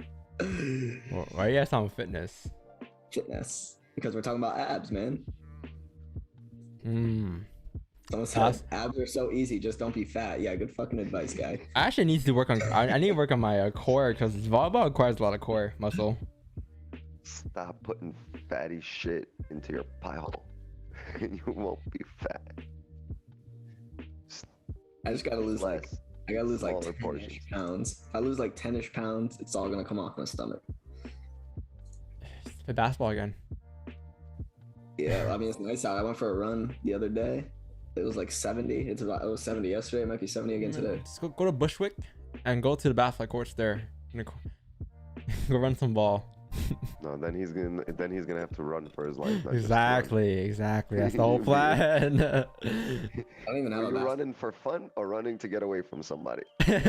Why are you guys talking fitness? Fitness. Because we're talking about abs, man. Someone said Abs? abs are so easy, just don't be fat. Yeah, good fucking advice, guy. I actually need to work on. I need to work on my core because volleyball requires a lot of core muscle. Stop putting fatty shit into your pie hole. And you won't be fat. I just gotta lose like Less. I gotta lose like Smaller 10-ish portions. pounds. If I lose like 10-ish pounds, it's all gonna come off my stomach. Play basketball again. Yeah, I mean it's nice out. I went for a run the other day. It was like 70. It was 70 yesterday. It might be 70 again today. Just go to Bushwick and go to the basketball courts there. Go run some ball. No, then he's gonna have to run for his life. not just Exactly. That's the whole plan. I don't even run. know Are you running for fun or running to get away from somebody? Hey,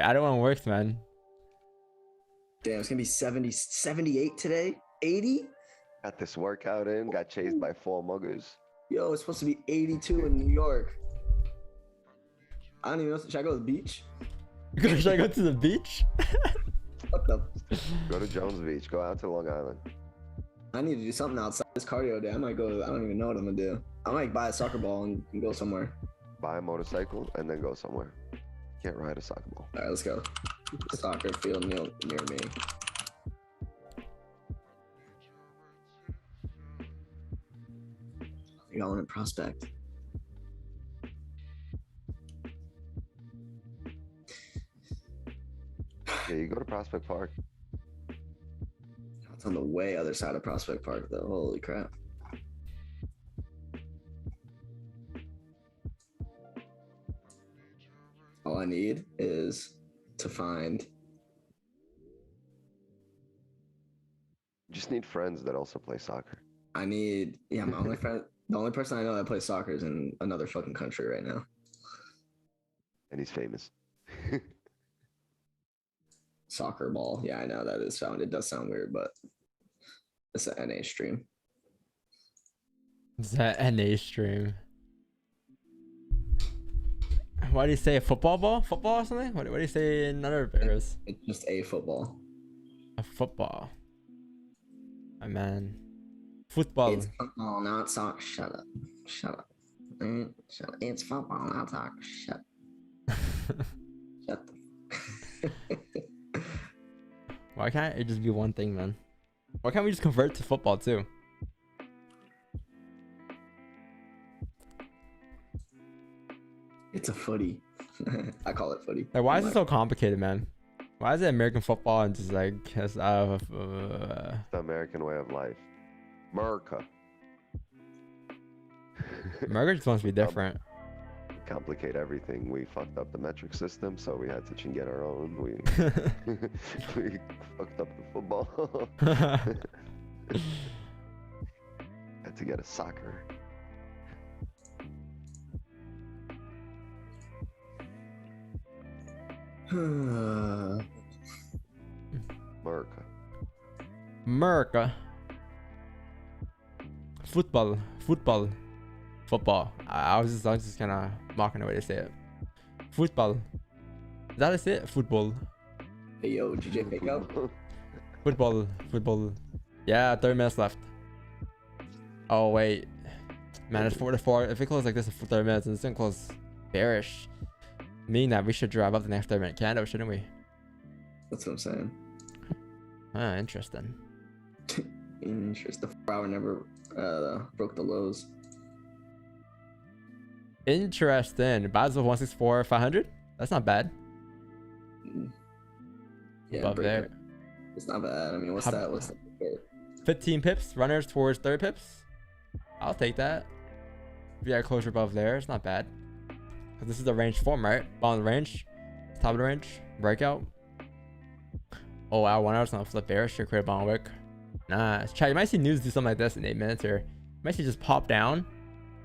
I don't want work, man. Damn, it's gonna be 70, 78 today. 80? Got this workout in. Got chased by 4 muggers. Yo, it's supposed to be 82 in New York. I don't even know. Should I go to the beach? Should I go to the beach? What the? Go to Jones Beach. Go out to Long Island. I need to do something outside this cardio day. I might go. I don't even know what I'm gonna do. I might buy a soccer ball and go somewhere. Buy a motorcycle and then go somewhere. Can't ride a soccer ball. All right, let's go. Soccer field near me. Y'all in Prospect. Yeah, you go to Prospect Park. It's on the way other side of Prospect Park, though. Holy crap. All I need is to find. You just need friends that also play soccer. I need. Yeah, my only friend. The only person I know that plays soccer is in another fucking country right now. And he's famous. Soccer ball. Yeah, I know that is sound. It does sound weird, but it's an NA stream. It's that NA stream. Why do you say a football ball? Football or something? What do you say in other areas? It's just a football. A football. My man. Football. It's football, not soccer. Shut up. Shut up. Shut up. It's football, not soccer. Shut up. Shut the. Why can't it just be one thing, man? Why can't we just convert to football too? It's a footy. I call it footy. Like, why is it so complicated, man? Why is it American football and just like The American way of life. America. America just wants to be different. Complicate everything. We fucked up the metric system, so we had to get our own. We we fucked up the football. Had to get a soccer. America. America. Football. I was just kind of mocking the way they say it. Football. Is that how they say it? Football. Hey yo, GJ pick up. Football. Yeah, 30 minutes left. Oh wait, man, it's 4-4. If it closes like this for 30 minutes, it's gonna close bearish. Meaning that we should drive up the next 30-minute candle, shouldn't we? That's what I'm saying. Ah, interesting. Interesting. The 4 hour never broke the lows. Interesting. Basel 164 500. That's not bad. Yeah, Above break there. it. It's not bad. I mean, what's How- that? What's that? 15 pips. Runners towards 30 pips. I'll take that. If you got a closure above there, it's not bad. Because this is the range form, right? Bottom of the range. Top of the range. Breakout. Oh wow, 1 hour's gonna flip bearish to create a bottom wick. Nice. Chat, you might see news do something like this in 8 minutes here. You might see just pop down.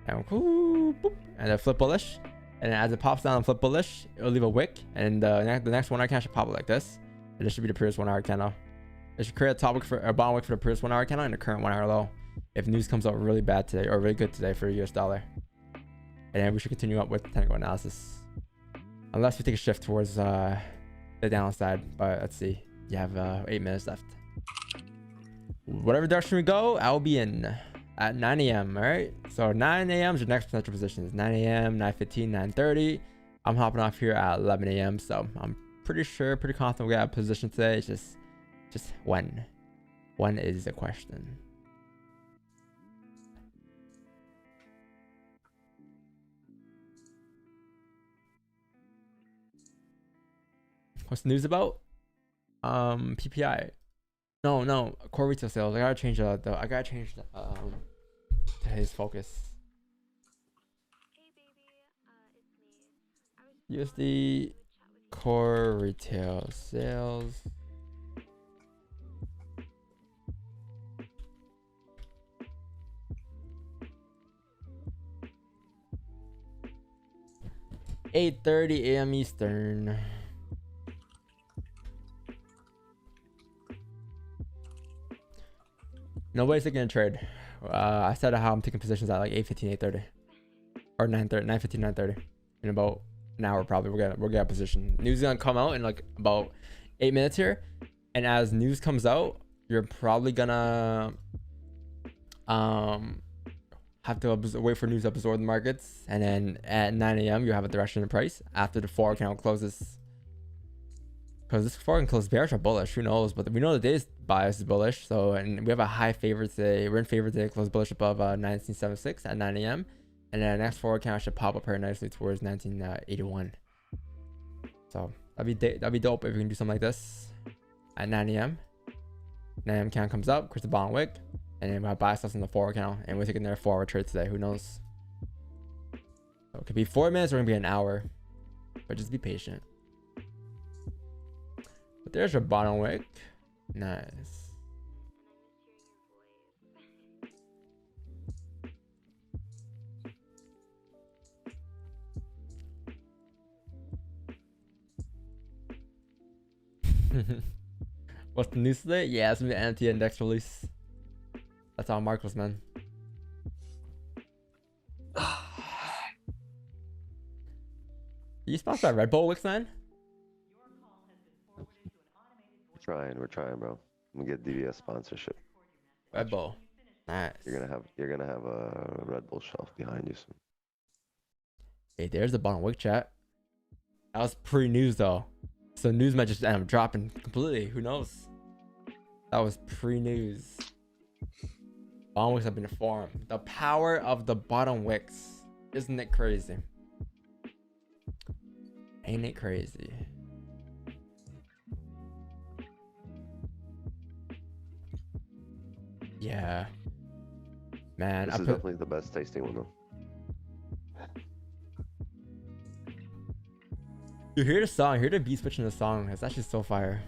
And boop, and then flip bullish. And then as it pops down and flip bullish, it'll leave a wick. And the next 1 hour candle should pop it like this. And this should be the previous 1 hour candle. It should create a top wick for a bottom wick for the previous 1 hour candle and the current 1 hour low. If news comes out really bad today or really good today for the US dollar. And then we should continue up with technical analysis. Unless we take a shift towards the downside. But let's see. You have 8 minutes left. Whatever direction we go, I'll be in at 9 a.m. All right. So 9 a.m. is your next potential positions. 9 a.m., 9:15, 9:30. I'm hopping off here at 11 a.m. So I'm pretty confident we got a position today. It's just Just when. When is the question. What's the news about? PPI. No, core retail sales. I gotta change today's focus. USD core retail sales. $8:30 a.m. Eastern. Nobody's taking a trade. I said how I'm taking positions at like 8:15, 8:30, or 9:30, 9:15, 9:30. In about an hour, probably we're gonna position. News is gonna come out in like about 8 minutes here, and as news comes out, you're probably gonna have to wait for news to absorb the markets, and then at 9 a.m. you have a direction in price after the forward account closes. Because this forward close bearish or bullish, who knows? But we know the day's bias is bullish. So, and we have a high favor today. We're in favor today, close bullish above 1976 at 9 a.m. And then the next forward count should pop up very nicely towards 1981. So that'd be dope if we can do something like this at 9 a.m. 9 a.m. count comes up, creates a bottom wick, and then we have bias us in the forward count, and we're taking their forward trade today. Who knows? So it could be 4 minutes or it could be an hour, but just be patient. But there's your bottom wick. Nice. What's the news today? Yeah, it's gonna be an NFT index release. That's all Marcos, man. You sponsored by Red Bull, Wix, man? We're trying, bro. I'm gonna get DVS sponsorship. Red Bull. Nice. You're gonna have a Red Bull shelf behind you soon. Hey, there's the bottom wick chat. That was pre-news though. So news might just end up dropping completely. Who knows? That was pre-news. Bottom wicks have been formed. The power of the bottom wicks. Isn't it crazy? Ain't it crazy? Yeah. Man, This is definitely the best tasting one though. You hear the song, hear the beat switch in the song. It's actually so fire.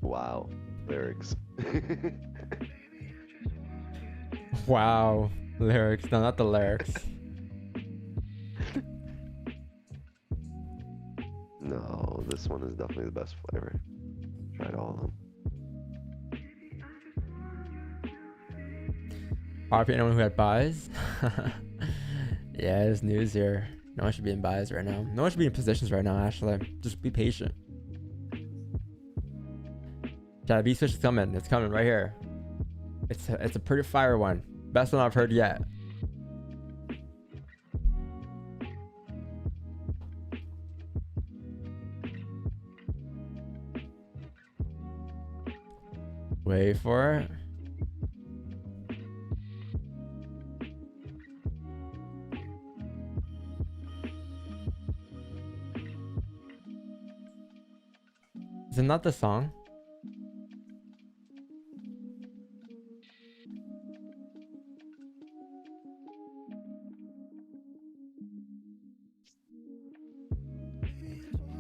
Wow, lyrics. Wow, lyrics. No, not the lyrics. No, this one is definitely the best flavor. Tried all of them. RP anyone who had buys? Yeah, there's news here. No one should be in buys right now. No one should be in positions right now, actually. Just be patient. Chat, B switch is coming. It's coming right here. It's a pretty fire one. Best one I've heard yet. Wait for it. Is it not the song?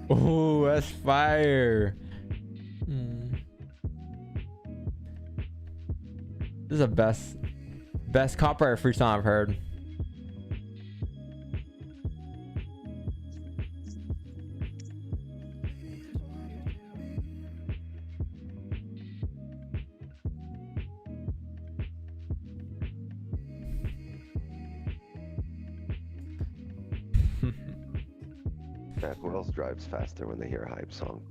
Oh, that's fire. This is the best copyright free song I've heard. Yeah, who else drives faster when they hear a hype song?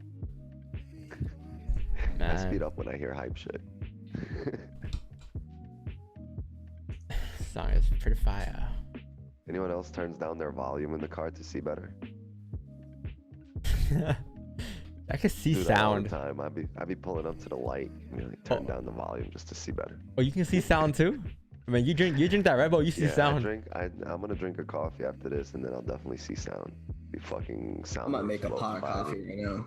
I Man, speed up when I hear hype shit. song is pretty fire. Anyone else turns down their volume in the car to see better? I can see Do that all the sound. time. I'd be pulling up to the light and like turn down the volume just to see better. Oh, you can see sound too? I mean, you drink that Red Bull, you see Yeah, sound. I'm gonna drink a coffee after this, and then I'll definitely see sound. Be fucking I sound. might make a pot of coffee right now.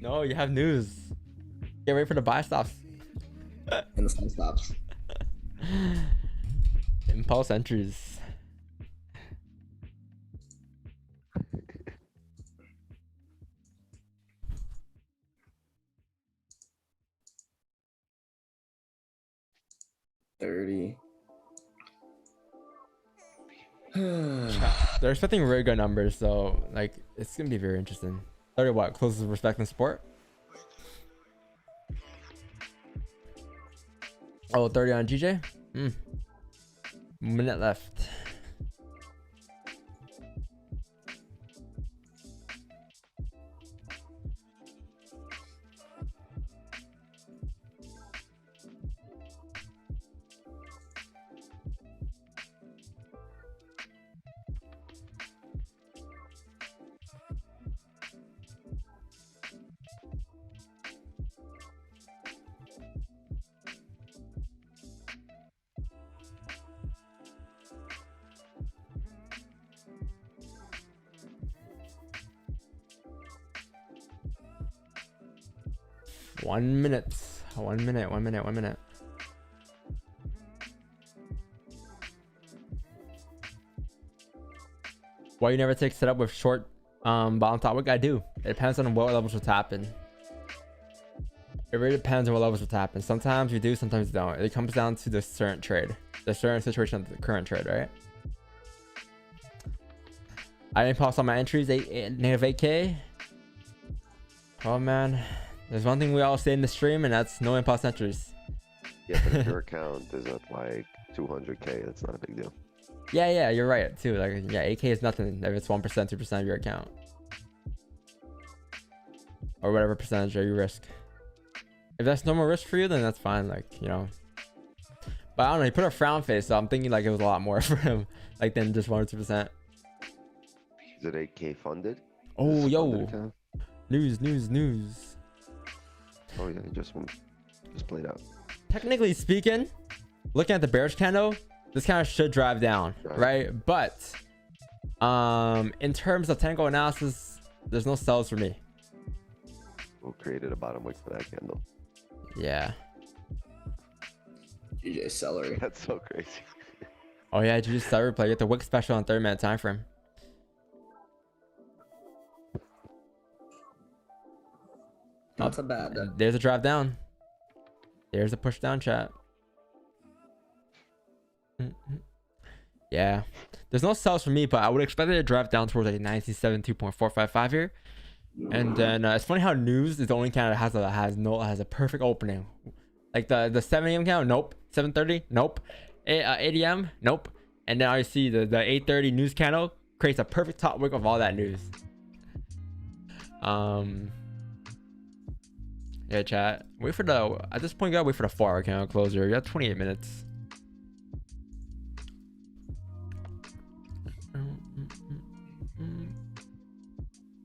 No, you have news. Get ready for the buy stops. And the sun stops. Impulse entries. $30. They're expecting very good numbers, so like it's gonna be very interesting. 30 what? Closest respect in sport? Oh, 30 on GJ? Minute left. One minute. 1 minute. 1 minute. 1 minute. Why you never take setup with short bottom top wick? I do. It depends on what levels will happen. It really depends on what levels will happen. Sometimes you do, sometimes you don't. It comes down to the certain trade, the certain situation of the current trade, right? I didn't pause on my entries, negative 8K. Oh man, there's one thing we all say in the stream, and that's no impulse entries. Yeah, but if your account is at like 200K, that's not a big deal. Yeah, you're right too. Like, yeah, 8K is nothing if it's 1%, 2% of your account, or whatever percentage you risk. If that's no more risk for you, then that's fine. Like, you know. But I don't know. He put a frown face, so I'm thinking like it was a lot more for him, like than just 1 or 2%. Is it 8K funded? Oh, Is yo, funded account? news. Oh yeah, just played out. Technically speaking, looking at the bearish candle, this kind of should drive down, right? But in terms of technical analysis, there's no sells for me. Who created a bottom wick for that candle? Yeah. GJ celery. That's so crazy. Oh yeah, you just start replay. Get the wick special on 30-minute time frame. Not so bad. And there's a drive down. There's a push down, chat. Yeah, there's no sells for me, but I would expect it to drive down towards like 1972.455 here. And then it's funny how news is the only kind that has a perfect opening. Like the 7 a.m. count, nope. 7:30, nope. 8 a.m., nope. And now you see the 8:30 news candle creates a perfect top wick of all that news. Yeah, chat. Wait for the at this point, you gotta wait for the 4-hour candle closer. You got 28 minutes.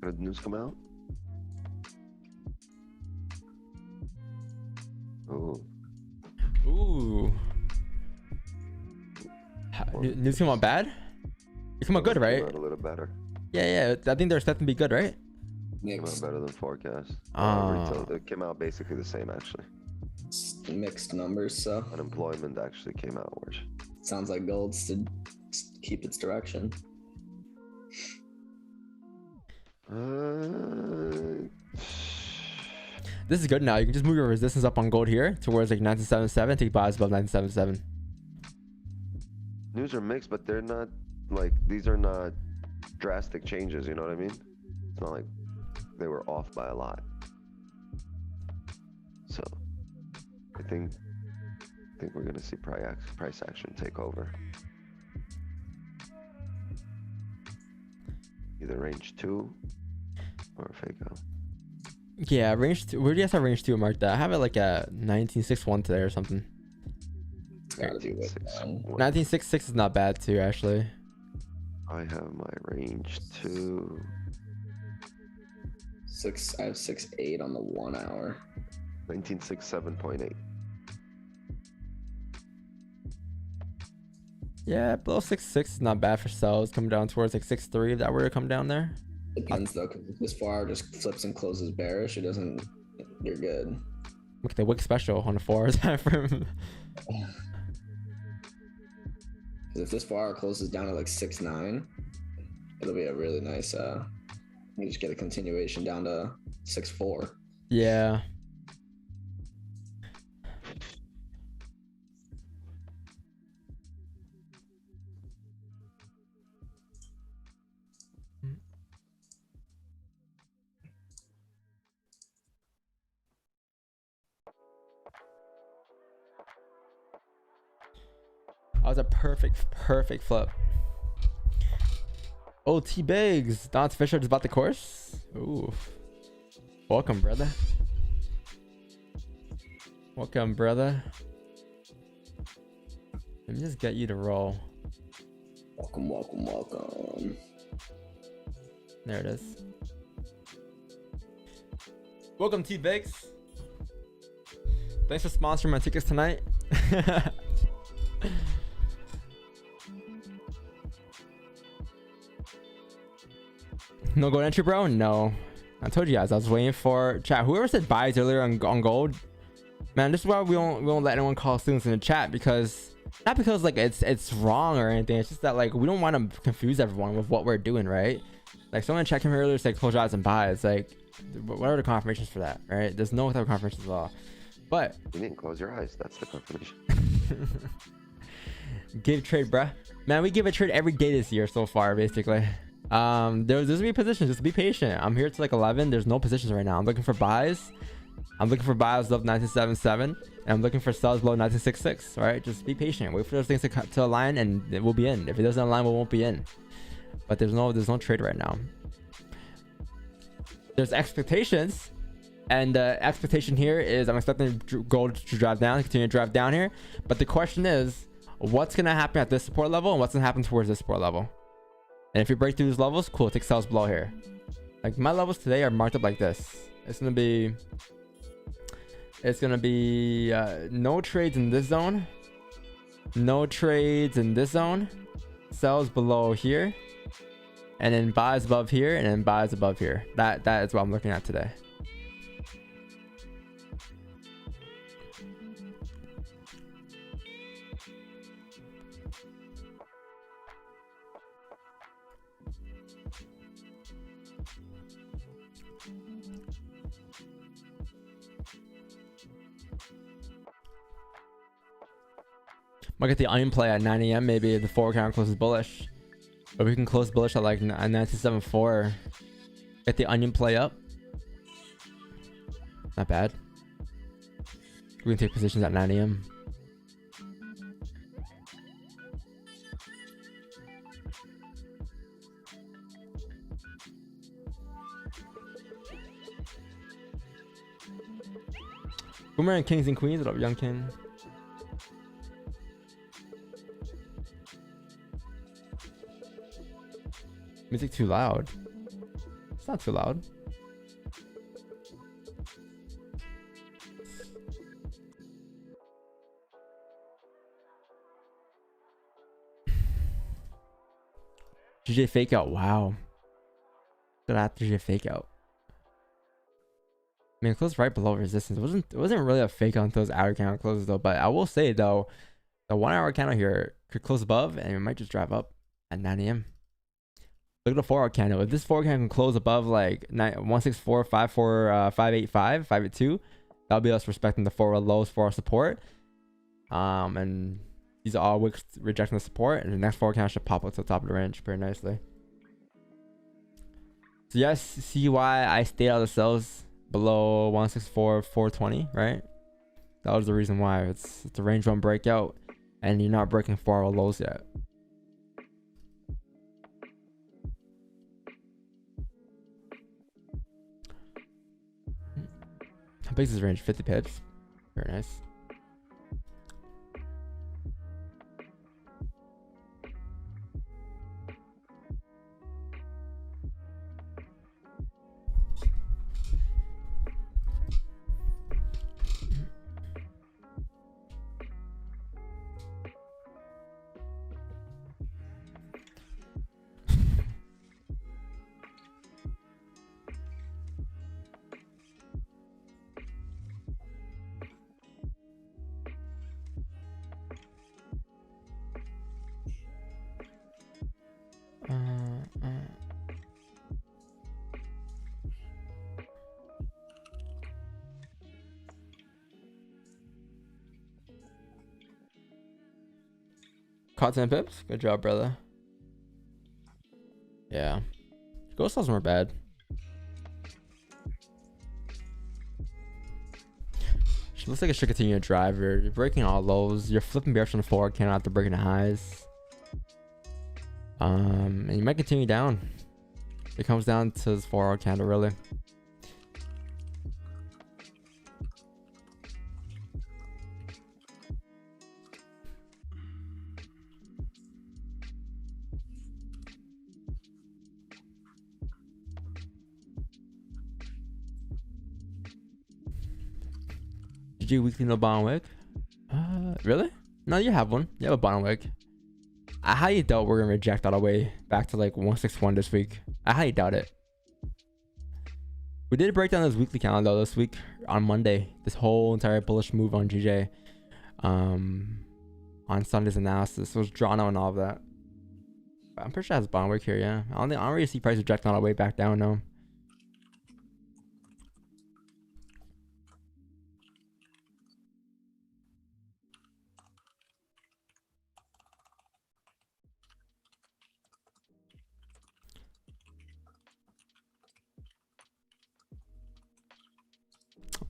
Did the news come out? Oh. Ooh. News came out bad? It came out good, right? Came out a little better. Yeah. I think they're expecting to be good, right? Came out better than forecast. Oh. It came out basically the same actually. It's mixed numbers, so Unemployment actually came out worse. sounds like gold's to keep its direction. This is good now. You can just move your resistance up on gold here towards like 1977. Take buys above 1977. News are mixed, but they're not like these are not drastic changes. You know what I mean? It's not like they were off by a lot. So I think we're gonna see price action take over. Either range 2 or a fake out. Yeah, range 2. Where do you guys have range 2 marked at? I have it like a 1961 today or something. Gotta be way 19.6. down. 1966 is not bad too, actually. I have my range 2. I have 6.8 on the 1 hour. 1967.8. Yeah, below 6.6 is not bad for sells. Come down towards like 6.3 if that were to come down there. Depends though, because if this 4 hour just flips and closes bearish, it doesn't. You're good. Look at the wick special on the 4 hour time frame. If this 4 hour closes down to like 6.9, it'll be a really nice. You just get a continuation down to 6.4. Yeah. That was a perfect flip. Oh, T-Bigs. Don Fisher just bought the course. Ooh. Welcome, brother. Welcome, brother. Let me just get you to roll. Welcome. There it is. Welcome, T-Bigs. Thanks for sponsoring my tickets tonight. No gold entry, bro? No. I told you guys I was waiting for chat. Whoever said buys earlier on gold, man, this is why we won't let anyone call students in the chat, because not because like it's wrong or anything. It's just that like we don't want to confuse everyone with what we're doing, right? Like someone checked him earlier, said close your eyes and buy. It's like, what are the confirmations for that, right? There's no type of confirmations at all. But You didn't close your eyes. That's the confirmation. give trade, bruh. Man, we give a trade every day this year so far, basically. There's gonna be positions. Just be patient. I'm here to like 11. There's no positions right now. I'm looking for buys. I'm looking for buys above 1977, and I'm looking for sells below 1966. All right, just be patient. Wait for those things to align, and it will be in. If it doesn't align, we won't be in. But there's no trade right now. There's expectations, and the expectation here is I'm expecting gold to drive down, continue to drive down here. But the question is, what's gonna happen at this support level, and what's gonna happen towards this support level? And if you break through these levels, cool, take sells below here. Like my levels today are marked up like this. It's gonna be no trades in this zone, no trades in this zone, sells below here, and then buys above here, and then buys above here. That is what I'm looking at today. Might get the onion play at 9 a.m. maybe if the forward count closes bullish. But we can close bullish at like 1974. Get the onion play up. Not bad. We can take positions at 9 a.m. Boomerang Kings and Queens. What up, Young King? Music too loud. It's not too loud. GJ fake out. Wow. Good after GJ fake out. I mean, it closed right below resistance. It wasn't really a fake out until those hour candle closes though. But I will say though, the 1 hour candle here could close above, and it might just drive up at 9 a.m. Look at the 4 hour candle. If this 4 hour candle can close above like 164, 54, 585, 582, that'll be us respecting the 4 hour lows, 4 hour support. And these are all wicks rejecting the support, and the next 4 hour candle should pop up to the top of the range pretty nicely. So yes, see why I stayed out of the sells below 164, 420, right? That was the reason why. It's a range 1 breakout, and you're not breaking 4 hour lows yet. How big is this range? 50 pips. Very nice. Caught 10 pips. Good job, brother. Yeah. Ghost House more bad. She looks like it should continue to drive. You're breaking all lows. You're flipping bearish on the forward candle after breaking the highs. And you might continue down. It comes down to this 4-hour candle, really. GG weekly no bottom wick. Really? No, you have one. You have a bottom wick. I highly doubt we're gonna reject all the way back to like 161 this week. I highly doubt it. We did break down this weekly calendar though this week on Monday. This whole entire bullish move on GJ. On Sunday's analysis. It was drawn out and all of that. But I'm pretty sure it has bottom wick here, yeah. I don't really see price rejecting all the way back down, no.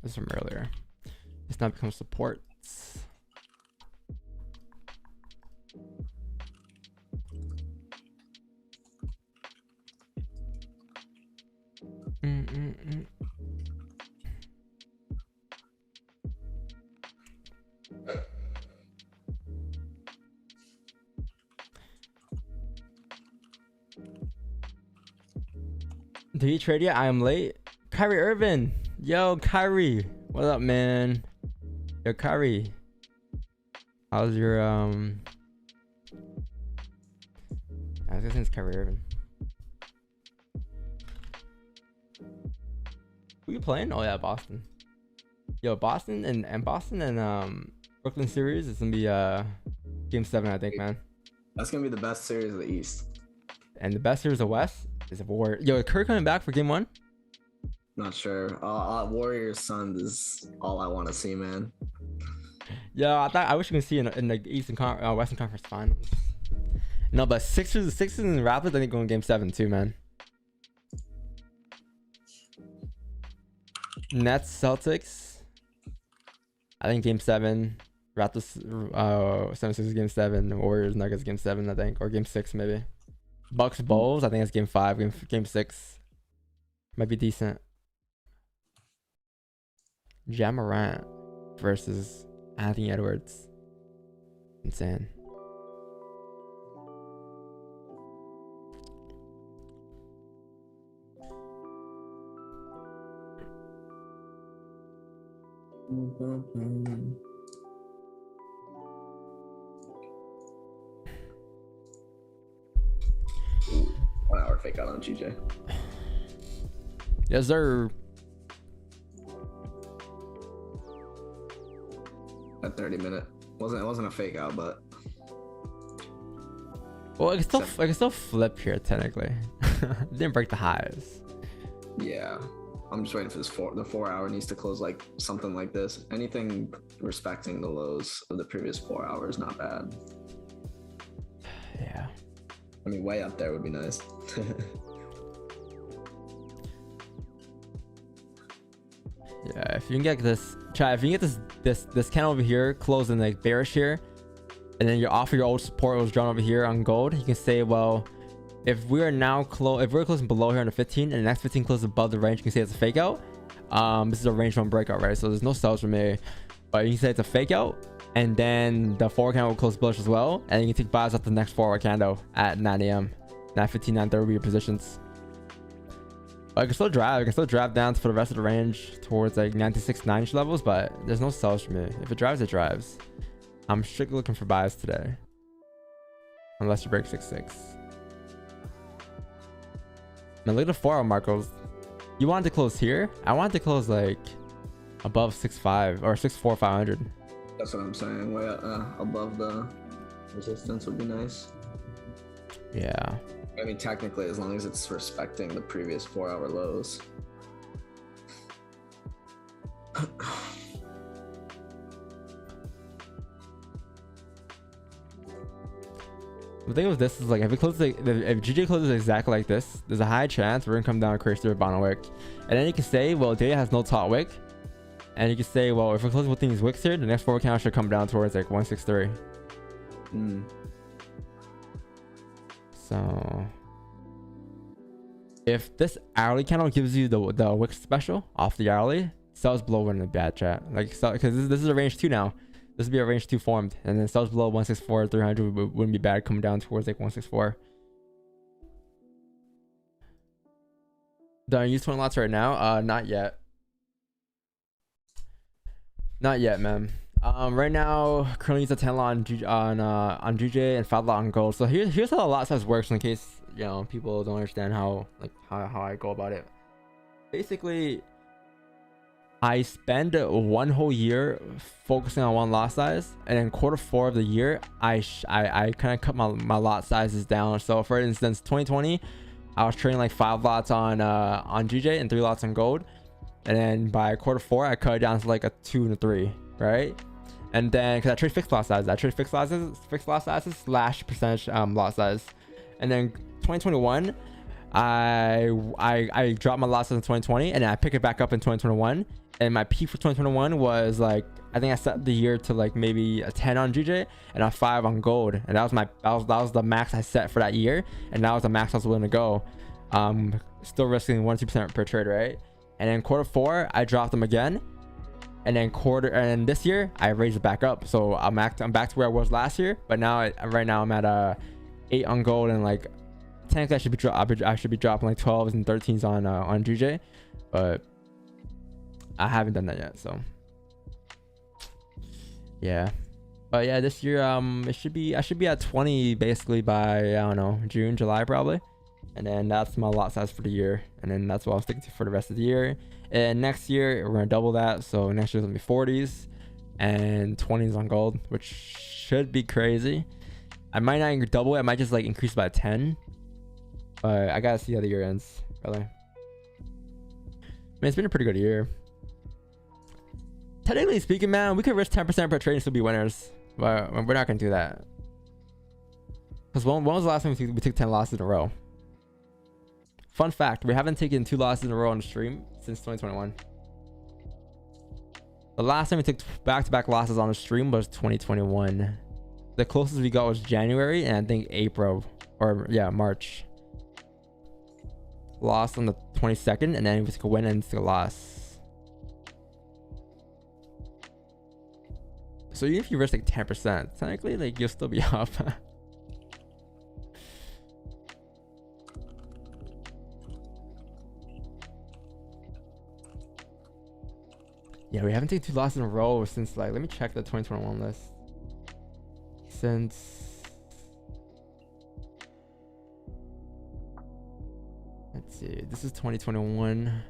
This is from earlier. It's now become supports. Did you trade yet? I am late. Kyrie Irving. Yo, Kyrie. What up, man? Yo, Kyrie. How's your I was gonna say it's Kyrie Irving. Who you playing? Oh yeah, Boston. Yo, Boston and Brooklyn series is gonna be game 7, I think, man. That's gonna be the best series of the East. And the best series of the West is War. Yo, is Curry coming back for game 1? Not sure. Warriors Suns is all I want to see, man. Yeah, I wish we could see in the Western Conference Finals. No, but Sixers and Raptors, I think going game 7 too, man. Nets Celtics, I think game 7. Raptors 76 game 7. Warriors Nuggets game 7, I think, or game 6 maybe. Bucks Bulls, I think it's game 5. Game 6 might be decent. Ja Morant versus Anthony Edwards. Insane. Ooh, 1 hour fake out on GJ. Yes, sir. At 30-minute. It wasn't a fake out, but well, I can still flip here technically. Didn't break the highs. yeah. I'm just waiting for this the 4 hour needs to close like something like this. Anything respecting the lows of the previous 4 hours, not bad. Yeah. I mean, way up there would be nice. Yeah, if you can get this, if you can get this candle over here closing like bearish here, and then you're off of your old support was drawn over here on gold, you can say, well, if we're closing below here on the 15 and the next 15 closes above the range, you can say it's a fake out. This is a range 1 breakout, right? So there's no sells for me, but you can say it's a fake out, and then the forward candle will close bullish as well, and you can take buys off the next forward candle at 9 a.m. 9:15, 9:30 your positions. But I can still drive down for the rest of the range towards like 96, 9-ish levels, but there's no sells for me. If it drives, it drives. I'm strictly looking for buys today, unless you break 6.6. Now look at the 4-hour markers. You wanted to close here. I wanted to close like above 6.5 or 6.4, 500. That's what I'm saying. Way above the resistance would be nice. Yeah. I mean, technically, as long as it's respecting the previous 4-hour lows. The thing with this is like if GJ closes exactly like this, there's a high chance we're gonna come down and crash through a bottom wick, and then you can say, well, data has no top wick, and you can say, well, if we're closing with these wicks here, the next forward candle should come down towards like 163. So if this hourly candle gives you the wick special off the hourly, sells below in a bad chat, like because this is a range 2 now. This would be a range 2 formed, and then sells below 164, 300 wouldn't be bad coming down towards like 164. Done use 20 lots right now? Not yet. Not yet, man. Right now, currently use a 10 lot on GJ and 5 lot on gold. So here's how the lot size works in case people don't understand how I go about it. Basically, I spend 1 whole year focusing on 1 lot size, and then Q4 of the year, I kind of cut my lot sizes down. So for instance, 2020, I was trading like 5 lots on GJ and 3 lots on gold, and then by Q4, I cut it down to like a 2 and a 3, right? And then because I trade fixed lot sizes, fixed lot sizes / percentage lot size, and then 2021, I dropped my lot size in 2020, and then I pick it back up in 2021. And my peak for 2021 was like, I think I set the year to like maybe a 10 on GJ and a 5 on gold, and that was the max I set for that year, and that was the max I was willing to go. Still risking 1-2% per trade, right? And then Q4 I dropped them again, and then this year I raised it back up, so I'm back to where I was last year. But now right now I'm at 8 on gold, and like technically I should be dropping like 12s and 13s on GJ, but I haven't done that yet. So yeah, but yeah, this year I should be at 20 basically by, I don't know, June, July probably, and then that's my lot size for the year, and then that's what I'll stick to for the rest of the year. And next year we're gonna double that, so next year's gonna be 40s and 20s on gold, which should be crazy. I might not double it, I might just like increase by 10, but I gotta see how the year ends, really. I mean, it's been a pretty good year. Technically speaking, man, we could risk 10% per trade and still be winners, but we're not gonna do that. Because when was the last time we took 10 losses in a row? Fun fact, we haven't taken 2 losses in a row on the stream since 2021. The last time we took back-to-back losses on the stream was 2021. The closest we got was January, and I think April, or yeah, March. Lost on the 22nd, and then we took a win and took a loss. So even if you risk like 10%, technically like you'll still be up. Yeah, we haven't taken 2 losses in a row since like, let me check the 2021 list. Let's see, this is 2021.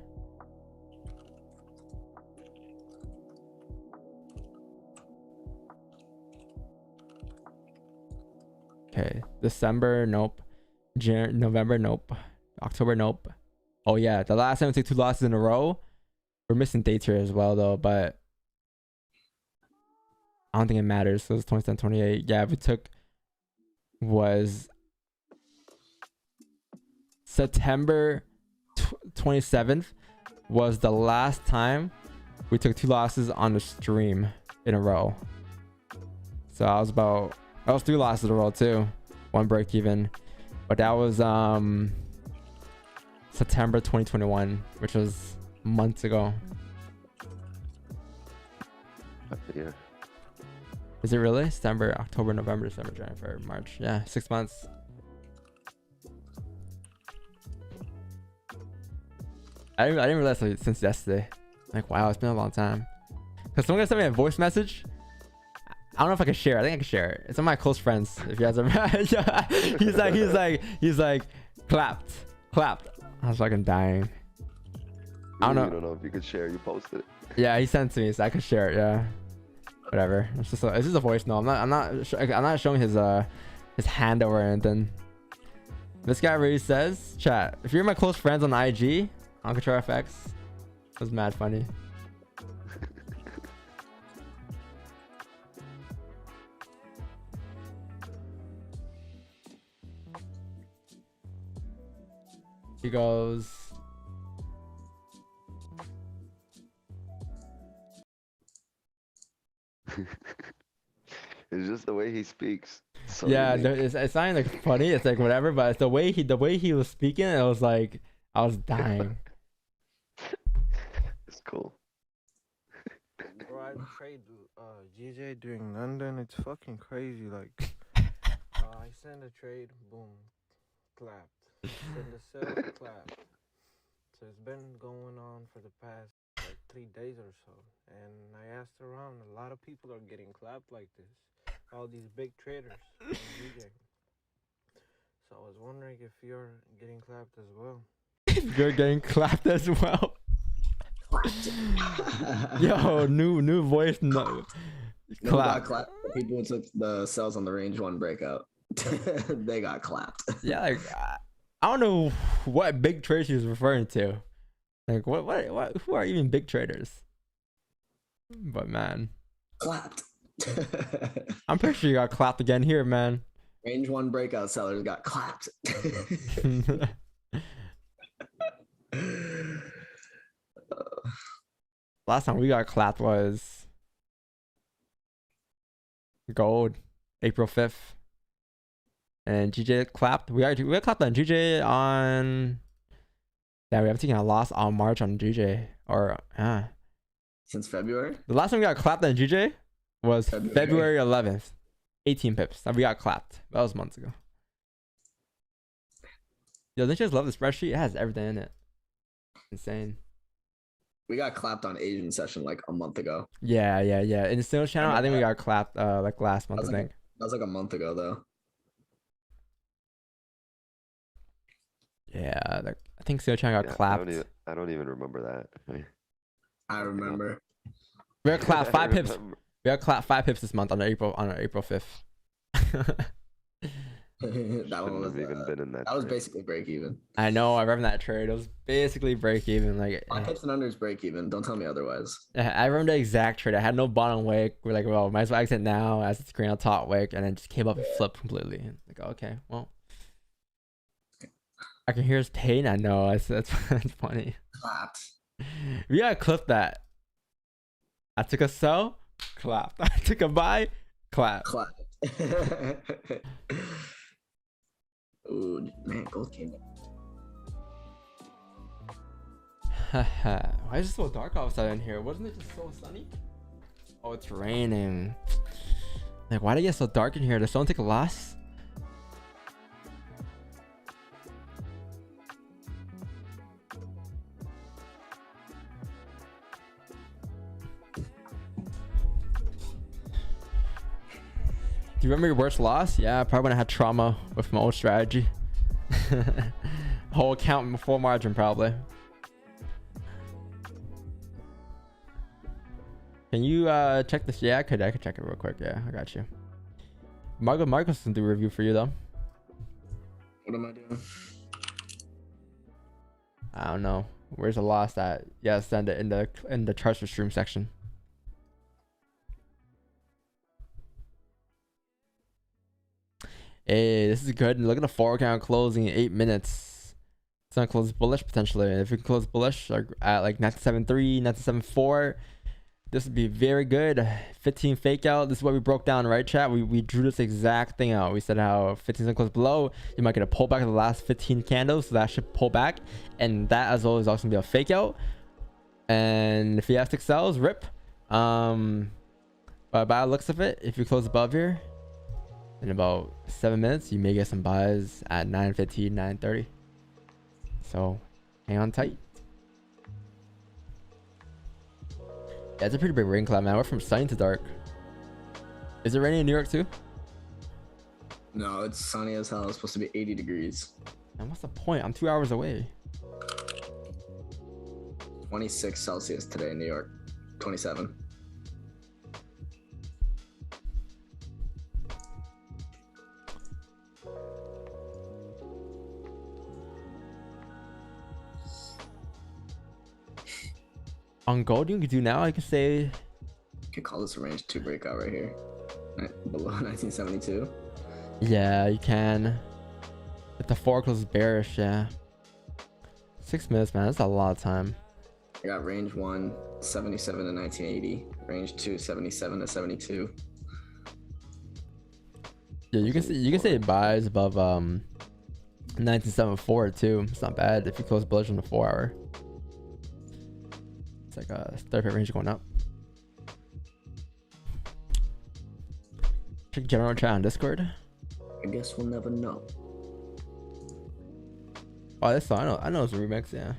Okay, December, nope. November, nope. October, nope. Oh yeah, the last time we took 2 losses in a row. We're missing dates here as well though, but I don't think it matters. So it's 27, 28. Yeah, we took was September 27th was the last time we took 2 losses on the stream in a row. So I was 3 losses in a row too, 1 break even, but that was September 2021, which was months ago. Yeah. Is it really? September, October, November, December, January, February, March. Yeah, 6 months. I didn't realize like, since yesterday. Like, wow, it's been a long time. Cause someone sent me a voice message. I don't know if I can share. I think I can share it. It's one of my close friends. If you guys ever, yeah. He's like, clapped. I was fucking dying. I don't know. You don't know if you could share. You posted it. Yeah, he sent it to me, so I could share it. Yeah. Whatever. It's just a voice note. I'm not showing his hand or anything. This guy really says, chat, if you're my close friends on IG, on Control FX, it was mad funny. He goes, It's just the way he speaks. So yeah, unique. it's not like funny. It's like whatever, but it's the way he was speaking. It was like I was dying. It's cool. Bro, I trade GJ during London. It's fucking crazy. Like, I send a trade, boom, clapped. Send a sell, clapped. So it's been going on for the past like 3 days or so. And I asked around, a lot of people are getting clapped like this. All these big traders on GJ. So I was wondering if you're getting clapped as well. You're getting clapped as well. Yo, new voice. No. Clap. People took the sells on the range one breakout. They got clapped. Yeah, like I don't know what big traders he was referring to. Like what who are even big traders? But man, Clapped. I'm pretty sure you got clapped again here, man. Range one breakout sellers got clapped. Last time we got clapped was gold, April 5th. And GJ clapped. We got clapped on GJ on. Yeah, we have taken a loss on March on GJ. Or Since February? the last time we got clapped on GJ was February 11th. 18 pips. And we got clapped. That was months ago. Yo, don't you just love the spreadsheet? It has everything in it. Insane. We got clapped on Asian session like a month ago. Yeah. In the sales channel, I think we got clapped like last month, I think. That was like a month ago though. Yeah, like, I think sales channel got clapped. I don't even remember that. I remember. We got clapped 5 pips. Remember. We got clapped 5 pips this month on April 5th. That one was even been in that. that was trade. basically break even. I know, I remember that trade. It was basically break even. Like My pips and unders break even. Don't tell me otherwise. I remember the exact trade. I had no bottom wick. We're like, well, might as well exit now as it's green on top wick, and then just came up and flipped completely. Like, okay, well, I can hear his pain. I know that's funny. Clapped. We gotta clip that. I took a sell, clapped. I took a buy, clap. Clapped. Ooh, man, gold came in. Why is it so dark outside in here? Wasn't it just so sunny? Oh, it's raining. Like, why did it get so dark in here? Did someone take a loss? Do you remember your worst loss? Yeah, probably when I had trauma with my old strategy. Whole account full margin, probably. Can you check this? Yeah, I could check it real quick. Yeah, I got you. Marcos can do a review for you though. What am I doing? I don't know. Where's the loss at? Yeah, send it in the charts for stream section. Hey, this is good. Look at the 4 count closing in 8 minutes. It's gonna close bullish potentially. If we can close bullish at like 973, 974, this would be very good. 15 fake out. This is what we broke down, right, chat? We drew this exact thing out. We said how 15 cent close below, you might get a pullback of the last 15 candles, so that should pull back, and that as well is also gonna be a fake out. And if you have 6 cells, rip. But by the looks of it, if you close above here, in about 7 minutes, you may get some buys at 9:15, 9:30. So hang on tight. Yeah, it's a pretty big rain cloud, man. We're from sunny to dark. Is it raining in New York too? No, it's sunny as hell. It's supposed to be 80 degrees. And what's the point? I'm 2 hours away. 26 Celsius today in New York. 27. On gold, you can do now. I can say, You could call this a range 2 breakout right here. Below 1972. yeah, you can. If the fork was bearish, yeah. 6 minutes, man. That's a lot of time. I got range 1, 77 to 1980. Range 2, 77 to 72. Yeah, you can say buys above 1974 too. It's not bad if you close bullish on the 4 hour. It's like a 30 range going up. Check general chat on Discord. I guess we'll never know. Oh, this song, I know it's a remix. Yeah,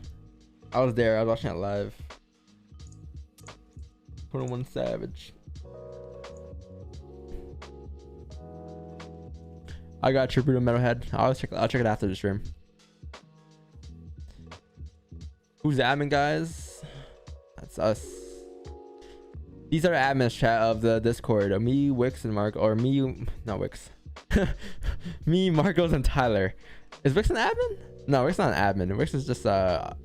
I was there. I was watching it live. 21 Savage. I got your Brutal Metalhead. I'll check it after the stream. Who's the admin, guys? That's us. These are admins chat of the Discord. Me, Wix, and Mark, or me, not Wix. Me, Marcos, and Tyler. Is Wix an admin? No, Wix not an admin. Wix is just a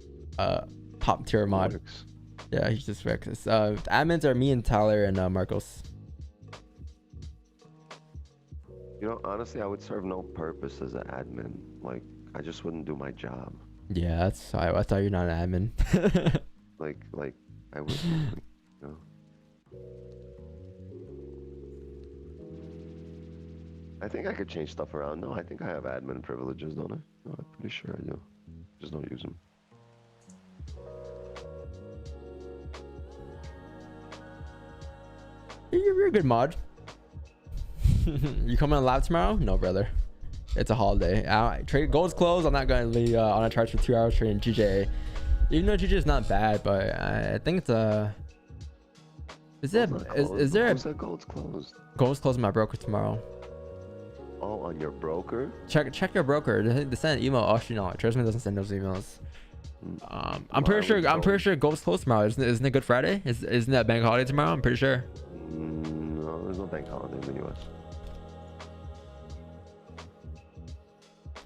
top tier mod. Wix. Yeah, he's just Wix. Admins are me and Tyler and Marcos. You know, honestly, I would serve no purpose as an admin. Like, I just wouldn't do my job. Yeah, that's I thought you're not an admin. Like I would, you know. I think I could change stuff around. No, I think I have admin privileges, don't I? No, I'm pretty sure I do. Just don't use them. You're a good mod. You coming on live tomorrow? No, brother. It's a holiday. Trade gold's closed. I'm not going to be on a charge for 2 hours trading GJ. Even though GJ is not bad, but I think it's a. Is there Who's that gold's closed? Gold's closing my broker tomorrow. Oh, on your broker? Check your broker. They send an email. Oh, actually, no. Trust me, doesn't send those emails. I'm pretty sure gold's closed tomorrow. Isn't it Good Friday? Isn't that bank holiday tomorrow? I'm pretty sure. No, there's no bank holiday in the US.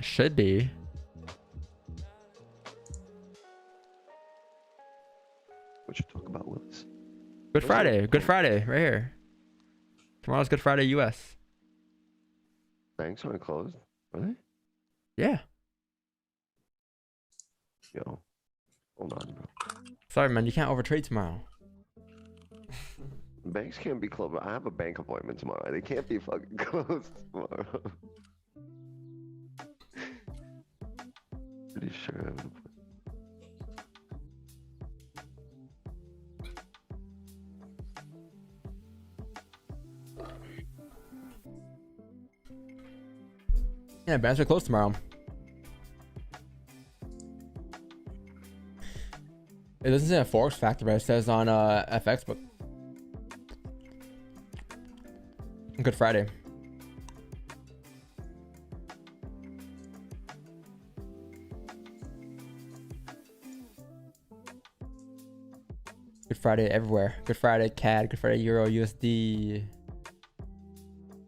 Should be. What you talk about, Willis? Good Friday. Good Friday, right here. Tomorrow's Good Friday, US. Banks aren't closed, are they? Yeah. Yo, hold on, bro. Sorry, man. You can't overtrade tomorrow. Banks can't be closed. I have a bank appointment tomorrow. They can't be fucking closed tomorrow. Pretty sure I have an appointment. Yeah, banks are closed tomorrow. It doesn't say a Forex factor, but it says on FX book. Good Friday. Good Friday everywhere. Good Friday CAD. Good Friday Euro USD.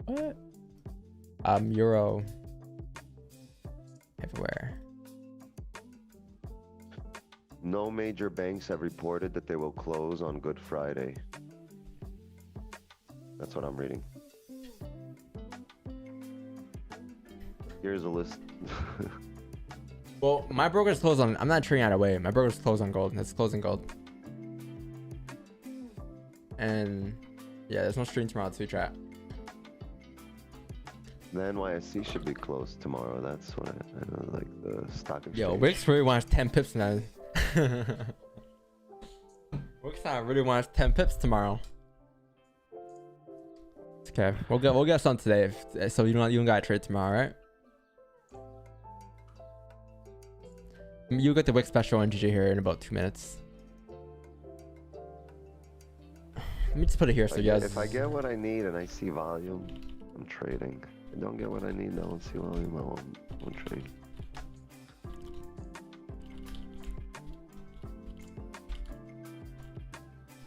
What? Euro. Everywhere. No major banks have reported that they will close on Good Friday. That's what I'm reading. Here's a list. Well, my broker's closed on. I'm not trading out of way. My broker's closed on gold. It's closing gold. And yeah, there's no stream tomorrow too, chat. The NYSE should be closed tomorrow. That's what I know, like the stock exchange. Yo, Wix really wants 10 pips now. Next time I really want 10 pips tomorrow. Okay, we'll get some today. So you don't gotta trade tomorrow, right? You get the Wick special on GG here in about 2 minutes. Let me just put it here so you guys. If I get what I need and I see volume, I'm trading. If I don't get what I need, I don't see volume, I won't trade.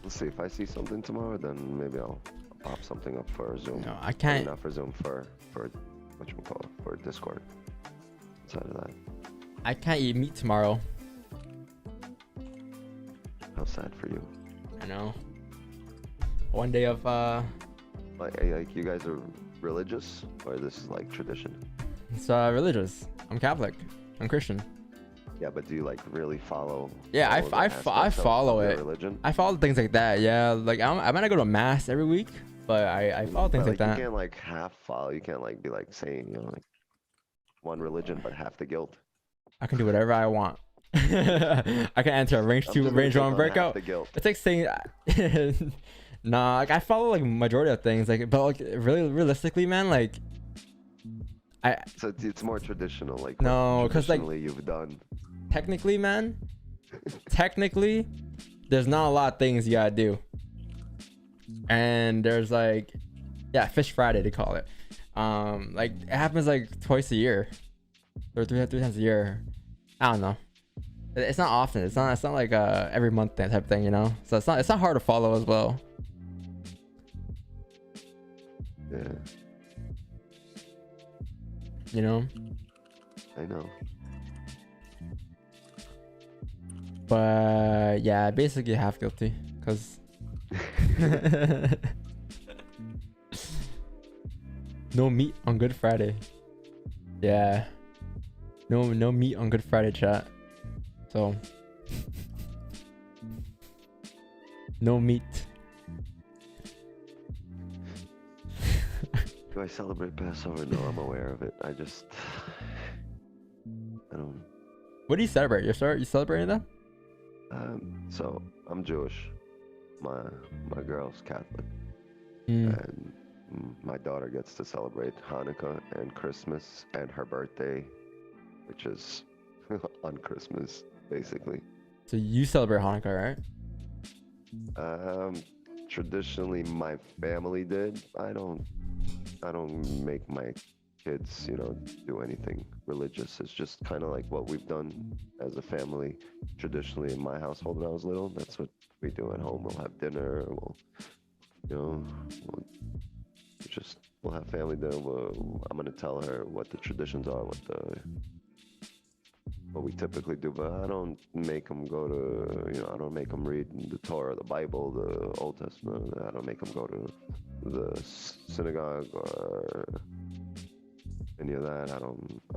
Let's see, if I see something tomorrow, then maybe I'll pop something up for Zoom. No, I can't. Not for Zoom, for whatchamacallit, for Discord. Outside of that. I can't eat meat tomorrow. How sad for you. I know. One day of Like you guys are religious, or this is like tradition? it's religious. I'm Catholic. I'm Christian. Yeah, but do you like really follow? Yeah, all the I aspects follow of it. your religion? I follow things like that. Yeah, like I might not go to mass every week, but I follow things But, like that. You can't like half follow. You can't like be like saying, you know, like one religion but half the guilt. I can do whatever I want. I can enter a range I'm 2, just gonna range take 1 on breakout. half the guilt. It's like saying, nah, like I follow like majority of things, like, but like really realistically, man, like, So it's more traditional, like No, what 'cause, like- traditionally you've done. technically, man, technically, there's not a lot of things you gotta do, and there's like, yeah, Fish Friday they call it. Like it happens like twice a year, or three times a year. I don't know. It's not often. It's not like every month type of thing, you know. So it's not hard to follow as well. Yeah, You know. I know. But yeah, basically half guilty, cause no meat on Good Friday. Yeah, no meat on Good Friday, chat. So no meat. Do I celebrate Passover? No, I'm aware of it. I don't. What do you celebrate? You celebrating that? So I'm Jewish. My girl's Catholic, Mm. and my daughter gets to celebrate Hanukkah and Christmas and her birthday, which is on Christmas, basically. So you celebrate Hanukkah, right? Traditionally, my family did. I don't make my kids, you know, do anything religious. It's just kind of like what we've done as a family traditionally in my household when I was little. That's what we do at home. We'll have dinner. We'll have family dinner. I'm gonna tell her what the traditions are, what we typically do, but I don't make them go to, you know, I don't make them read the Torah, the Bible, the Old Testament. I don't make them go to the synagogue or any of that. I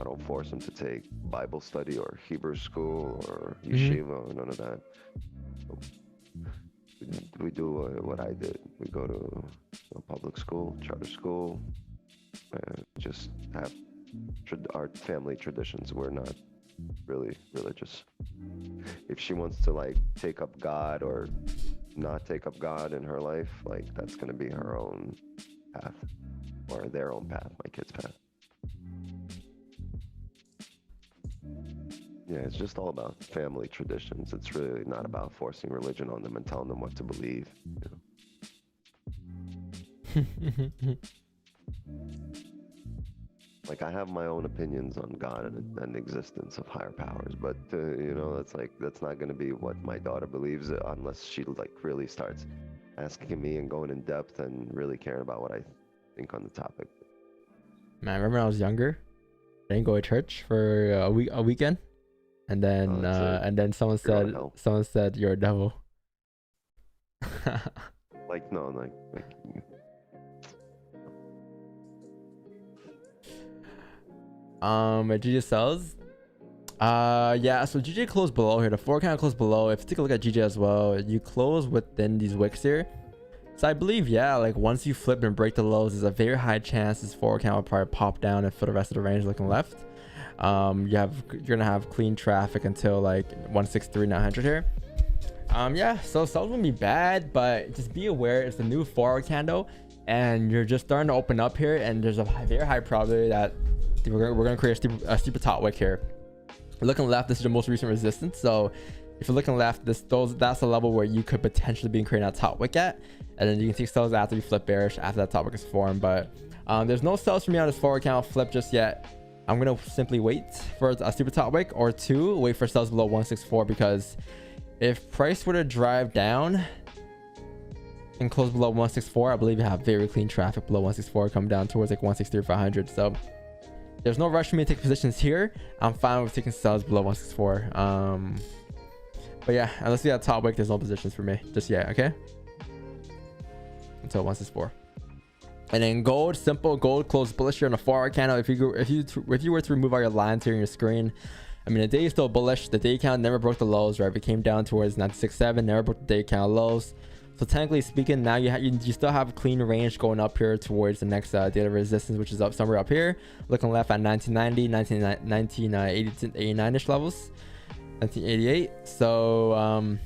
don't force them to take Bible study or Hebrew school or yeshiva or none of that. We do what I did. We go to a public school, charter school, and just have our family traditions. We're not really religious. If she wants to like take up God or not take up God in her life, like that's gonna be her own path or their own path, my kid's path. Yeah, it's just all about family traditions. It's really not about forcing religion on them and telling them what to believe. You know? Like I have my own opinions on God and the existence of higher powers, but you know, that's not going to be what my daughter believes unless she like really starts asking me and going in depth and really caring about what I think on the topic. Man, I remember when I was younger, I didn't go to church for a weekend, and then someone said you're a devil. Like no, like GJ sells. Yeah, so GJ closed below here. The 4 kind of closed below. If you take a look at GJ as well, you close within these wicks here. So I believe, yeah, like once you flip and break the lows, there's a very high chance this 4 count will probably pop down and for the rest of the range looking left. You're gonna have clean traffic until like 163,900 here. Yeah, so sells won't be bad, but just be aware it's the new 4-hour candle, and you're just starting to open up here, and there's a very high probability that we're gonna create a steeper top wick here. Looking left, this is the most recent resistance. So if you're looking left, that's the level where you could potentially be creating a top wick at, and then you can see sells after you flip bearish after that top wick is formed. But there's no sells for me on this 4-hour candle flip just yet. I'm gonna simply wait for a steeper top wick, or wait for sells below 164, because if price were to drive down and close below 164, I believe you have very clean traffic below 164 coming down towards like 163 or 500. So there's no rush for me to take positions here. I'm fine with taking sells below 164. But yeah, unless you have top wick, there's no positions for me just yet. Okay, until 164. And then gold, simple gold closed bullish here on a 4-hour candle. If you were to remove all your lines here on your screen, I mean, the day is still bullish. The day count never broke the lows, right? It came down towards 967, never broke the day count lows. So technically speaking, now you still have a clean range going up here towards the next data resistance, which is up somewhere up here. Looking left at 1990, 1989-ish levels, 1988. So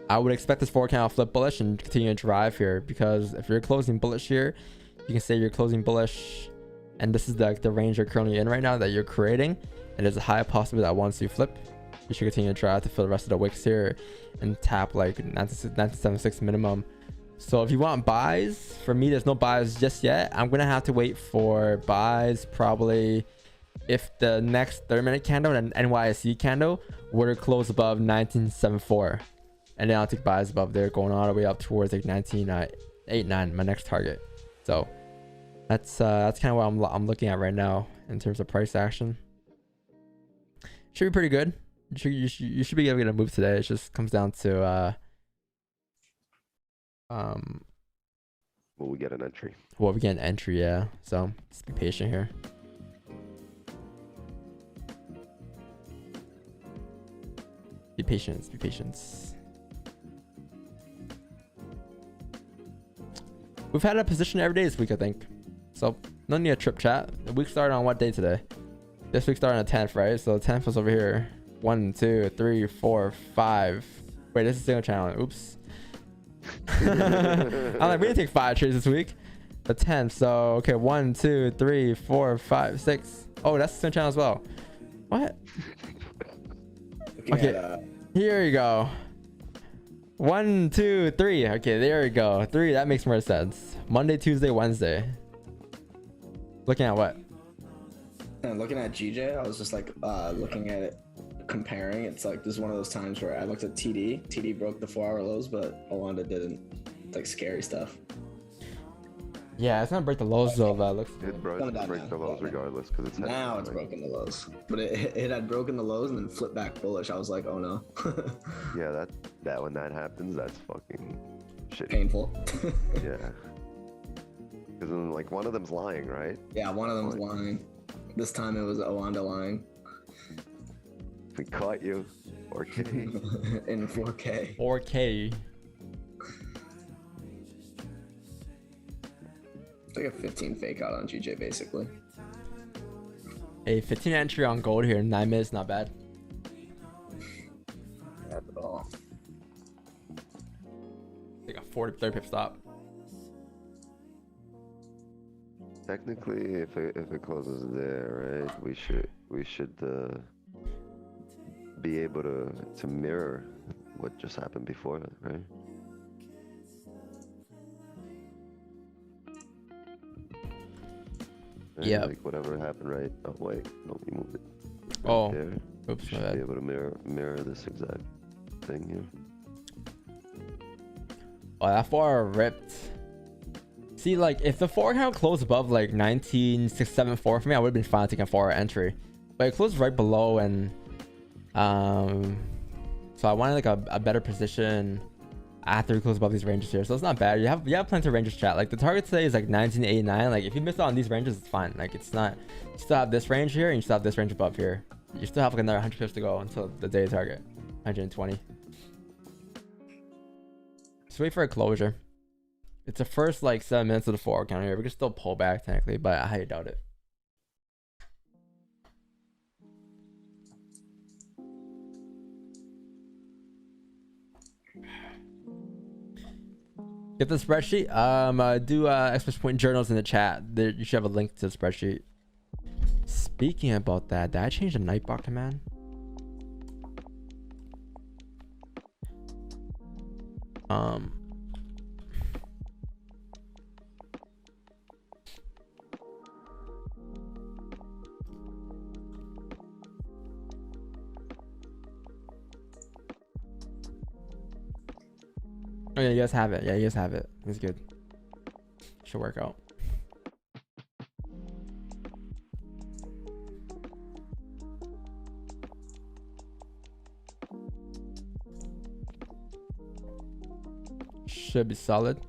I would expect this 4-hour candle flip bullish and continue to drive here, because if you're closing bullish here, you can say you're closing bullish, and this is the range you're currently in right now that you're creating. And there's a high possibility that once you flip, you should continue to try to fill the rest of the wicks here and tap like 976 minimum. So if you want buys, for me, there's no buys just yet. I'm gonna have to wait for buys probably if the next 30-minute candle and NYSE candle were to close above 1974, and then I'll take buys above there, going all the way up towards like 1989, my next target. So that's kind of what I'm looking at right now in terms of price action. Should be pretty good. You should be able to move today. It just comes down to will we get an entry? Well, we get an entry, yeah. So just be patient here. Be patient. Be patient. We've had a position every day this week, I think. So no need a trip chat. The week started on what day today? This week started on the 10th, right? So the 10th was over here. 1, 2, 3, 4, 5. Wait, this is a single channel. Oops. I'm like, we didn't take 5 trades this week. The 10th. So okay, 1, 2, 3, 4, 5, 6. Oh, that's a single channel as well. What? Okay, here you go. 1, 2, 3. Okay, there you go. 3. That makes more sense. Monday, Tuesday, Wednesday. Looking at what? And looking at GJ, I was just like looking at it, comparing. It's like this is one of those times where I looked at TD. TD broke the 4-hour lows, but Owanda didn't. It's like scary stuff. Yeah, it's gonna break the lows though. That looks. It break the lows regardless, because it's now it's broken the lows, but it had broken the lows and then flipped back bullish. I was like, oh no. Yeah, that when that happens, that's fucking shit. Painful. Yeah. Because then like one of them's lying, right? Yeah, one of them's lying. This time it was Owanda lying. We caught you. 4K. In 4K. 4K. It's like a 15 fake out on GJ basically. A 15 entry on gold here in 9 minutes, not bad. Not at all. Like a 30 pip stop. Technically, if it closes there, right, we should be able to mirror what just happened before that, right? Yeah. Like whatever happened, right? Oh wait, no, you moved it. Right Oh, there. oops, You my should be bad. able to mirror this exact thing here. Oh, that far ripped. See, like, if the 4 count closed above like 19,674 for me, I would have been fine taking a 4 end but it closed right below, and so I wanted like a better position after we close above these ranges here. So it's not bad. You have plenty of ranges, chat. Like the target today is like 1989. Like if you miss out on these ranges, it's fine. Like it's not, you still have this range here and you still have this range above here. You still have like another 100 pips to go until the day target, 120. Just wait for a closure. It's the first like 7 minutes of the 4 count here. We can still pull back technically, but I highly doubt it. Get the spreadsheet. Do exclamation point journals in the chat. There, you should have a link to the spreadsheet. Speaking about that, did I change the Nightbot command? Oh yeah, you guys have it. Yeah, you guys have it. It's good. Should work out. Should be solid.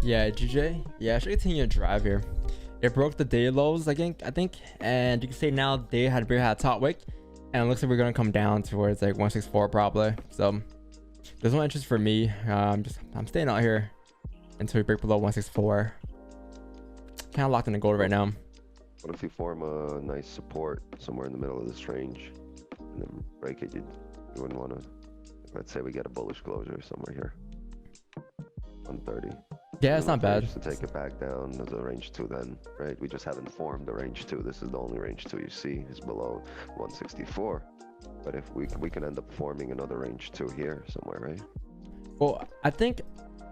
Yeah, GJ. Yeah, I should continue to drive here. It broke the day lows, I think, and you can say now they had a top wick, and it looks like we're gonna come down towards like 164 probably. So there's no interest for me. I'm staying out here until we break below 164. Kind of locked in the gold right now. What if you form a nice support somewhere in the middle of this range and then break it? You wouldn't want to. Let's say we get a bullish closure somewhere here. 130. Yeah, it's not bad. To take it back down as a range 2 then, right? We just haven't formed the range 2. This is the only range 2 you see is below 164. But if we can end up forming another range 2 here somewhere, right? Well, I think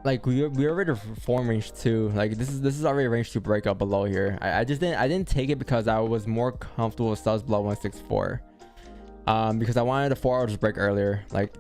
like we already formed range 2. Like this is already range 2 breakout below here. I didn't take it because I was more comfortable with subs below 164. Because I wanted the 4 hours break earlier. Like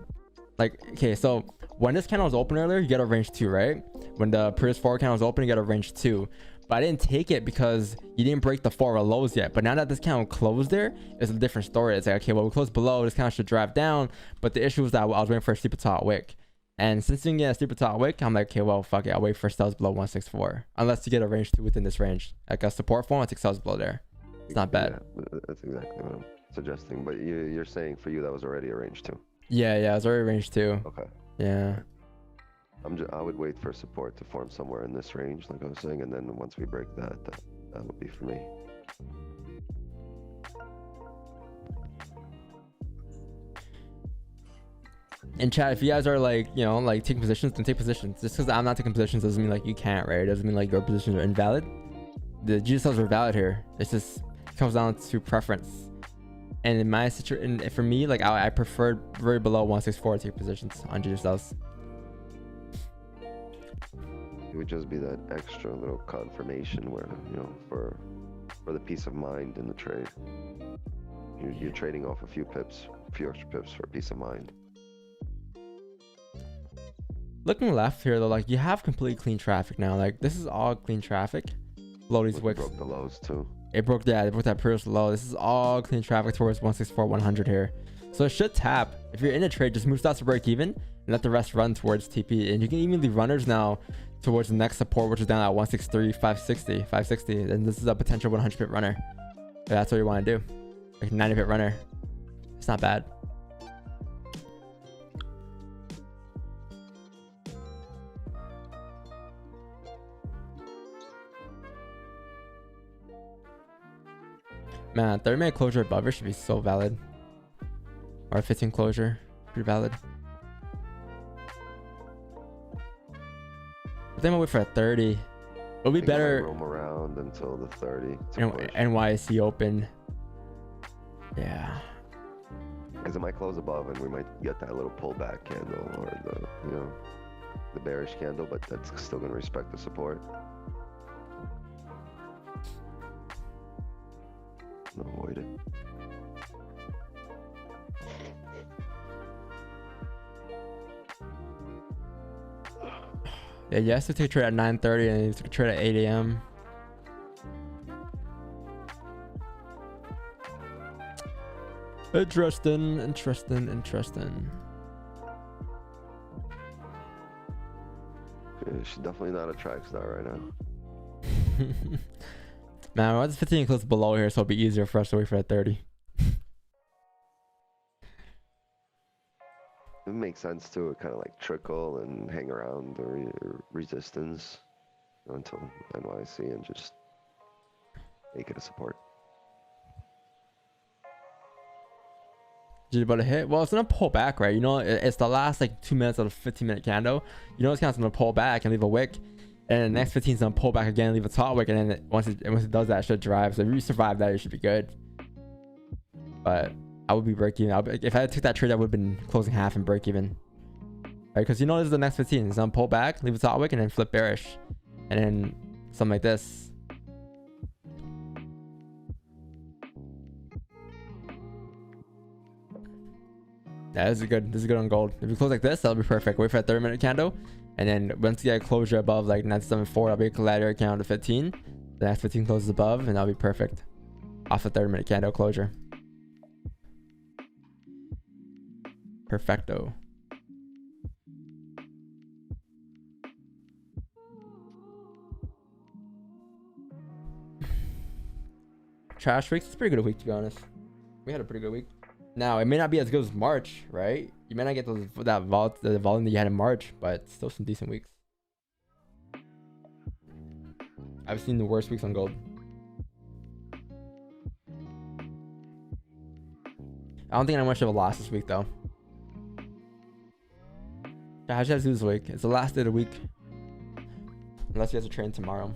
okay, so when this candle was open earlier, you get a range 2, right? When the previous 4 candle was open, you get a range 2. But I didn't take it because you didn't break the 4 lows yet. But now that this candle closed there, it's a different story. It's like, okay, well, we closed below, this candle should drive down. But the issue was that I was waiting for a steeper top wick. And since you can get a steeper top wick, I'm like, okay, well, fuck it, I'll wait for sells below 164. Unless you get a range 2 within this range. Like a support form, I take sells below there. It's not bad. Yeah, that's exactly what I'm suggesting. But you're saying for you that was already a range 2. Yeah, it was already range 2. Okay. Yeah. I would wait for support to form somewhere in this range, like I was saying, and then once we break that would be for me. In chat, if you guys are like, you know, like taking positions, then take positions. Just because I'm not taking positions doesn't mean like you can't, right? It doesn't mean like your positions are invalid. The GSLs are valid here. It's just it comes down to preference. And in my situation, for me, like I preferred very below 164 to take positions on GSLs. It would just be that extra little confirmation where, you know, for the peace of mind in the trade. You're trading off a few extra pips for peace of mind. Looking left here though, like you have completely clean traffic now. Like this is all clean traffic. Below these wicks. Broke the lows too. It broke that previous low. This is all clean traffic towards 164, 100 here. So it should tap. If you're in a trade, just move stocks to break even and let the rest run towards TP. And you can even leave runners now towards the next support, which is down at 163, 560. And this is a potential 100 pip runner. If that's what you want to do. Like 90 pip runner. It's not bad. Man, 30-minute closure above it should be so valid. Or 15 closure, pretty valid. I think I'm gonna wait for a 30. It'll be better. Roam around until the 30. NYC open. Yeah. Because it might close above and we might get that little pullback candle or the bearish candle, but that's still gonna respect the support. Avoid it. Yeah, yes, to take a trade at 9:30 and you took a trade at 8 a.m. Interesting. Yeah, she's definitely not a track star right now. Man, what's 15 close below here, so it'll be easier for us to wait for that 30. It makes sense to kind of like trickle and hang around the resistance until NYC and just make it a support. Did you about to hit? Well, it's gonna pull back, right? You know, it's the last like 2 minutes of a 15-minute candle. You know, it's kind of gonna pull back and leave a wick, and the next 15 is gonna pull back again, leave a top wick, and then once it does that, it should drive. So if you survive that, you should be good. But I would be break even. If I took that trade, I would have been closing half and break even. Right? Because you know this is the next 15. It's gonna pull back, leave a top wick, and then flip bearish, and then something like this. Yeah, this is good. This is good on gold. If you close like this, that'll be perfect. Wait for a 30-minute candle, and then once you get a closure above like 974, that'll be a collateral count to 15. The next 15 closes above, and that'll be perfect off a 30-minute candle closure. Perfecto. Trash weeks. It's a pretty good week, to be honest. We had a pretty good week. Now it may not be as good as March, right? You may not get the volume that you had in March, but still some decent weeks. I've seen the worst weeks on gold. I don't think anyone should have a loss this week though. Yeah, how should I do this week? It's the last day of the week. Unless you guys are training tomorrow.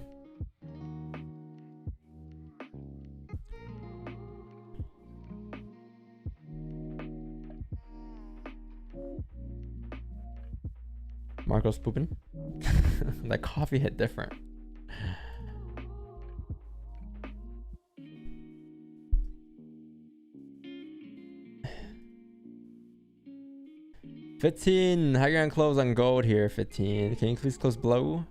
Marco's pooping. That coffee hit different. $15. How you gonna close on gold here? 15. Can you please close below?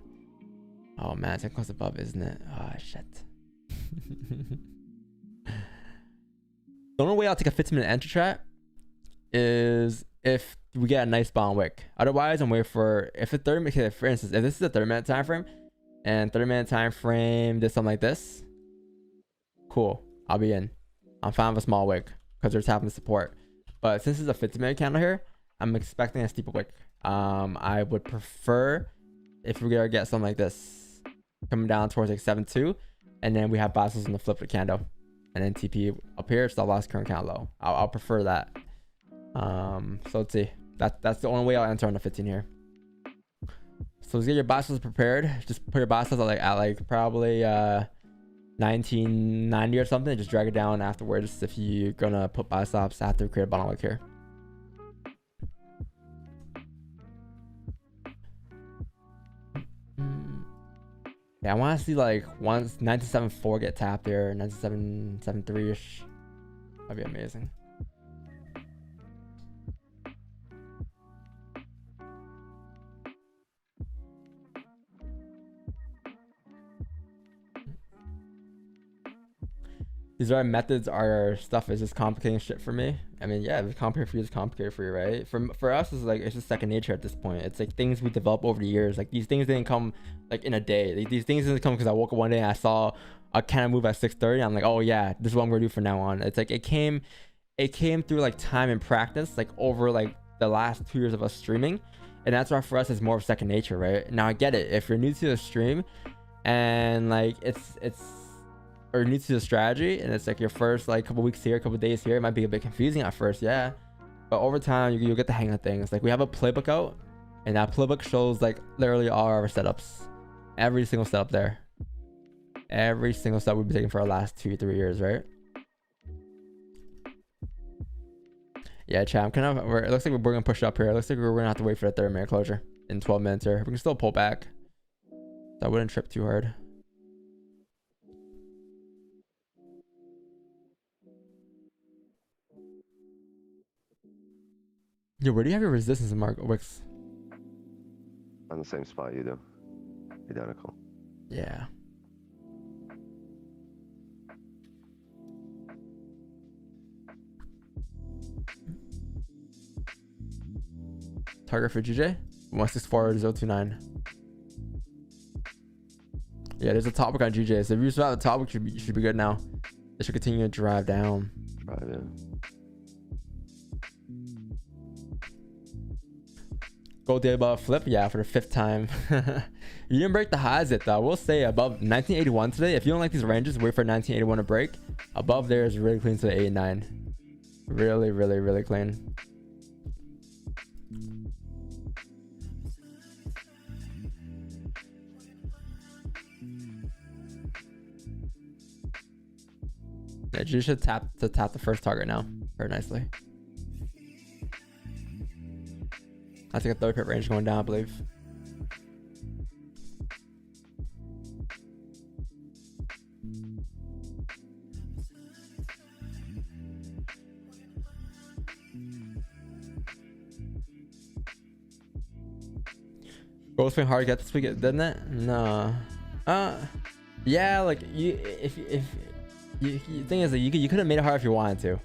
Oh man, it's gonna close above, isn't it? Oh shit. The only way I'll take a 15-minute entry trap is if we get a nice bond wick. Otherwise, I'm waiting for if a 30-minute. For instance, if this is a 30-minute time frame, and 30-minute time frame did something like this, cool. I'll be in. I'm fine with a small wick because they're tapping the support. But since it's a 15-minute candle here, I'm expecting a steeper wick. I would prefer if we're gonna get something like this coming down towards like 7.2, and then we have bosses in the flip of the candle, and then TP up here. It's the last current candle low. I'll prefer that. So let's see. That's the only way I'll enter on the 15 here. So let's get your bosses prepared. Just put your bosses at like probably 1990 or something. Just drag it down afterwards if you're gonna put buy stops after we create a bottom wick here. Yeah, I want to see like once 974 get tapped there, 9773 ish. That'd be amazing. These are methods, our stuff is just complicating shit for me. I mean, yeah, if it's complicated for you, it's complicated for you, right? For us, it's like, it's just second nature at this point. It's like things we develop over the years. Like these things didn't come like in a day. Like, these things didn't come because I woke up one day and I saw a kind of move at 6:30. I'm like, oh yeah, this is what I'm gonna do from now on. It's like it came through like time and practice, like over like the last 2 years of us streaming, and that's why for us it's more of second nature, right? Now I get it. If you're new to the stream and like it's or new to the strategy and it's like your first like couple weeks here, couple days here, it might be a bit confusing at first, yeah, but over time you'll get the hang of things. Like we have a playbook out, and that playbook shows like literally all our setups, every single setup there, every single step we've been taking for our last 2-3 years, right? Yeah, chat, I'm kind of, it looks like we're gonna push up here. It looks like we're gonna have to wait for the 30-minute closure in 12 minutes here. We can still pull back, so I wouldn't trip too hard. Yo, where do you have your resistance in Mark Wicks? On the same spot you do. Identical. Yeah. Target for GJ 164029. Yeah, there's a topic on GJ. So if you saw the topic, you should be good now. It should continue to drive down. Drive, yeah. Gold day above flip, yeah, for the 5th time. You didn't break the highs yet though. We'll say above 1981 today. If you don't like these ranges, wait for 1981 to break. Above there is really clean to the 89. Really, really, really clean. Yeah, you should tap the first target now very nicely. I think a 3rd pip range going down, I believe. Gold swing hard get this week, didn't it? No. Yeah, like if you thing is that you could have made it hard if you wanted to.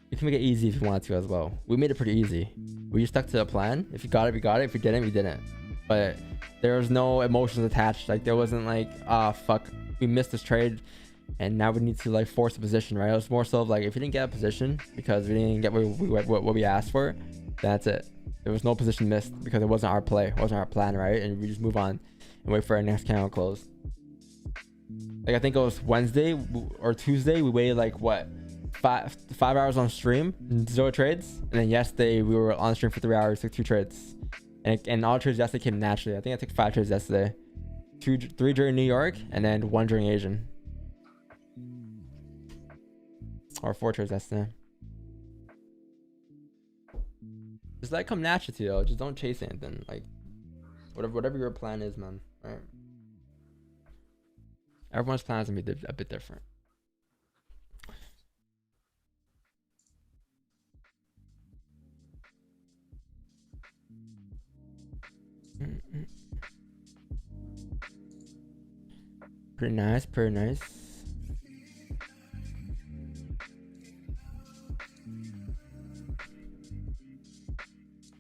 You can make it easy if you wanted to as well. We made it pretty easy. We just stuck to the plan. If you got it, we got it. If you didn't, we didn't. But there was no emotions attached. Like there wasn't like, ah, fuck, we missed this trade, and now we need to like force a position, right? It was more so of like, if you didn't get a position because we didn't get what we asked for, that's it. There was no position missed because it wasn't our play, it wasn't our plan, right? And we just move on and wait for our next candle close. Like I think it was Wednesday or Tuesday, we waited like what, five hours on stream, 0 trades, and then yesterday we were on stream for 3 hours, took 2 trades, and all trades yesterday came naturally. I think I took 5 trades yesterday, 3 during New York, and then 1 during Asian, or 4 trades yesterday. Just let it come naturally to you, though. Just don't chase anything. Like whatever your plan is, man. Right? Everyone's plan is gonna be a bit different. Pretty nice, pretty nice.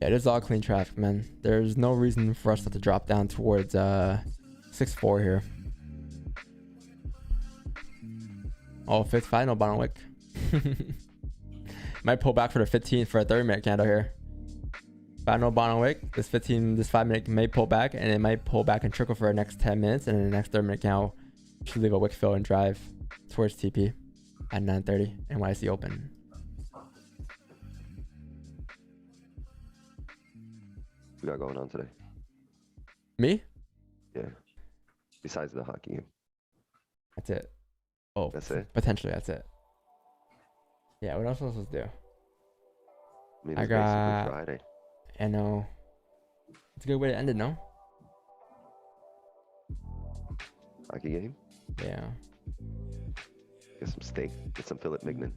Yeah, it is all clean traffic, man. There's no reason for us to drop down towards 6-4 here. Oh, 55, no bottom wick. Might pull back for the 15 for a 30-minute candle here. Final bottom wick. This 5-minute may pull back, and it might pull back and trickle for the next 10 minutes, and then the next 30-minute candle should leave a wick fill and drive towards TP at 9:30 NYC open. We got going on today? Me? Yeah. Besides the hockey game. That's it. Oh, that's it? Potentially, that's it. Yeah, what else was I supposed to do? I mean, I it's got basically Friday. I know. It's a good way to end it, no? Hockey game? Yeah. Get some steak. Get some filet mignon.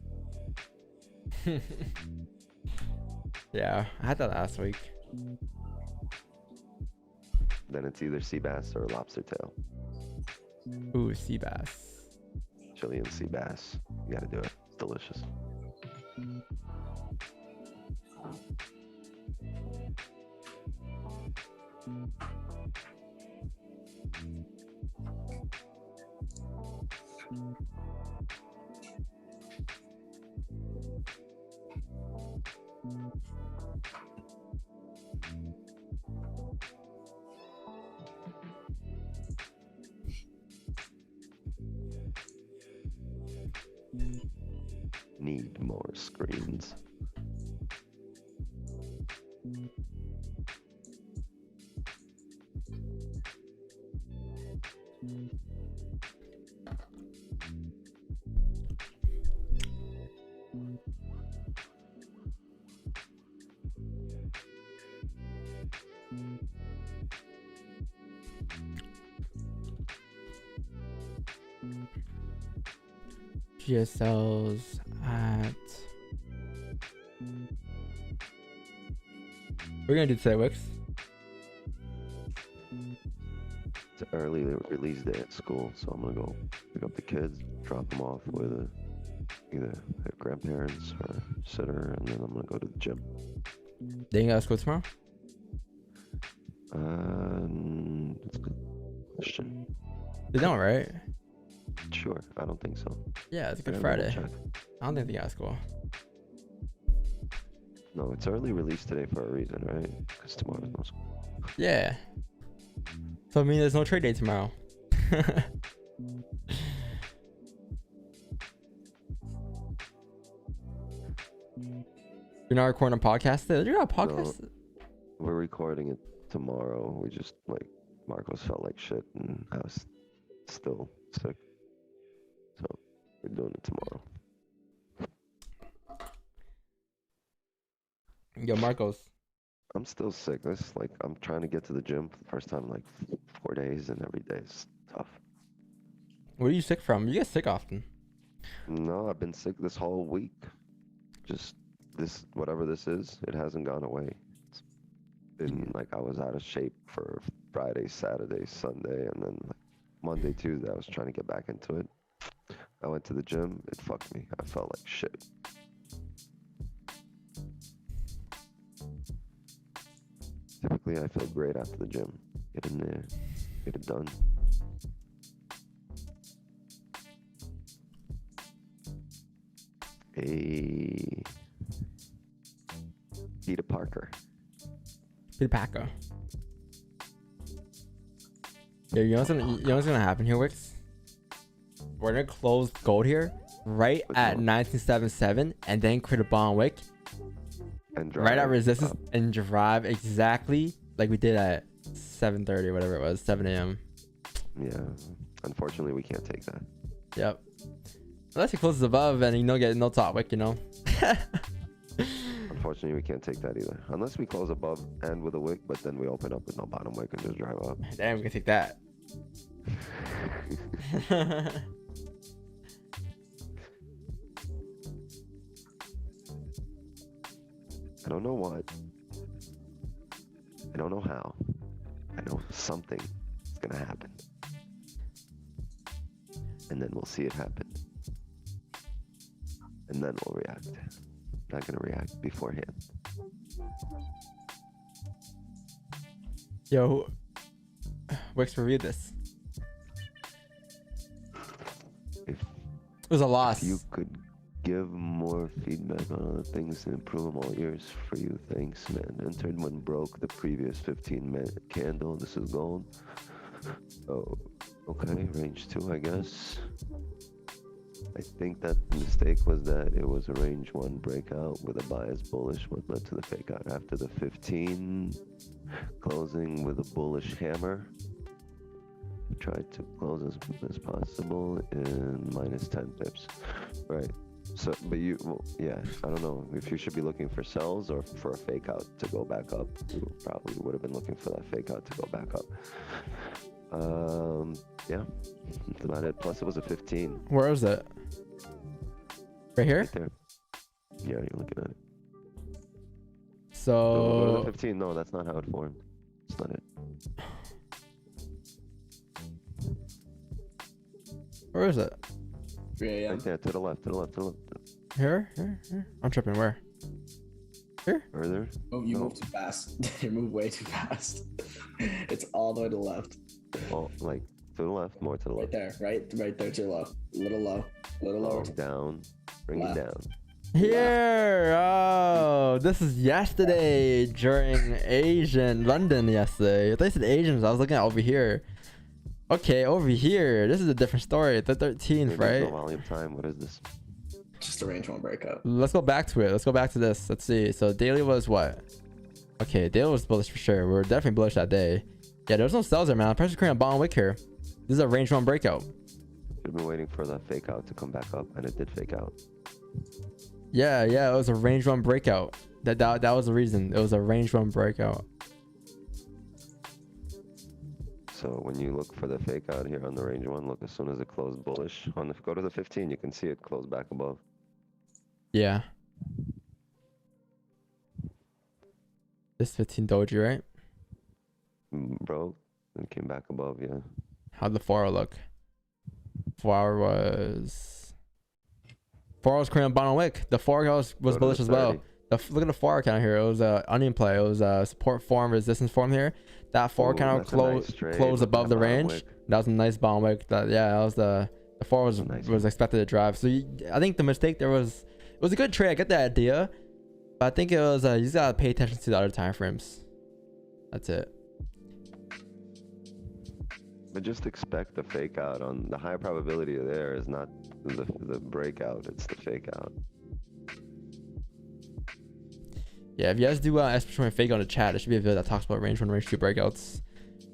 Yeah, I had that last week. Then it's either sea bass or lobster tail. Ooh, sea bass. Chilean sea bass. You gotta do it. It's delicious. Need more screens. GSLs at... We're gonna do today, Wix. It's an early release day at school, so I'm gonna go pick up the kids, drop them off with either their grandparents or sitter, and then I'm gonna go to the gym. They ain't got school tomorrow? That's a good question. They don't, right? Sure, I don't think so. Yeah, it's a I Good gotta double Friday. check. I don't think they got school. No, it's early release today for a reason, right? Because tomorrow's no school. Yeah. So I mean, there's no trade day tomorrow. You're not recording a podcast today? You're not a podcast? We're recording it tomorrow. We just, like, Marcos felt like shit, and I was still sick. So, we're doing it tomorrow. Yo, Marcos. I'm still sick. I'm trying to get to the gym for the first time in, like, 4 days, and every day is tough. What are you sick from? You get sick often. No, I've been sick this whole week. Just whatever this is, it hasn't gone away. It's been like I was out of shape for Friday, Saturday, Sunday, and then like Monday, Tuesday, I was trying to get back into it. I went to the gym. It fucked me. I felt like shit. Typically, I feel great after the gym. Get in there, get it done. Peter Parker. Peter Packer. Yeah, you know what's gonna happen here, Wix? We're gonna close gold here right at 1977 and then create a bond wick And right at resistance up. and drive exactly like we did at 7:30 or whatever it was, 7 a.m. Yeah. Unfortunately, we can't take that. Yep. Unless it closes above and get no top wick, Unfortunately, we can't take that either. Unless we close above and with a wick, but then we open up with no bottom wick and just drive up. Damn, we can take that. I don't know what. I don't know how. I know something is going to happen. And then we'll see it happen. And then we'll react. Not going to react beforehand. Yo, Wix, review this. If It was a loss. you could give more feedback on other things to improve them, all ears for you. Thanks, man. Entered when broke the previous 15-minute candle. This is gold. Oh, okay. Range 2, I guess. I think that the mistake was that it was a range 1 breakout with a bias bullish, what led to the fake out after the 15, closing with a bullish hammer. Tried to close as possible in minus 10 pips. Right. So, but yeah, I don't know if you should be looking for sells or for a fake out to go back up. You probably would have been looking for that fake out to go back up. Yeah, that's about it. Plus, it was a 15. Where is it? Right here? Right there. Yeah, you're looking at it. So. No, go to the 15. No, that's not how it formed. That's not it. Where is it? 3 a.m. Right there, to the left, to the left, to the left. Here? I'm tripping. Where? Here? Further. Oh, you No. move too fast. You move way too fast. It's all the way to the left. Oh, like to the left, more to the Right left. there, right there too low. A little low. A little lower. Down. Bring Left. it down. Here. Oh, this is yesterday during London yesterday. I thought you said Asians. I was looking at over here. Okay, over here. This is a different story. The 13th, Maybe right? no volume time. What is this? Just a range 1 breakout. Let's go back to it. Let's go back to this. Let's see. So daily was what? Okay, daily was bullish for sure. We were definitely bullish that day. Yeah, there's no sells there, man. Pressure's creating a bottom wick here. This is a range 1 breakout. Should have been waiting for that fake out to come back up, and it did fake out. Yeah, it was a range 1 breakout. That was the reason. It was a range 1 breakout. So when you look for the fake out here on the range 1, look as soon as it closed bullish. Go to the 15, you can see it close back above. Yeah. This 15 doji, right? Bro, and came back above. Yeah. How'd the 4-hour look? 4-hour was 4-hour was creating a bottom wick. The 4-hour was Go to bullish the as well. 30. Look at the 4-hour count here. It was a onion play. It was a support form, resistance form here. That 4-hour Ooh, count that's a nice trade closed with above that the bottom range. wick. That was a nice bottom wick. That was the 4 was Nice was one. expected to drive. So I think the mistake there was, it was a good trade. I get the idea, but I think it was you just gotta pay attention to the other time frames. That's it. But just expect the fake out on the high probability of there is not the breakout, it's the fake out. Yeah, if you guys do especially fake on the chat, it should be a video that talks about range 1, range 2 breakouts.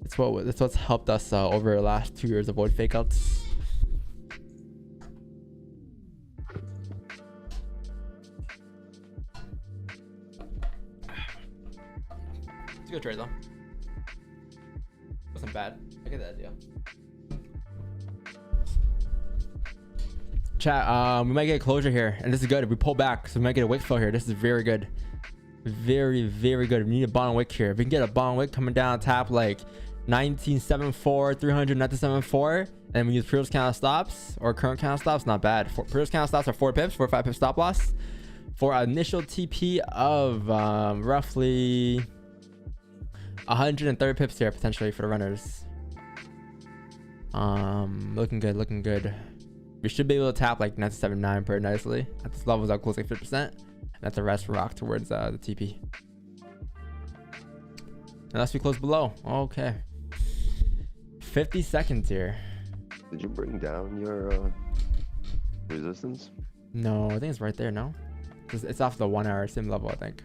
It's what's helped us over the last 2 years avoid fake outs. It's a good trade though. Wasn't bad. I get the idea. Chat, we might get closure here, and this is good. If we pull back, so we might get a wick fill here. This is very good. Very, very good. We need a bottom wick here. If we can get a bottom wick coming down tap like 1974, 300, 1974, and we use previous count of stops or current count of stops, not bad. Previous count of stops are 4 pips, 4 or 5 pip stop loss for an initial TP of roughly 130 pips here potentially for the runners. Looking good, looking good. We should be able to tap like 979 pretty nicely. At this level, I'll close like 50%. And let the rest rock towards the TP. Unless we close below. Okay. 50 seconds here. Did you bring down your resistance? No, I think it's right there, no? It's off the 1 hour, same level, I think.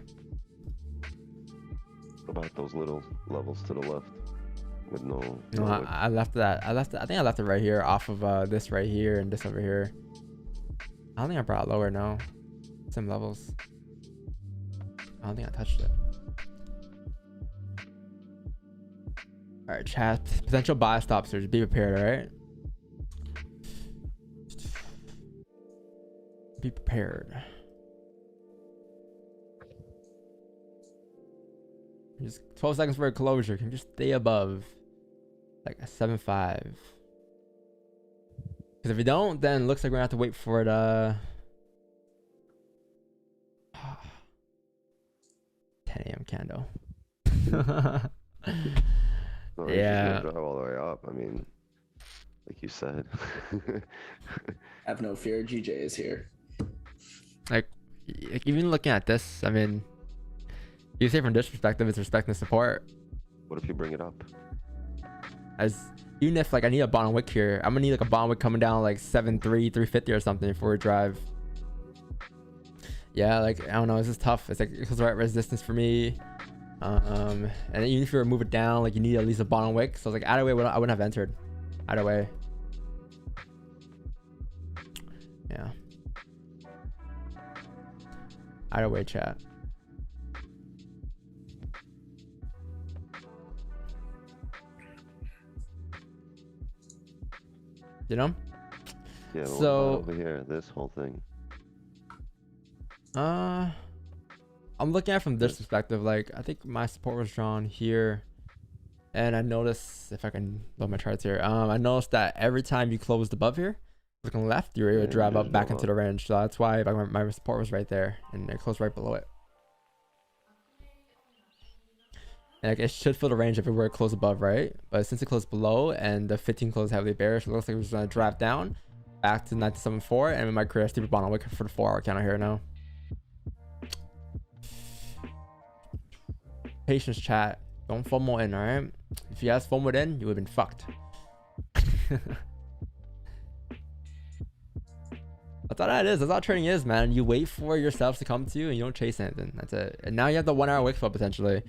About those little levels to the left with no I left that. I think I left it right here off of this right here and this over here. I don't think I brought it lower, no. Same levels. I don't think I touched it. All right, chat. Potential buy stops here. Just be prepared, all right? Be prepared. Just 12 seconds for a closure. Can you just stay above like a 7.5? Because if you don't, then it looks like we're gonna have to wait for it. 10 a.m. candle. No, Yeah. Drive all the way up. I mean, like you said. Have no fear, GJ is here. Like even looking at this, I mean, you say from this perspective, it's respecting support. What if you bring it up? As even if like I need a bottom wick here, I'm gonna need like a bottom wick coming down like 7.3, 350 or something for a drive. Yeah, like I don't know, this is tough. It's like it's the right resistance for me. And even if you remove it down, like you need at least a bottom wick. So it's like either way, I wouldn't have entered. Either way. Yeah. Either way, chat. You know? Yeah, but So- what about over here, this whole thing. I'm looking at it from this perspective. Like I think my support was drawn here, and I noticed, if I can load my charts here, I noticed that every time you closed above here, looking left, you're able to Yeah, drive there's up back no into the range. So that's why my support was right there, and it closed right below it. And like it should fill the range if it were to close above, right? But since it closed below and the 15 closed heavily bearish, it looks like we're just gonna drive down back to 974, and we might create a stupid bottom wick for the 4-hour counter here now. Patience, chat. Don't FOMO in, alright? If you guys FOMO'd in, you would have been fucked. That's all that is. That's all trading is, man. You wait for yourselves to come to you and you don't chase anything. That's it. And now you have the 1-hour wick fill potentially.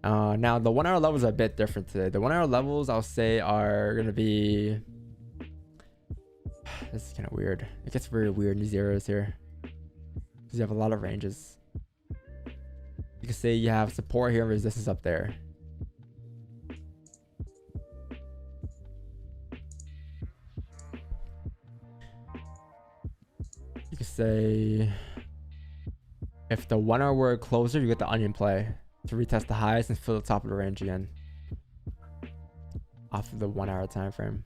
Now the 1-hour levels are a bit different today. The 1-hour levels, I'll say, are gonna be. This is kind of weird. It gets very weird in these areas here because you have a lot of ranges. You can say you have support here and resistance up there. You could say if the 1-hour were closer, you get the onion play to retest the highs and fill the top of the range again. off of the 1 hour time frame.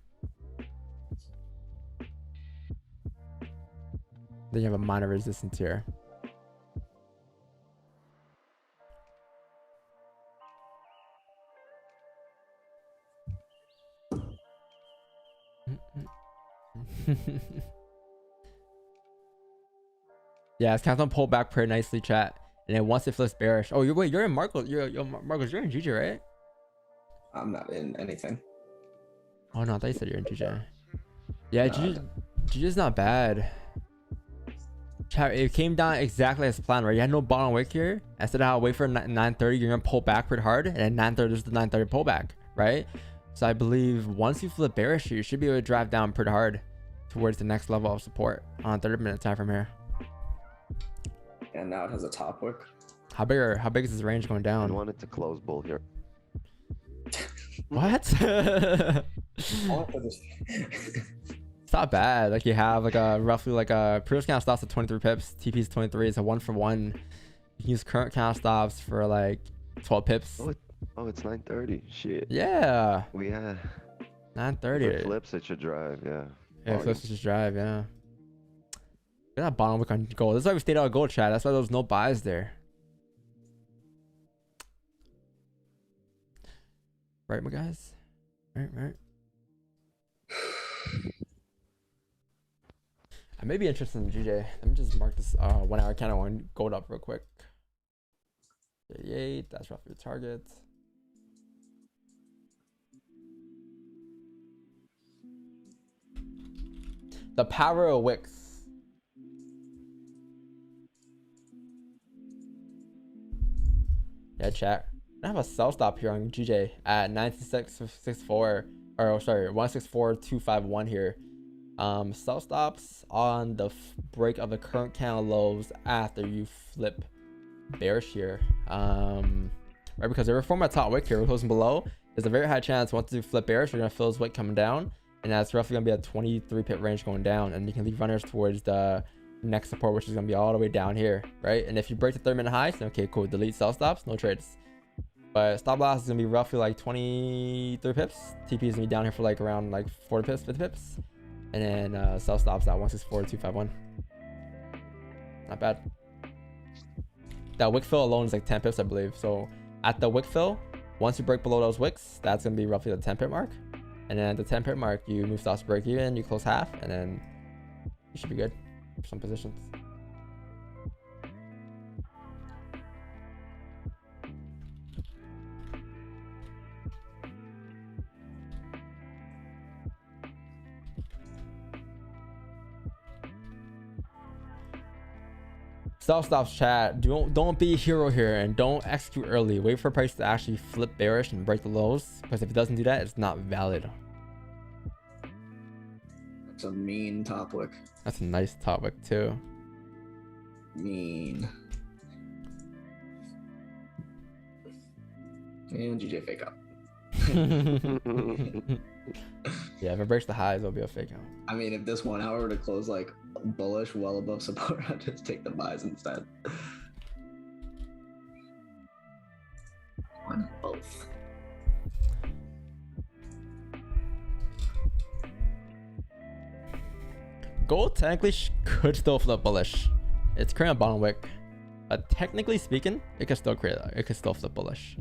Then you have a minor resistance here. Yeah, it's kind of pulled back pretty nicely, chat. And then once it flips bearish, oh, you're in Marcos, Marcos, you're in GJ, right? I'm not in anything. Oh no, I thought you said you're in GJ. Yeah, No, GJ's not bad. Chat, it came down exactly as planned, right? You had no bottom wick here. Instead of how wait for 9:30, you're gonna pull back pretty hard, and then 9:30 is the 9:30 pullback, right? So I believe once you flip bearish, you should be able to drive down pretty hard towards the next level of support on 30-minute time from here. And now it has a top wick. How big is this range going I down? wanted to close bull here. What? It's not bad. Like you have like a roughly like a previous count stops at 23 pips. TP's 23. It's a 1-for-1. You can use current count stops for like 12 pips. Oh, it's 9:30. Shit. Yeah. We 9:30. flips. It should drive. Yeah. Yeah, flips just drive. Yeah. Look at that bottom wick on gold. This is why we stayed out of gold, chat. That's why there was no buys there. Right, my guys? Right. I may be interested in GJ. Let me just mark this 1 hour candle on gold up real quick. 38, that's roughly the target. The power of wicks. Yeah, chat. I have a sell stop here on GJ at 9664, or sorry, 164251 here. Sell stops on the break of the current candle lows after you flip bearish here. Right, because if we're forming a top wick here, we're closing below. There's a very high chance once you flip bearish, you're gonna feel this wick coming down, and that's roughly gonna be a 23 pip range going down, and you can leave runners towards the next support, which is gonna be all the way down here, right? And if you break the 30-minute highs, then okay, cool, delete sell stops, no trades. But stop loss is gonna be roughly like 23 pips. TP is gonna be down here for like around like 40 pips, 50 pips, and then sell stops at 164251. Not bad. That wick fill alone is like 10 pips, I believe. So at the wick fill, once you break below those wicks, that's gonna be roughly the 10 pip mark. And then at the 10 pip mark, you move stops break even, you close half, and then you should be good for some positions. Sell stops, chat. Don't be a hero here and don't execute early. Wait for price to actually flip bearish and break the lows, because if it doesn't do that, it's not valid. It's a mean top wick. That's a nice top wick too. Mean. And GJ fake out. Yeah, if it breaks the highs, it'll be a fake out. I mean, if this 1 hour were to close like bullish, well above support, I'd just take the buys instead. On both. Gold technically could still flip bullish. It's current bottom wick, but technically speaking, it could still flip bullish.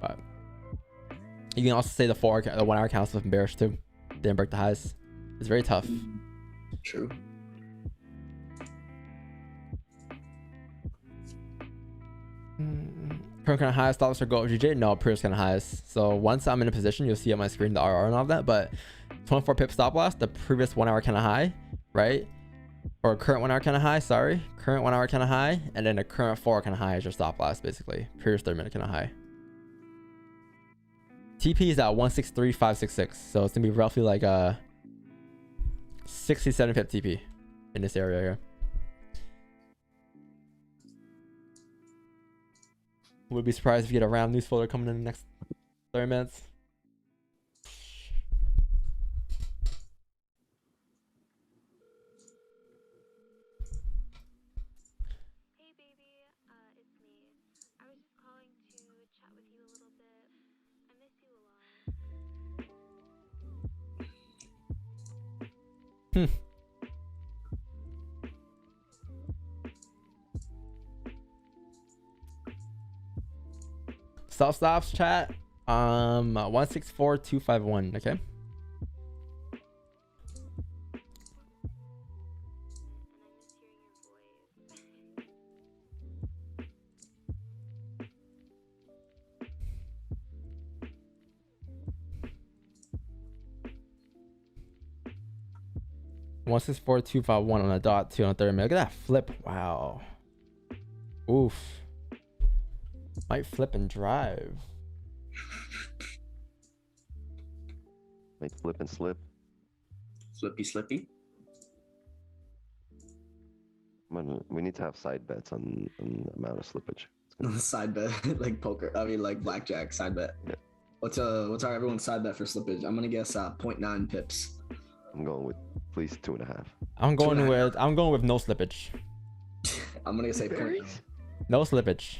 But you can also say the 1 hour candle flipping bearish too. Didn't break the highs. It's very tough. True. Current kind of highest stops are go GJ. No, previous kind of highest. So once I'm in a position, you'll see on my screen the RR and all of that. But 24 pip stop loss, the previous 1 hour kind of high, right? Or current 1 hour kind of high. Sorry, current 1 hour kind of high, and then the current 4 hour kind of high is your stop loss, basically. Previous 30-minute kind of high. TP is at 163566, so it's gonna be roughly like a 67 pip TP in this area here. Would be surprised if you get a round news folder coming in the next 30 minutes. Hey baby, Self stops chat. 164251. Okay. One 64251 on a dot, 2 on a third minute. Look at that flip. Wow. Oof. Might flip and drive. Might flip and slip. Flippy slippy. We need to have side bets on the amount of slippage. Side bet, like poker. I mean, like blackjack. Side bet. Yeah. What's our everyone's side bet for slippage? I'm gonna guess 0.9 pips. I'm going with at least 2.5. I'm going with no slippage. I'm gonna say 0.9. No slippage.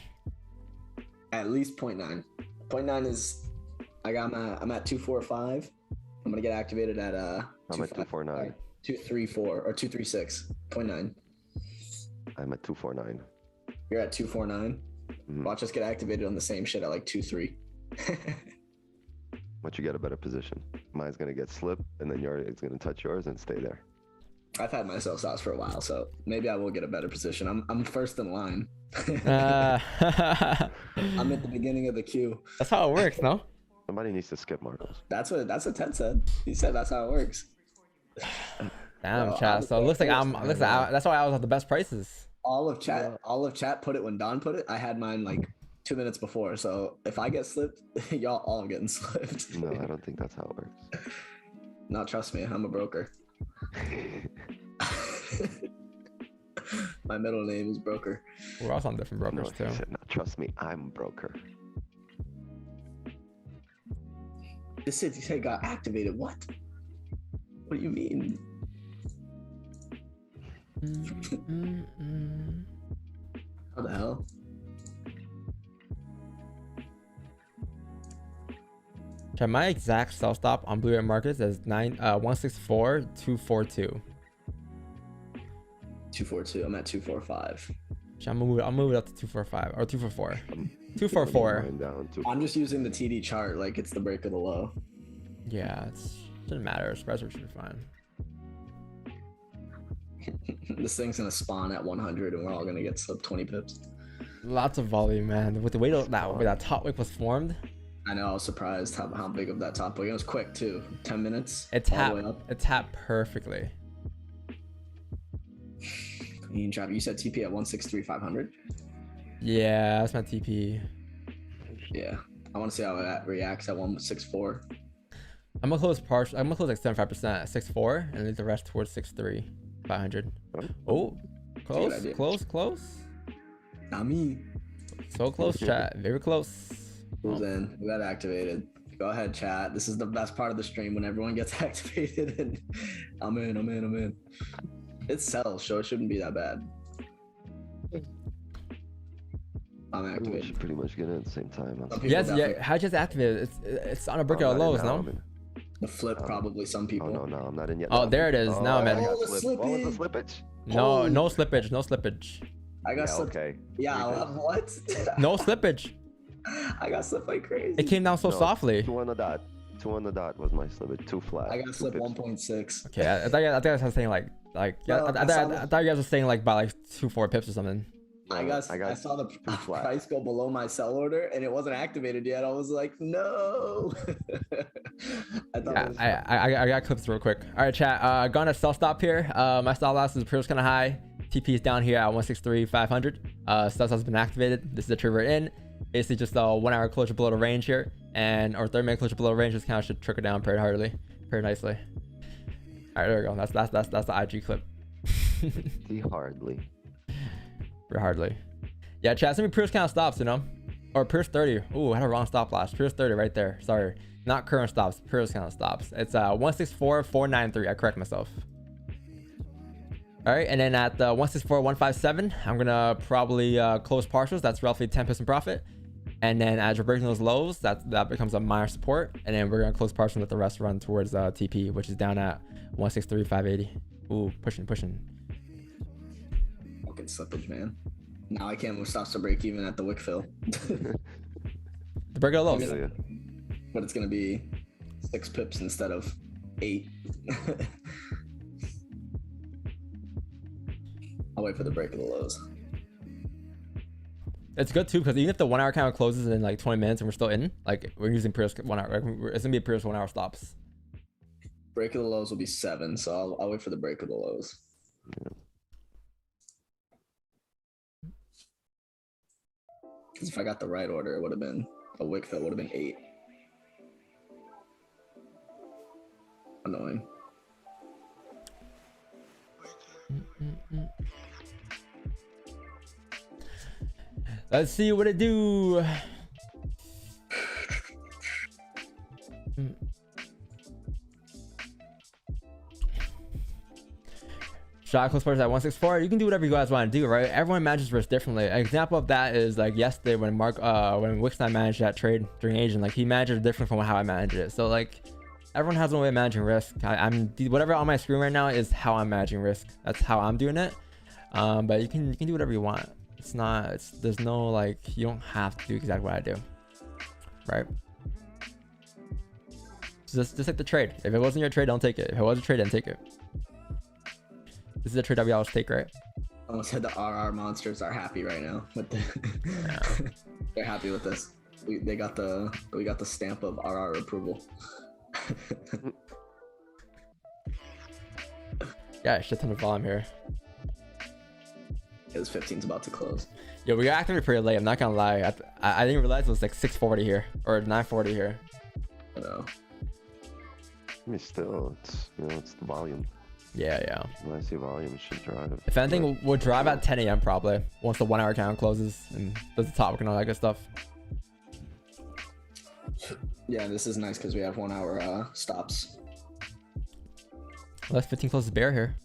At least 0.9. 0.9 is I'm at 245. I'm gonna get activated at I'm at 249. 234 or 236. 0.9. I'm at 249. You're at 249. Mhm. Watch us get activated on the same shit at like 2.3. But you get a better position. Mine's gonna get slipped, and then it's gonna touch yours and stay there. I've had my self stops for a while, so maybe I will get a better position. I'm first in line. That's I'm at the beginning of the queue. how it works, no? Somebody needs to skip Marcos. That's what Ted said. He said that's how it works. Damn, Well, chat. So it looks like that's why I was at the best prices. All of chat put it when Don put it. I had mine like 2 minutes before. So if I get slipped, y'all all getting slipped. No, I don't think that's how it works. No, trust me, I'm a broker. My middle name is Broker. We're also on different brokers No, too. he said, no, trust me, I'm a broker. This said he said got activated. What? What do you mean? How the hell? Chat, my exact self stop on Blue Ray Markets is 164242. 242. I'm at 245. Chat, I'll move it up to 245 or 244. 244. Going down to I'm just using the TD chart like it's the break of the low. Yeah, it doesn't matter. Spreads should be fine. This thing's gonna spawn at 100 and we're all gonna get sub 20 pips. Lots of volume, man. With the way that top wick was formed, I know, I was surprised how big of that top wick. It was quick too. 10 minutes. it all the way up. tapped perfectly. You said TP at 163,500. Yeah, that's my TP. Yeah, I want to see how that reacts at 164. I'm gonna close partial. I'm gonna close like 75% at 6.4 and leave the rest towards 6.3, 500. Oh, close. Not me. So close, chat. Very close. Who's in? We got activated. Go ahead, chat. This is the best part of the stream when everyone gets activated. And I'm in. It sells, so it shouldn't be that bad. I'm We activated. should pretty much get it at the same time. Some people Yes, definitely- yeah. How just activated? It's on a breakout I'm of not in lows, now, no? I'm in. The flip, probably some Oh people. no, I'm not in yet. Oh, No. there it is. Now I'm in. I got Oh, the slipped. What was the slippage. slippage? No, no slippage. No slippage. I got Yeah, slipped. okay. Yeah, what? No slippage. I got slipped like crazy. It came down so No, softly. 2 on the dot. 2 on the dot was my slippage. 2 flat. I got 2 slipped pips. 1.6. Okay, I thought you guys were saying like yeah. No, I thought you guys were saying like by like 2-4 pips or something. I saw the flat. price go below my sell order and it wasn't activated yet. I was like, no. I thought it was I got clips real quick. All right, chat. Gonna sell stop here. My stop loss is pretty kind of high. TP is down here at 163,500. Stop loss has been activated. This is the trigger in. Basically just a 1 hour closure below the range here, and or 30 minute closure below the range. This kind of should trickle down pretty nicely. All right, there we go. That's the IG clip. Hardly. Very hardly. Yeah, chat. Send me Pierce count stops, you know, or Pierce 30. Ooh, I had a wrong stop loss. Pierce 30 right there. Sorry, not current stops. Pierce count stops. It's 164,493. I correct myself. All right, and then at 164,157, I'm gonna probably close partials. That's roughly 10% profit. And then as we're breaking those lows, that becomes a minor support. And then we're gonna close partial with the rest run towards TP, which is down at 163.580. Ooh, pushing. Fucking slippage, man. Now I can't move stops to break even at the wick fill. The break of the lows. Yeah. But it's gonna be 6 pips instead of 8. I'll wait for the break of the lows. It's good too because even if the 1 hour candle closes in like 20 minutes and we're still in, like we're using previous 1 hour, like, it's gonna be previous 1 hour stops. Break of the lows will be 7, so I'll wait for the break of the lows. Because if I got the right order, it would have been a wick fill would have been 8. Annoying. Let's see what it do. Shot close parts at 164. You can do whatever you guys want to do, right? Everyone manages risk differently. An example of that is like yesterday when when Wickstein managed that trade during Asian, like he managed it different from how I managed it. So like everyone has one way of managing risk. I'm whatever on my screen right now is how I'm managing risk. That's how I'm doing it. But you can do whatever you want. There's no like, you don't have to do exactly what I do, right? Just take the trade. If it wasn't your trade, don't take it. If it was a trade, then take it. This is a trade that we always take, right? Almost said the RR monsters are happy right now with the they're happy with this. We got the stamp of RR approval. Yeah, shit ton of volume here. It was 15's about to close. Yo, we got activated pretty late. I'm not gonna lie. I didn't realize it was like 640 here or 940 here. I know. I mean, still, it's it's the volume. Yeah. When I see volume, it should drive. If anything, we'll drive at 10 a.m. probably once the 1 hour count closes and does the top and all that good stuff. Yeah, this is nice because we have 1 hour stops. Let's 15 closes bear here.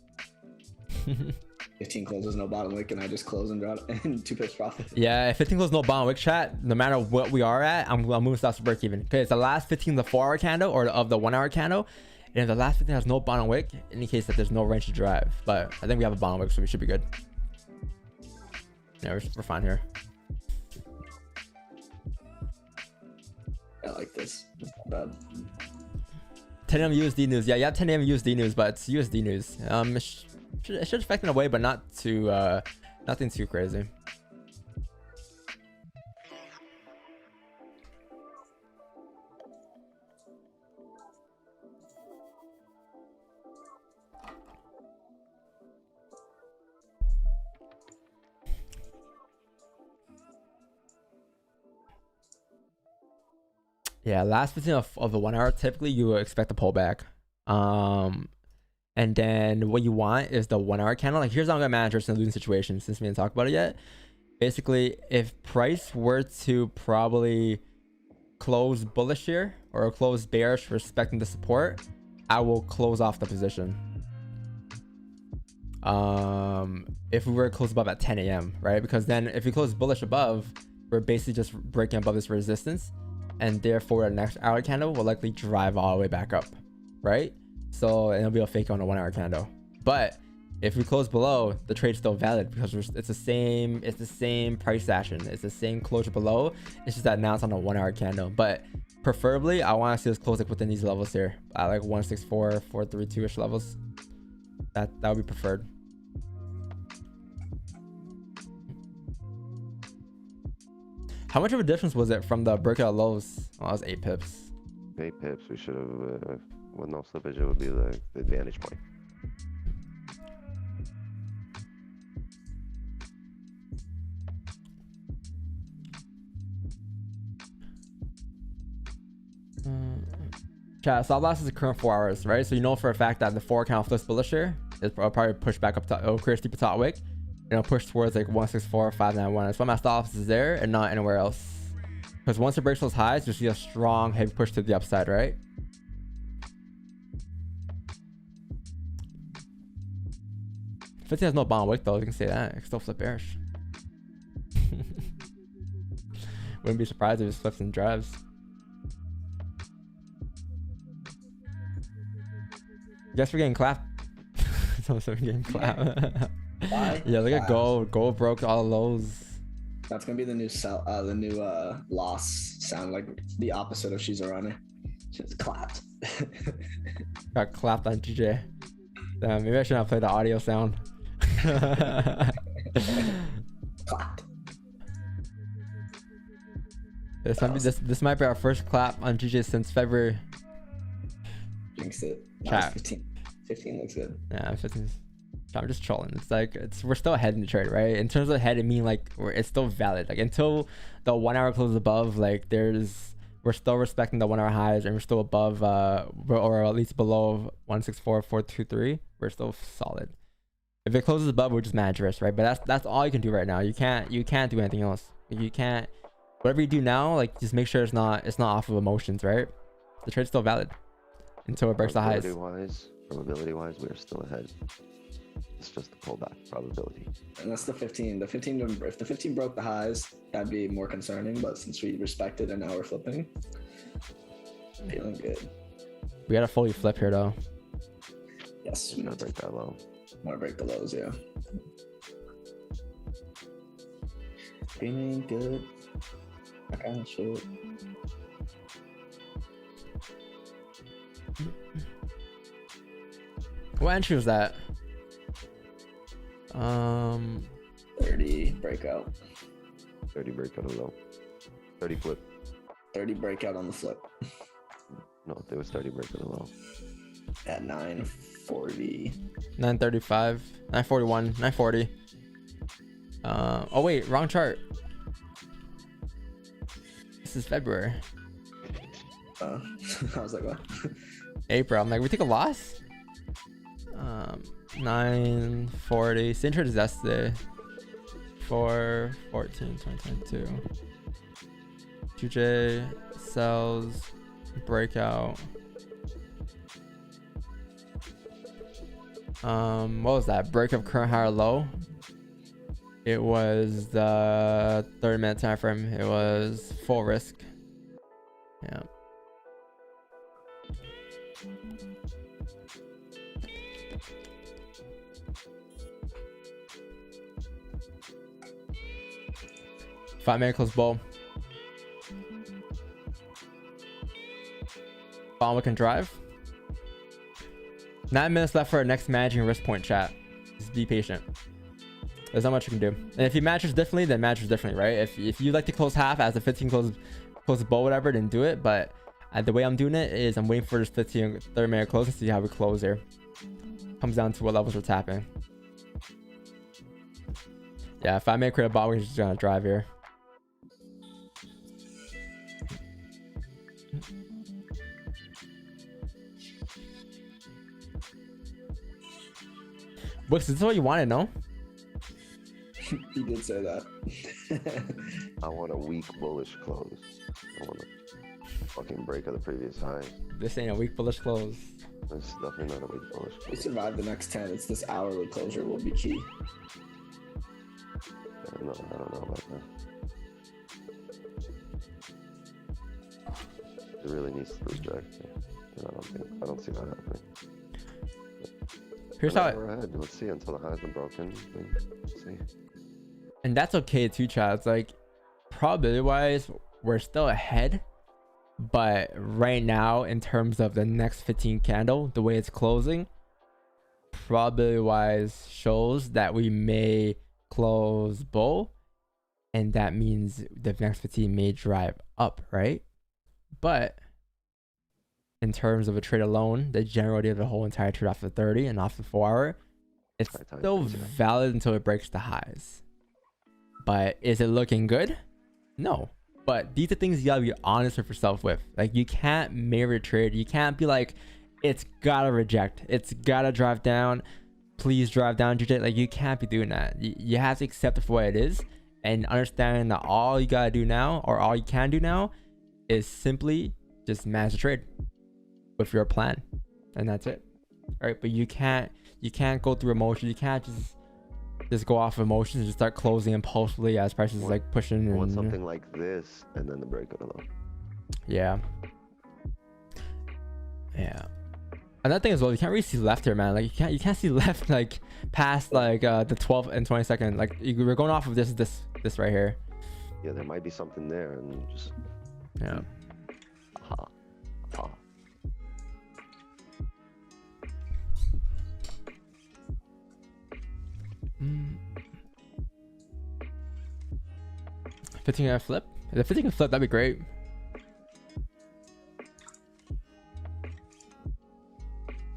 15 closes, no bottom wick, and I just close and drop and 2 pips profit. Yeah, if 15 closes no bottom wick chat, no matter what we are at, I'm moving stops to break even. Okay, it's the last 15 of the 4 hour candle or of the 1 hour candle. And if the last 15 has no bottom wick, indicates that there's no range to drive. But I think we have a bottom wick, so we should be good. Yeah, we're fine here. I like this. It's not bad. 10 a.m. USD news. Yeah, 10 a.m. USD news, but it's USD news. It should affect in a way, but not too nothing too crazy. Yeah, last 15 of the 1 hour, typically you would expect a pullback. And then what you want is the 1 hour candle. Like here's how I'm gonna manage risk in a losing situation since we didn't talk about it yet. Basically, if price were to probably close bullish here or close bearish respecting the support, I will close off the position. If we were to close above at 10 a.m., right? Because then if we close bullish above, we're basically just breaking above this resistance. And therefore, the next hour candle will likely drive all the way back up, right? So it'll be a fake on a 1 hour candle. But if we close below, the trade's still valid because it's the same price action. It's the same closure below. It's just that now it's on a 1 hour candle. But preferably, I want to see us close like within these levels here, at like 164, 432-ish levels. That would be preferred. How much of a difference was it from the breakout lows? Oh, that was 8 pips. 8 pips. We should have, with no slippage, it would be the advantage point. Chat, stop loss is the current 4 hours, right? So you know for a fact that the 4 count flips bullish here, it'll probably push back up top. It'll create a steeper top wick. It'll push towards like 164, 591. That's why my stop loss is there and not anywhere else. Because once it breaks those highs, you'll see a strong heavy push to the upside, right? If it has no bond wick though, you can say that. It can still flip bearish. Wouldn't be surprised if it flips and drives. Guess we're getting clapped. So we're getting clapped. Why? Yeah, look at gold. Gold broke all lows. That's gonna be the new loss sound, like the opposite of she's a runner. She's clapped. Got clapped on GJ. Damn, maybe I should not play the audio sound. Clapped. This might be our first clap on GJ since February. Jinx it. Chat. 15 looks good. Yeah, 15. I'm just trolling. It's like we're still ahead in the trade, right? In terms of ahead, I mean like it's still valid. Like until the 1 hour closes above, like we're still respecting the 1 hour highs, and we're still above or at least below 164.423. We're still solid. If it closes above, we're just manage risk, right? But that's all you can do right now. You can't do anything else. You can't. Whatever you do now, like just make sure it's not off of emotions, right? The trade's still valid until it breaks the highs. Probability wise, we are still ahead. It's just the pullback probability. And that's the 15. If the 15 broke the highs, that'd be more concerning. But since we respected and now we're flipping, feeling good. We gotta fully flip here though. Yes, We gotta break that low. Want to break the lows, yeah. Feeling good. I kind of should. What entry was that? 30 breakout. 30 breakout of low. 30 flip. 30 breakout on the flip. No, there was 30 breakout of low. At 940. 935, 941, 940. Oh wait, wrong chart. This is February. I was like, what? April. I'm like, we took a loss. 940. Same trade as yesterday. 4/14, 2022. QJ sells breakout. What was that? Break of current higher low. It was the 30-minute time frame. It was full risk. Yeah. Five-minute close bowl. Bomb can drive. 9 minutes left for our next managing risk point, chat. Just be patient. There's not much you can do. And if you matches differently, then matches differently, right? If you like to close half as a 15 close bowl, whatever, then do it. But the way I'm doing it is I'm waiting for this 30-minute close and see how we close here. Comes down to what levels we're tapping. Yeah, if I make create a bot, we're just gonna drive here. Wix, this is what you wanted, no? He did say that. I want a weak bullish close. I want a fucking break of the previous high. This ain't a weak bullish close. This is definitely not a weak bullish If we close. survive the next 10, it's this hourly closure will be key. No, I don't know about that. It really needs to reject. I don't see that happening. Here's But how now we're ahead. Let's see until the highs are broken. Let's see. and that's okay too, chat. It's like probability wise, we're still ahead. But right now, in terms of the next 15 candle, the way it's closing, probability wise shows that we may close bull. And that means the next 15 may drive up, right? But in terms of a trade alone, the generality of the whole entire trade off the 30 and off the 4 hour, it's High time still reset. valid until it breaks the highs. But is it looking good? No. But these are things you gotta be honest with yourself with. Like, you can't mirror trade. You can't be like, it's gotta reject. It's gotta drive down. Please drive down, GJ. Like, you can't be doing that. You have to accept it for what it is and understand that all you gotta do now, or all you can do now, is simply just manage the trade with your plan, and that's it. All right, but you can't go through emotion. You can't just just go off emotions and just start closing impulsively as prices like pushing. I want And something like this, and then the break of the low. yeah. Another thing as well, you can't really see left here, man. Like you can't see left like past like the 12 and 20 second. Like we're going off of this right here. Yeah, there might be something there, and just Yeah. aha, aha. Mm. 15 can flip. If 15 can flip, that'd be great.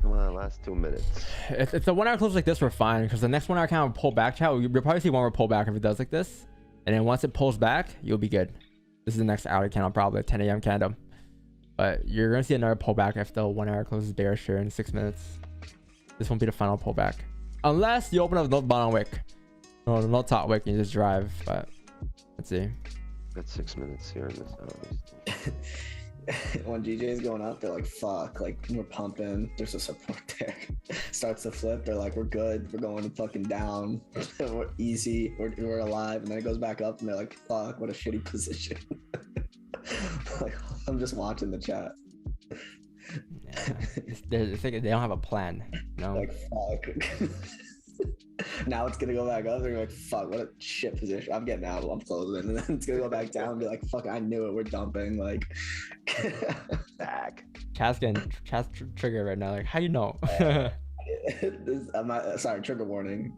Come on, last 2 minutes. If the 1 hour closes like this, we're fine because the next 1 hour count will pull back. Chat, you'll probably see one more pull back if it does like this, and then once it pulls back, you'll be good. This is the next hour candle, probably 10 a.m. candle, but you're gonna see another pullback if the 1 hour closes bearish here in 6 minutes. This won't be the final pullback unless you open up no bottom wick, no top wick, and you just drive. But let's see. Got 6 minutes here in this hour. When GJ's going up, they're like, fuck, like we're pumping, there's a support there. Starts to flip, they're like, we're good, we're going fucking down, we're easy, we're alive. And then it goes back up and they're like, fuck, what a shitty position. Like, I'm just watching the chat. Yeah. They don't have a plan. No. Like, fuck. Now it's gonna go back up. They're like, fuck, what a shit position. I'm getting out. I'm closing. And then it's gonna go back down and be like, fuck, I knew it. We're dumping. Like, Back. Chat's triggered right now. Like, how you know? I'm not, sorry, trigger warning.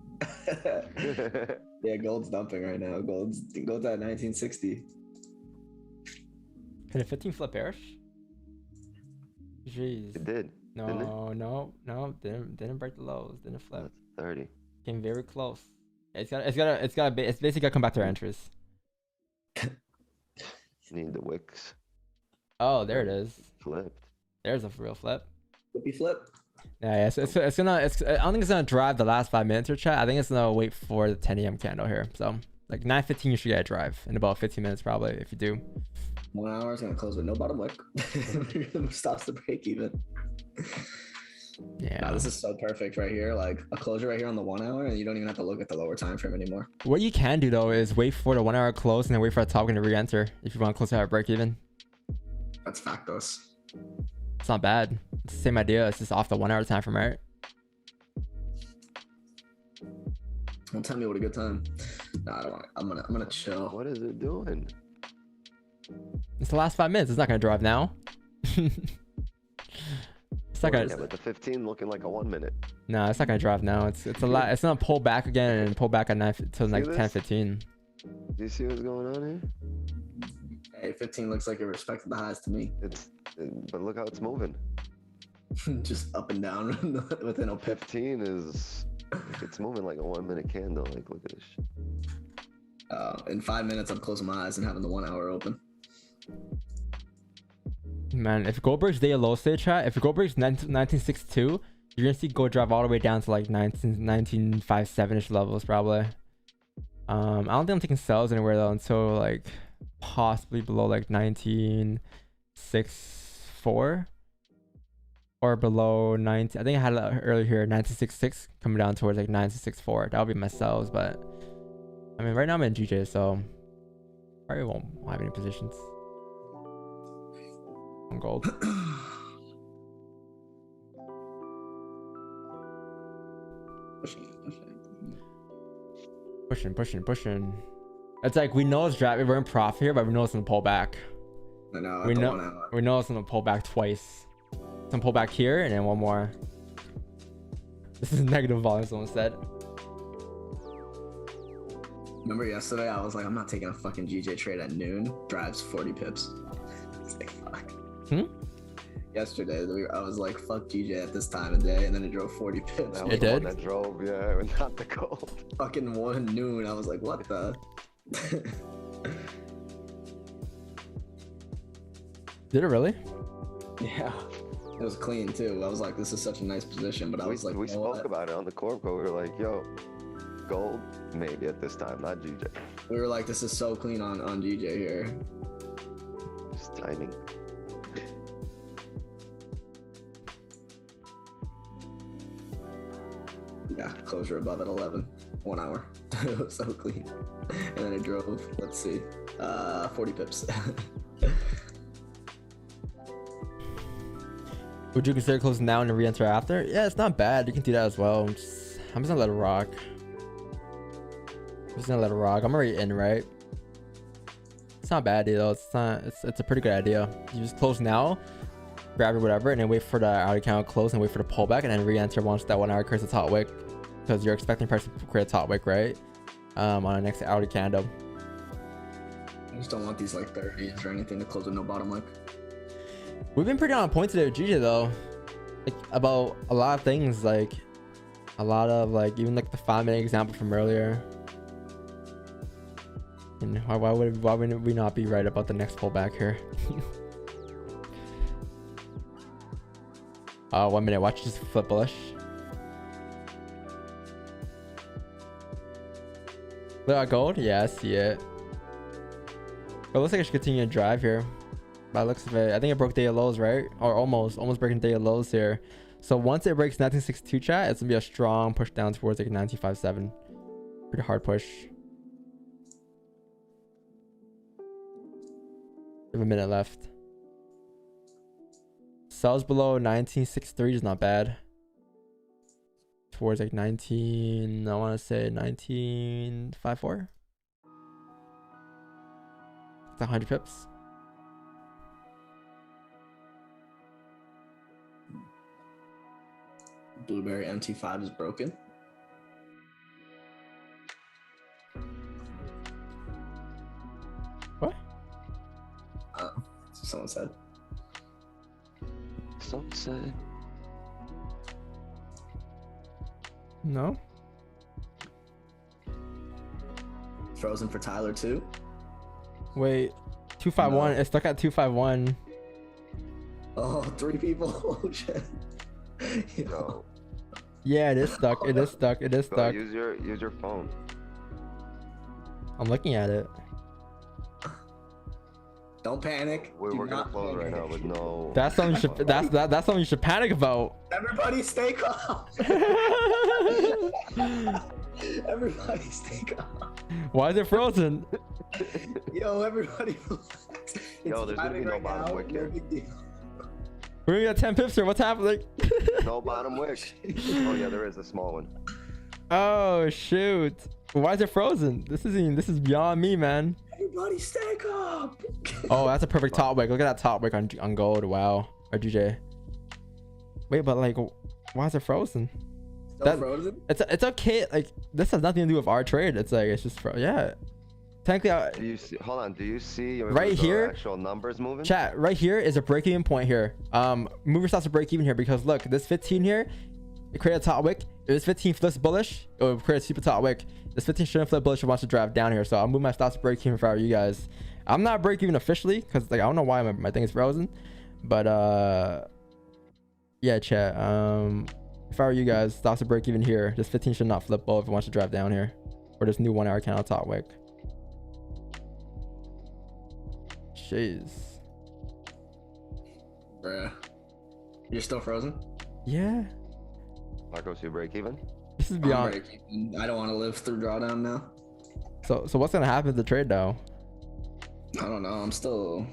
Yeah, gold's dumping right now. Gold's at 1960. Can a 15 flip bearish? Jeez. It did. No. Didn't break the lows. Didn't flip. That's 30. Came very close. It's basically gotta come back to our entries. Need the wicks. Oh, there it is. Flipped. There's a real flip. Flippy flip. Yeah, it's gonna. I don't think it's gonna drive the last 5 minutes or chat. I think it's gonna wait for the 10 a.m. candle here. So like 9:15, you should get a drive in about 15 minutes probably if you do. 1 hour is gonna close with no bottom wick. Stops the break even. Yeah. Nah, this is so perfect right here. Like a closure right here on the 1 hour, and you don't even have to look at the lower time frame anymore. What you can do though is wait for the 1 hour close and then wait for a top to re-enter if you want to close out a break even. That's factos. It's not bad. It's the same idea. It's just off the 1 hour time frame, right? Don't tell me what a good time. Nah, I don't want it. I'm gonna chill. What is it doing? It's the last 5 minutes. It's not gonna drive now. It's not Yeah, gonna. but the 15 looking like a 1 minute. No, it's not gonna drive now. It's a lot. It's gonna pull back again and pull back at 9 till like this? 10:15. Do you see what's going on here? Hey, 15 looks like it respected the highs to me. But look how it's moving. Just up and down within a pip. 15 is, it's moving like a 1 minute candle. Like, look at this shit. In 5 minutes, I'm closing my eyes and having the 1 hour open. Man, if gold breaks day low state chat, if gold breaks 1962, you're gonna see gold drive all the way down to like 1957-ish levels probably. I don't think I'm taking sells anywhere though until like possibly below like 1964 or below 90. I think I had it earlier here 1966 coming down towards like 1964. That would be my sells, but I mean right now I'm in GJ, so probably won't have any positions on gold. Pushing. It's like we know it's driving. We're in profit here, but we know it's gonna pull back. I know. We know it's gonna pull back twice. It's gonna pull back here and then one more. This is negative volume. Someone said. Remember yesterday, I was like, I'm not taking a fucking GJ trade at noon. Drives 40 pips. It's like, fuck. Yesterday, I was like, fuck GJ at this time of day, and then it drove 40 pips. That was It the one did? that drove, yeah, not the gold. Fucking 1 noon. I was like, what the? Did it really? Yeah. It was clean too. I was like, this is such a nice position, but I was like, we you know spoke what? about it on the Corp Code. We were like, yo, gold, maybe at this time, not GJ. We were like, this is so clean on GJ here. Just timing. Yeah, closure above at 11. 1 hour. It was so clean. And then I drove, let's see, 40 pips. Would you consider closing now and re-enter after? Yeah, it's not bad. You can do that as well. I'm just gonna let it rock. I'm just gonna let it rock. I'm already in, right? It's not bad, though. It's a pretty good idea. You just close now, grab it, whatever, and then wait for the out account to close and wait for the pullback, and then re-enter once that 1 hour creates a top wick, because you're expecting price to create a top wick, right? On the next outer candle. I just don't want these like 30s or anything to close with no bottom wick. We've been pretty on point today with GJ though, like about a lot of things, like a lot of like even like the 5-minute example from earlier. And why would we not be right about the next pullback here? 1 minute, watch just flip bullish. Look at gold, yeah, I see it. But it looks like I should continue to drive here. By the looks of it, I think it broke day of lows, right? Or almost breaking day of lows here. So once it breaks 1962 chat, it's gonna be a strong push down towards like 1957. Pretty hard push. We have a minute left. Sells below 1963 is not bad. Towards like 19, I want to say 1954. It's 100 pips. Blueberry MT5 is broken. What? Someone said. Some said. No. Frozen for Tyler too. Wait. 251. No. It's stuck at 251. Oh, 3 people. Oh shit. Yo. Yeah, it is stuck. It is stuck. It is Bro, stuck. use your phone. I'm looking at it. Don't panic. We're gonna not close right now panic. with no. That's something you should. That's something you should panic about. Everybody stay calm. Everybody stay calm. Why is it frozen? Yo, everybody relax. Yo, there's gonna be no bottom wick here. big deal. We're gonna get 10 pips here. What's happening? No bottom wick. Oh yeah, there is a small one. Oh shoot! Why is it frozen? This is beyond me, man. Everybody stay calm. Oh, that's a perfect top wick. Look at that top wick on gold. Wow. Or GJ. Wait, but like, why is it frozen? Still frozen? It's okay. Like, this has nothing to do with our trade. It's like, it's just yeah. Technically, Do you see? Hold on. Do you see right the here? actual numbers moving? Chat right here is a break-even point here. Mover starts to break even here because look, this 15 here, it created a top wick. If this 15 flips bullish, it will create a super top wick. This 15 shouldn't flip bullish. It wants to drive down here, so I'll move my stops to break even if I were you guys. I'm not break even officially because like I don't know why my thing is frozen, but yeah, chat. If I were you guys, stops to break even here. This 15 should not flip bull if it wants to drive down here, or this new 1 hour candle top wick. Jeez. Bruh. You're still frozen? Yeah. Marcos, you break even? This is I'm beyond. breaking. I don't want to live through drawdown now. So what's gonna happen to the trade though? I don't know. I'm still.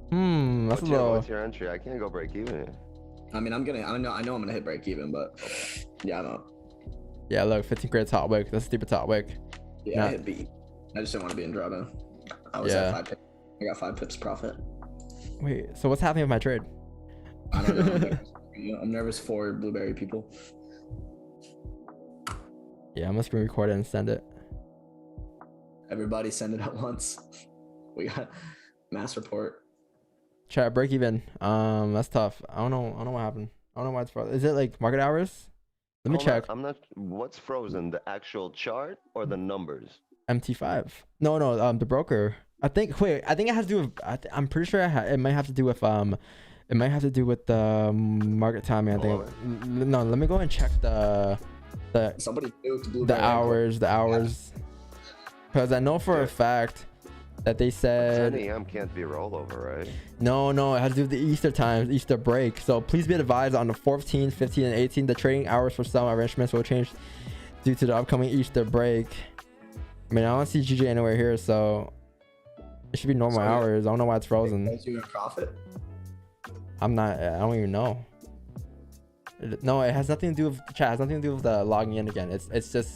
That's a little. What's your entry? I can't go break even. I mean, I know I'm gonna hit break even, but yeah, I don't. Yeah, look, 15 created top wick. That's a stupid top wick. Yeah, Nah. I hit B. I just didn't want to be in drawdown. I was Yeah. at 5 pips. I got 5 pips profit. Wait, so what's happening with my trade? I don't know. I'm nervous for blueberry people. Yeah, I'm gonna screen record it and send it. Everybody send it at once. We got mass report. Chat break even. That's tough. I don't know what happened. I don't know why it's frozen. Is it like market hours? Let me Hold on, check. I'm not. What's frozen? The actual chart or the numbers? MT5. No, the broker. I think. Wait, I think it has to do with. I'm pretty sure it might have to do with it might have to do with the market timing. I think. No, let me go and check the Somebody nuked blueberry. hours, because I know for a fact that they 10 said a.m. can't be rollover, right? no, it has to do with the Easter time, Easter break. So please be advised on the 14th, 15th, and 18th, the trading hours for some arrangements will change due to the upcoming Easter break. I mean, I don't see GJ anywhere here, so it should be normal hours. I don't know why it's frozen. Is you in profit? I don't even know. No, it has nothing to do with chat. It has nothing to do with logging in again. It's just,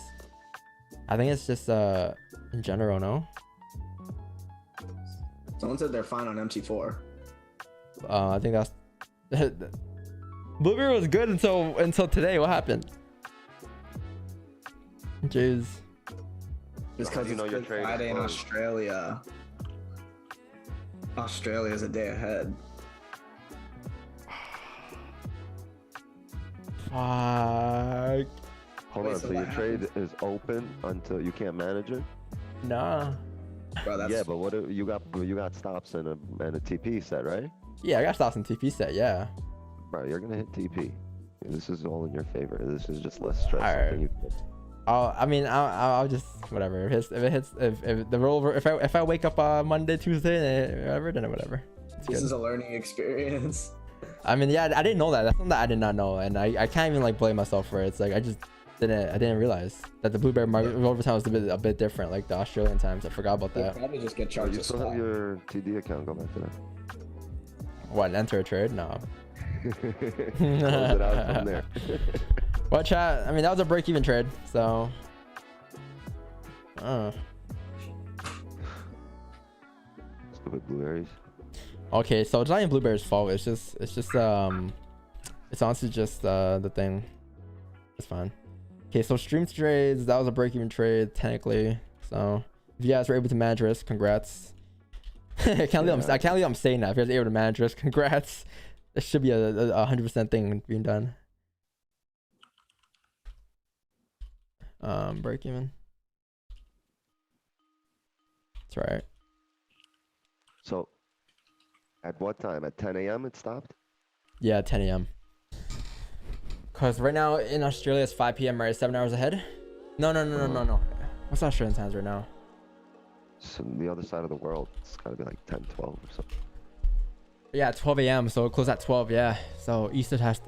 I think it's just in general, no? Someone said they're fine on MT4. I think that's Blueberry was good until today. What happened? Jeez. Just How because do you know your trade is Friday in closed? Australia. Australia is a day ahead. Fuck. Hold Wait, on, so so your what trade is open until you can't manage it? Nah. Bro, that's Yeah, but what if you got stops and a TP set, right? Yeah, I got stops in TP set. Yeah. Bro, you're gonna hit TP. This is all in your favor. This is just less stress. Alright. Something you can- I'll just whatever. If the rollover, if I wake up Monday, Tuesday, whatever, then whatever. It's this good. is a learning experience. I mean, yeah, I didn't know that. That's something that I did not know, and I can't even like blame myself for it. It's like I didn't realize that the blueberry market overtime was a bit different, like the Australian times. I forgot about You'll that. probably just get Oh, charged you a still have spot. your TD account. Go back to that. What, enter a trade? No. Close it out from there. Well, chat. I mean, that was a break-even trade, so. Stupid blueberries. Okay, so it's not even Blueberry's fault. It's honestly just the thing. It's fine. Okay, so stream trades, that was a break-even trade technically. So if you guys were able to manage risk, congrats. I can't believe I'm saying that. If you guys are able to manage risk, congrats. This should be a 100% thing being done. Break even. That's right. So, at what time? At 10 a.m. it stopped? Yeah, 10 a.m. Cause right now in Australia it's 5 p.m. right? 7 hours ahead. No. What's Australian times right now? So the other side of the world, it's gotta be like 10, 12 or something. Yeah, 12 a.m. So it closed at 12. Yeah. So Easter has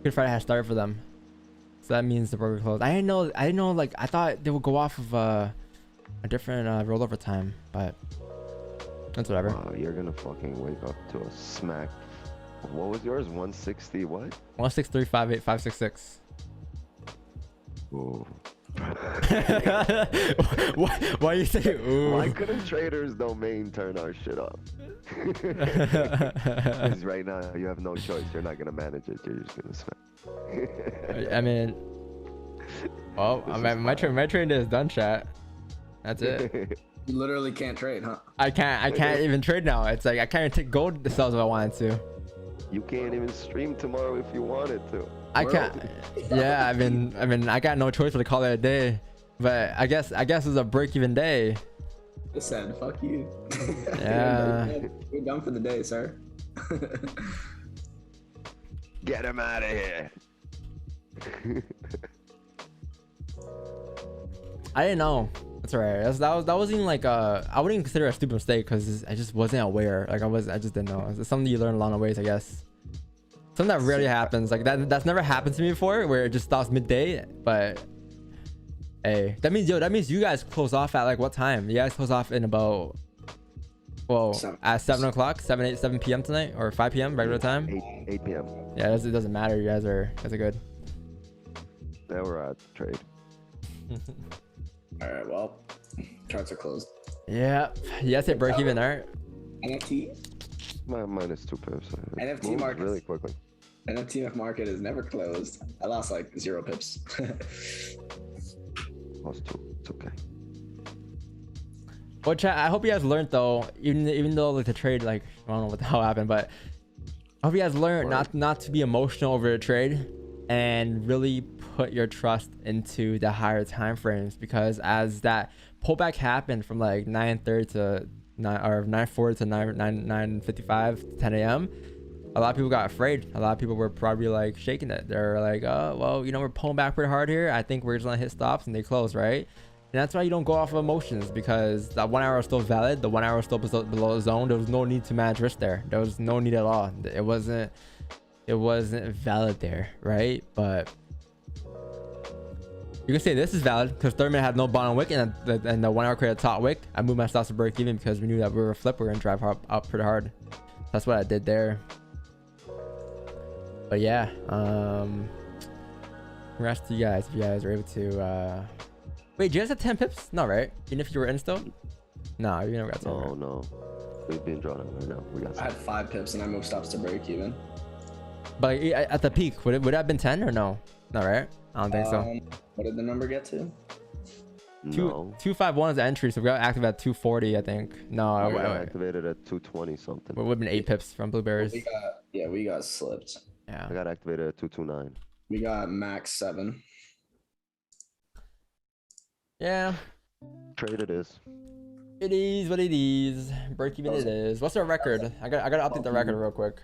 Good Friday has started for them. So that means the burger closed. I didn't know. Like I thought they would go off of a different rollover time, but that's whatever. Wow, you're gonna fucking wake up to a smack. What was yours? 160 what? 163.58.566. Ooh. Why you say ooh? Why couldn't traders domain turn our shit off? Because right now you have no choice. You're not gonna manage it. You're just gonna smack. I mean, well, my trade is done, chat. That's it. You literally can't trade, huh? I can't even trade now. It's like I can't even take gold sales if I wanted to. You can't even stream tomorrow if you wanted to. I can't. Yeah, I mean, I got no choice but to call it a day. But I guess it's a break-even day. I said, fuck you. Yeah. You're done for the day, sir. Get him out of here. I didn't know. That's alright. That wasn't even like I wouldn't even consider it a stupid mistake because I just wasn't aware. Like I just didn't know. It's something you learn along the ways, I guess. Something that rarely happens. Like that's never happened to me before, where it just stops midday. But hey, that means you guys close off at like what time? You guys close off in about at 7 o'clock, 7 p.m. tonight, or 5 p.m. regular time. 8 p.m. Yeah, it doesn't matter. You guys are good. Now we're out trade. All right, well, charts are closed. Yeah, you guys hit break even, alright. NFT? Minus 2 pips. NFT Moves markets. really quickly. NFT market is never closed. I lost like 0 pips. Plus 2. It's okay. Well, chat, I hope you guys learned though, even though like the trade, like I don't know what the hell happened, but I hope you guys learned not to be emotional over the trade and really put your trust into the higher time frames, because as that pullback happened from like 9:30 to 9:40 to 9:55 10 a.m. a lot of people got afraid. A lot of people were probably like shaking it. They're like, oh well, we're pulling back pretty hard here. I think we're just gonna hit stops, and they close, right? And that's why you don't go off of emotions, because that 1 hour is still valid. The 1 hour is still below the zone. There was no need to manage risk there. There was no need at all. It wasn't valid there, right? But you can say this is valid because Thurman had no bottom wick, and the 1 hour created a top wick. I moved my stops to break even because we knew that we were a flip. We were gonna drive up pretty hard. That's what I did there. But yeah, congrats to you guys if you guys were able to. Wait, do you guys have 10 pips? No, right? Even if you were in still? No, you never got 10. Oh no, we've been drawn out right now. We got. I had 5 pips and I moved stops to break even. But at the peak, would it have been 10 or no? No, right? I don't think so. What did the number get to? No. 251 is the entry, so we got active at 240, I think. No, I I got activated at 220 something. it would have been 8 pips from blueberries. We got slipped. Yeah. I got activated at 229. We got max 7. Yeah. Trade it is. It is what it is. Break even it is. What's our record? I gotta update the record real quick.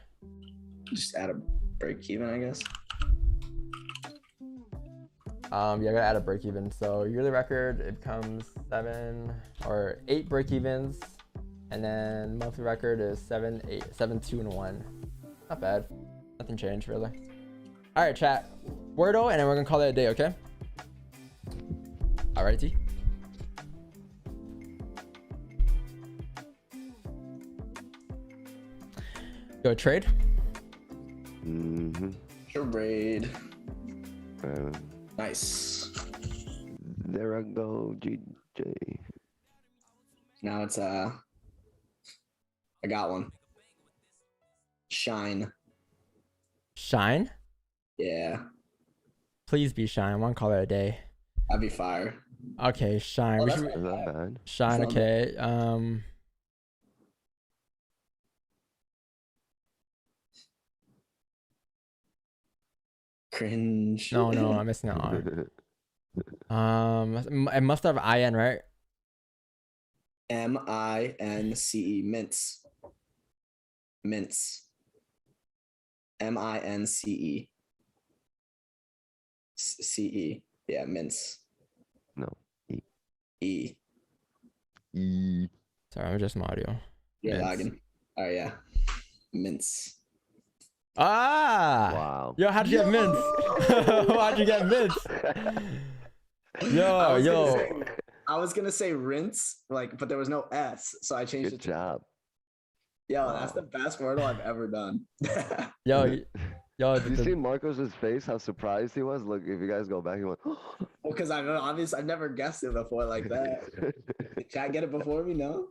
Just add a break even, I guess. Yeah, I gotta add a break even. So yearly record, it becomes 7 or 8 break evens, and then monthly record is 7, 8, 7, 2, and 1. Not bad. Nothing changed really. All right, chat. Wordo, and then we're gonna call it a day, okay? All right, T. Go trade. Trade. Uh, Nice. there I go, GJ. Now it's I got one. Shine. Shine. Yeah. Please be shine. I want to call it a day. That'd be fire. Okay, shine. Oh, We that's should, Not bad. shine. That's not Okay. Cringe. No, I'm missing out on. It must have IN, right? MINCE. Mince. Mince. MINCE. CE. Yeah, mince. No. E. Sorry, I'm just my audio. You're Mince. lagging. Oh yeah. Mince. Ah! Wow. Yo, how'd you get mints? How'd you get mints? Yo. I was gonna say rinse, but there was no S, so I changed Good it to job. Yo, that's the best wordle I've ever done. Yo. Did you see Marcos's face? How surprised he was. Look, if you guys go back, he went. Well, because I know obviously I've never guessed it before like that. Did chat get it before me? No.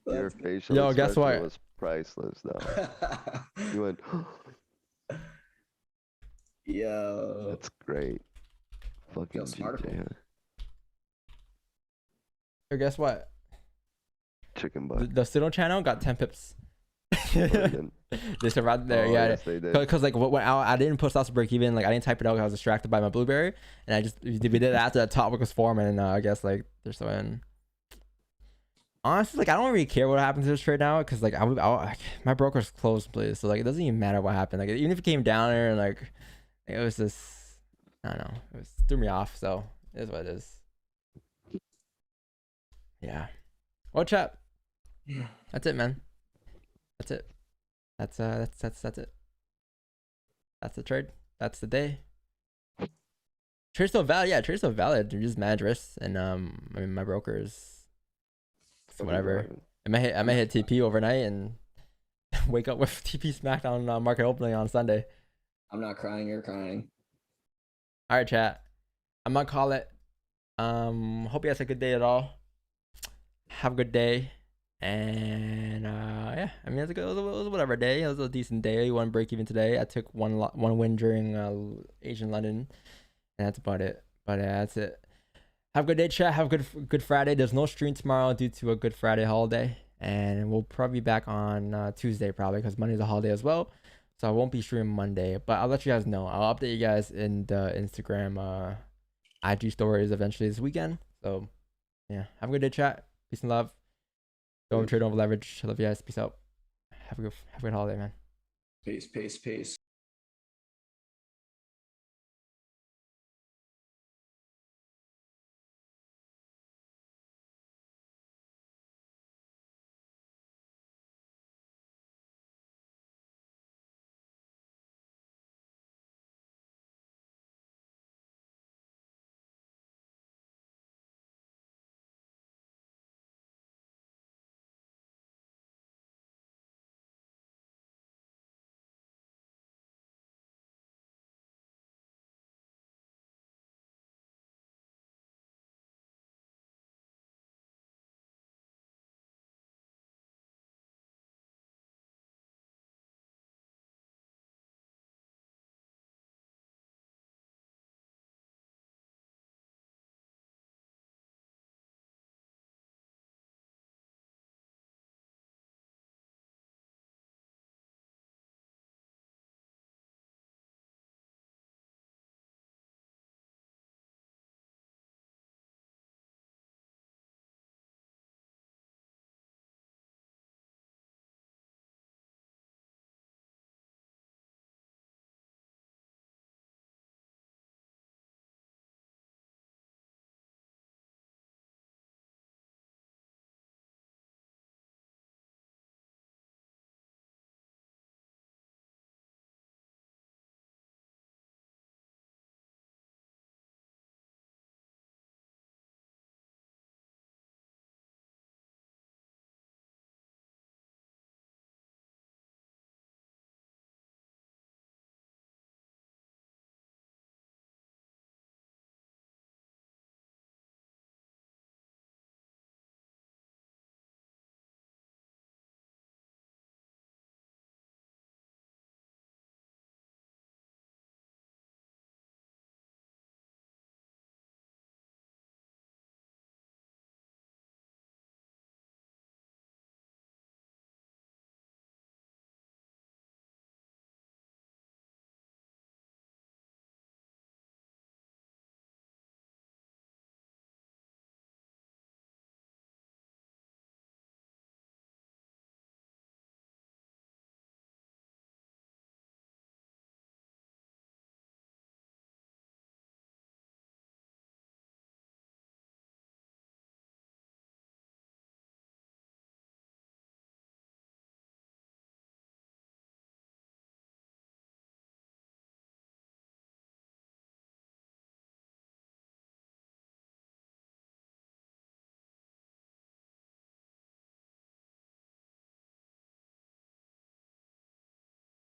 Your facial Yo, guess expression what? was priceless, though. You went. Yo. That's great. Fucking smart. GJ, huh? Yo, guess what? Chicken butt. The Sino channel got 10 pips. Brilliant. They survived there. Oh, Yeah. yes, they did. Because like when I didn't post out to break even, like I didn't type it out because I was distracted by my blueberry, and we did it after that topic was forming, and I guess like they're still in. Honestly, like I don't really care what happens to this trade now, because like my broker's closed, please. So like it doesn't even matter what happened. Like even if it came down there, and like it was just, I don't know, threw me off. So it is what it is. Yeah. Well, chat. That's it, man. That's it. That's it. That's the trade. That's the day. Trade's still valid. Yeah, trade's still valid. You just manage risks, and I mean my brokers. So whatever. I may hit TP overnight and wake up with TP smacked on market opening on Sunday. I'm not crying. You're crying. All right, chat. I'm gonna call it. Hope you guys had a good day at all. Have a good day. And yeah, I mean it was whatever day. It was a decent day. One break even today. I took one win during Asian London, and that's about it. But that's it. Have a good day, chat. Have a good Friday. There's no stream tomorrow due to a Good Friday holiday, and we'll probably be back on Tuesday probably because Monday's a holiday as well. So I won't be streaming Monday, but I'll let you guys know. I'll update you guys in the Instagram IG stories eventually this weekend. So yeah, have a good day, chat. Peace and love. Don't trade over leverage. I love you guys. Peace out. Have a good holiday, man. Peace.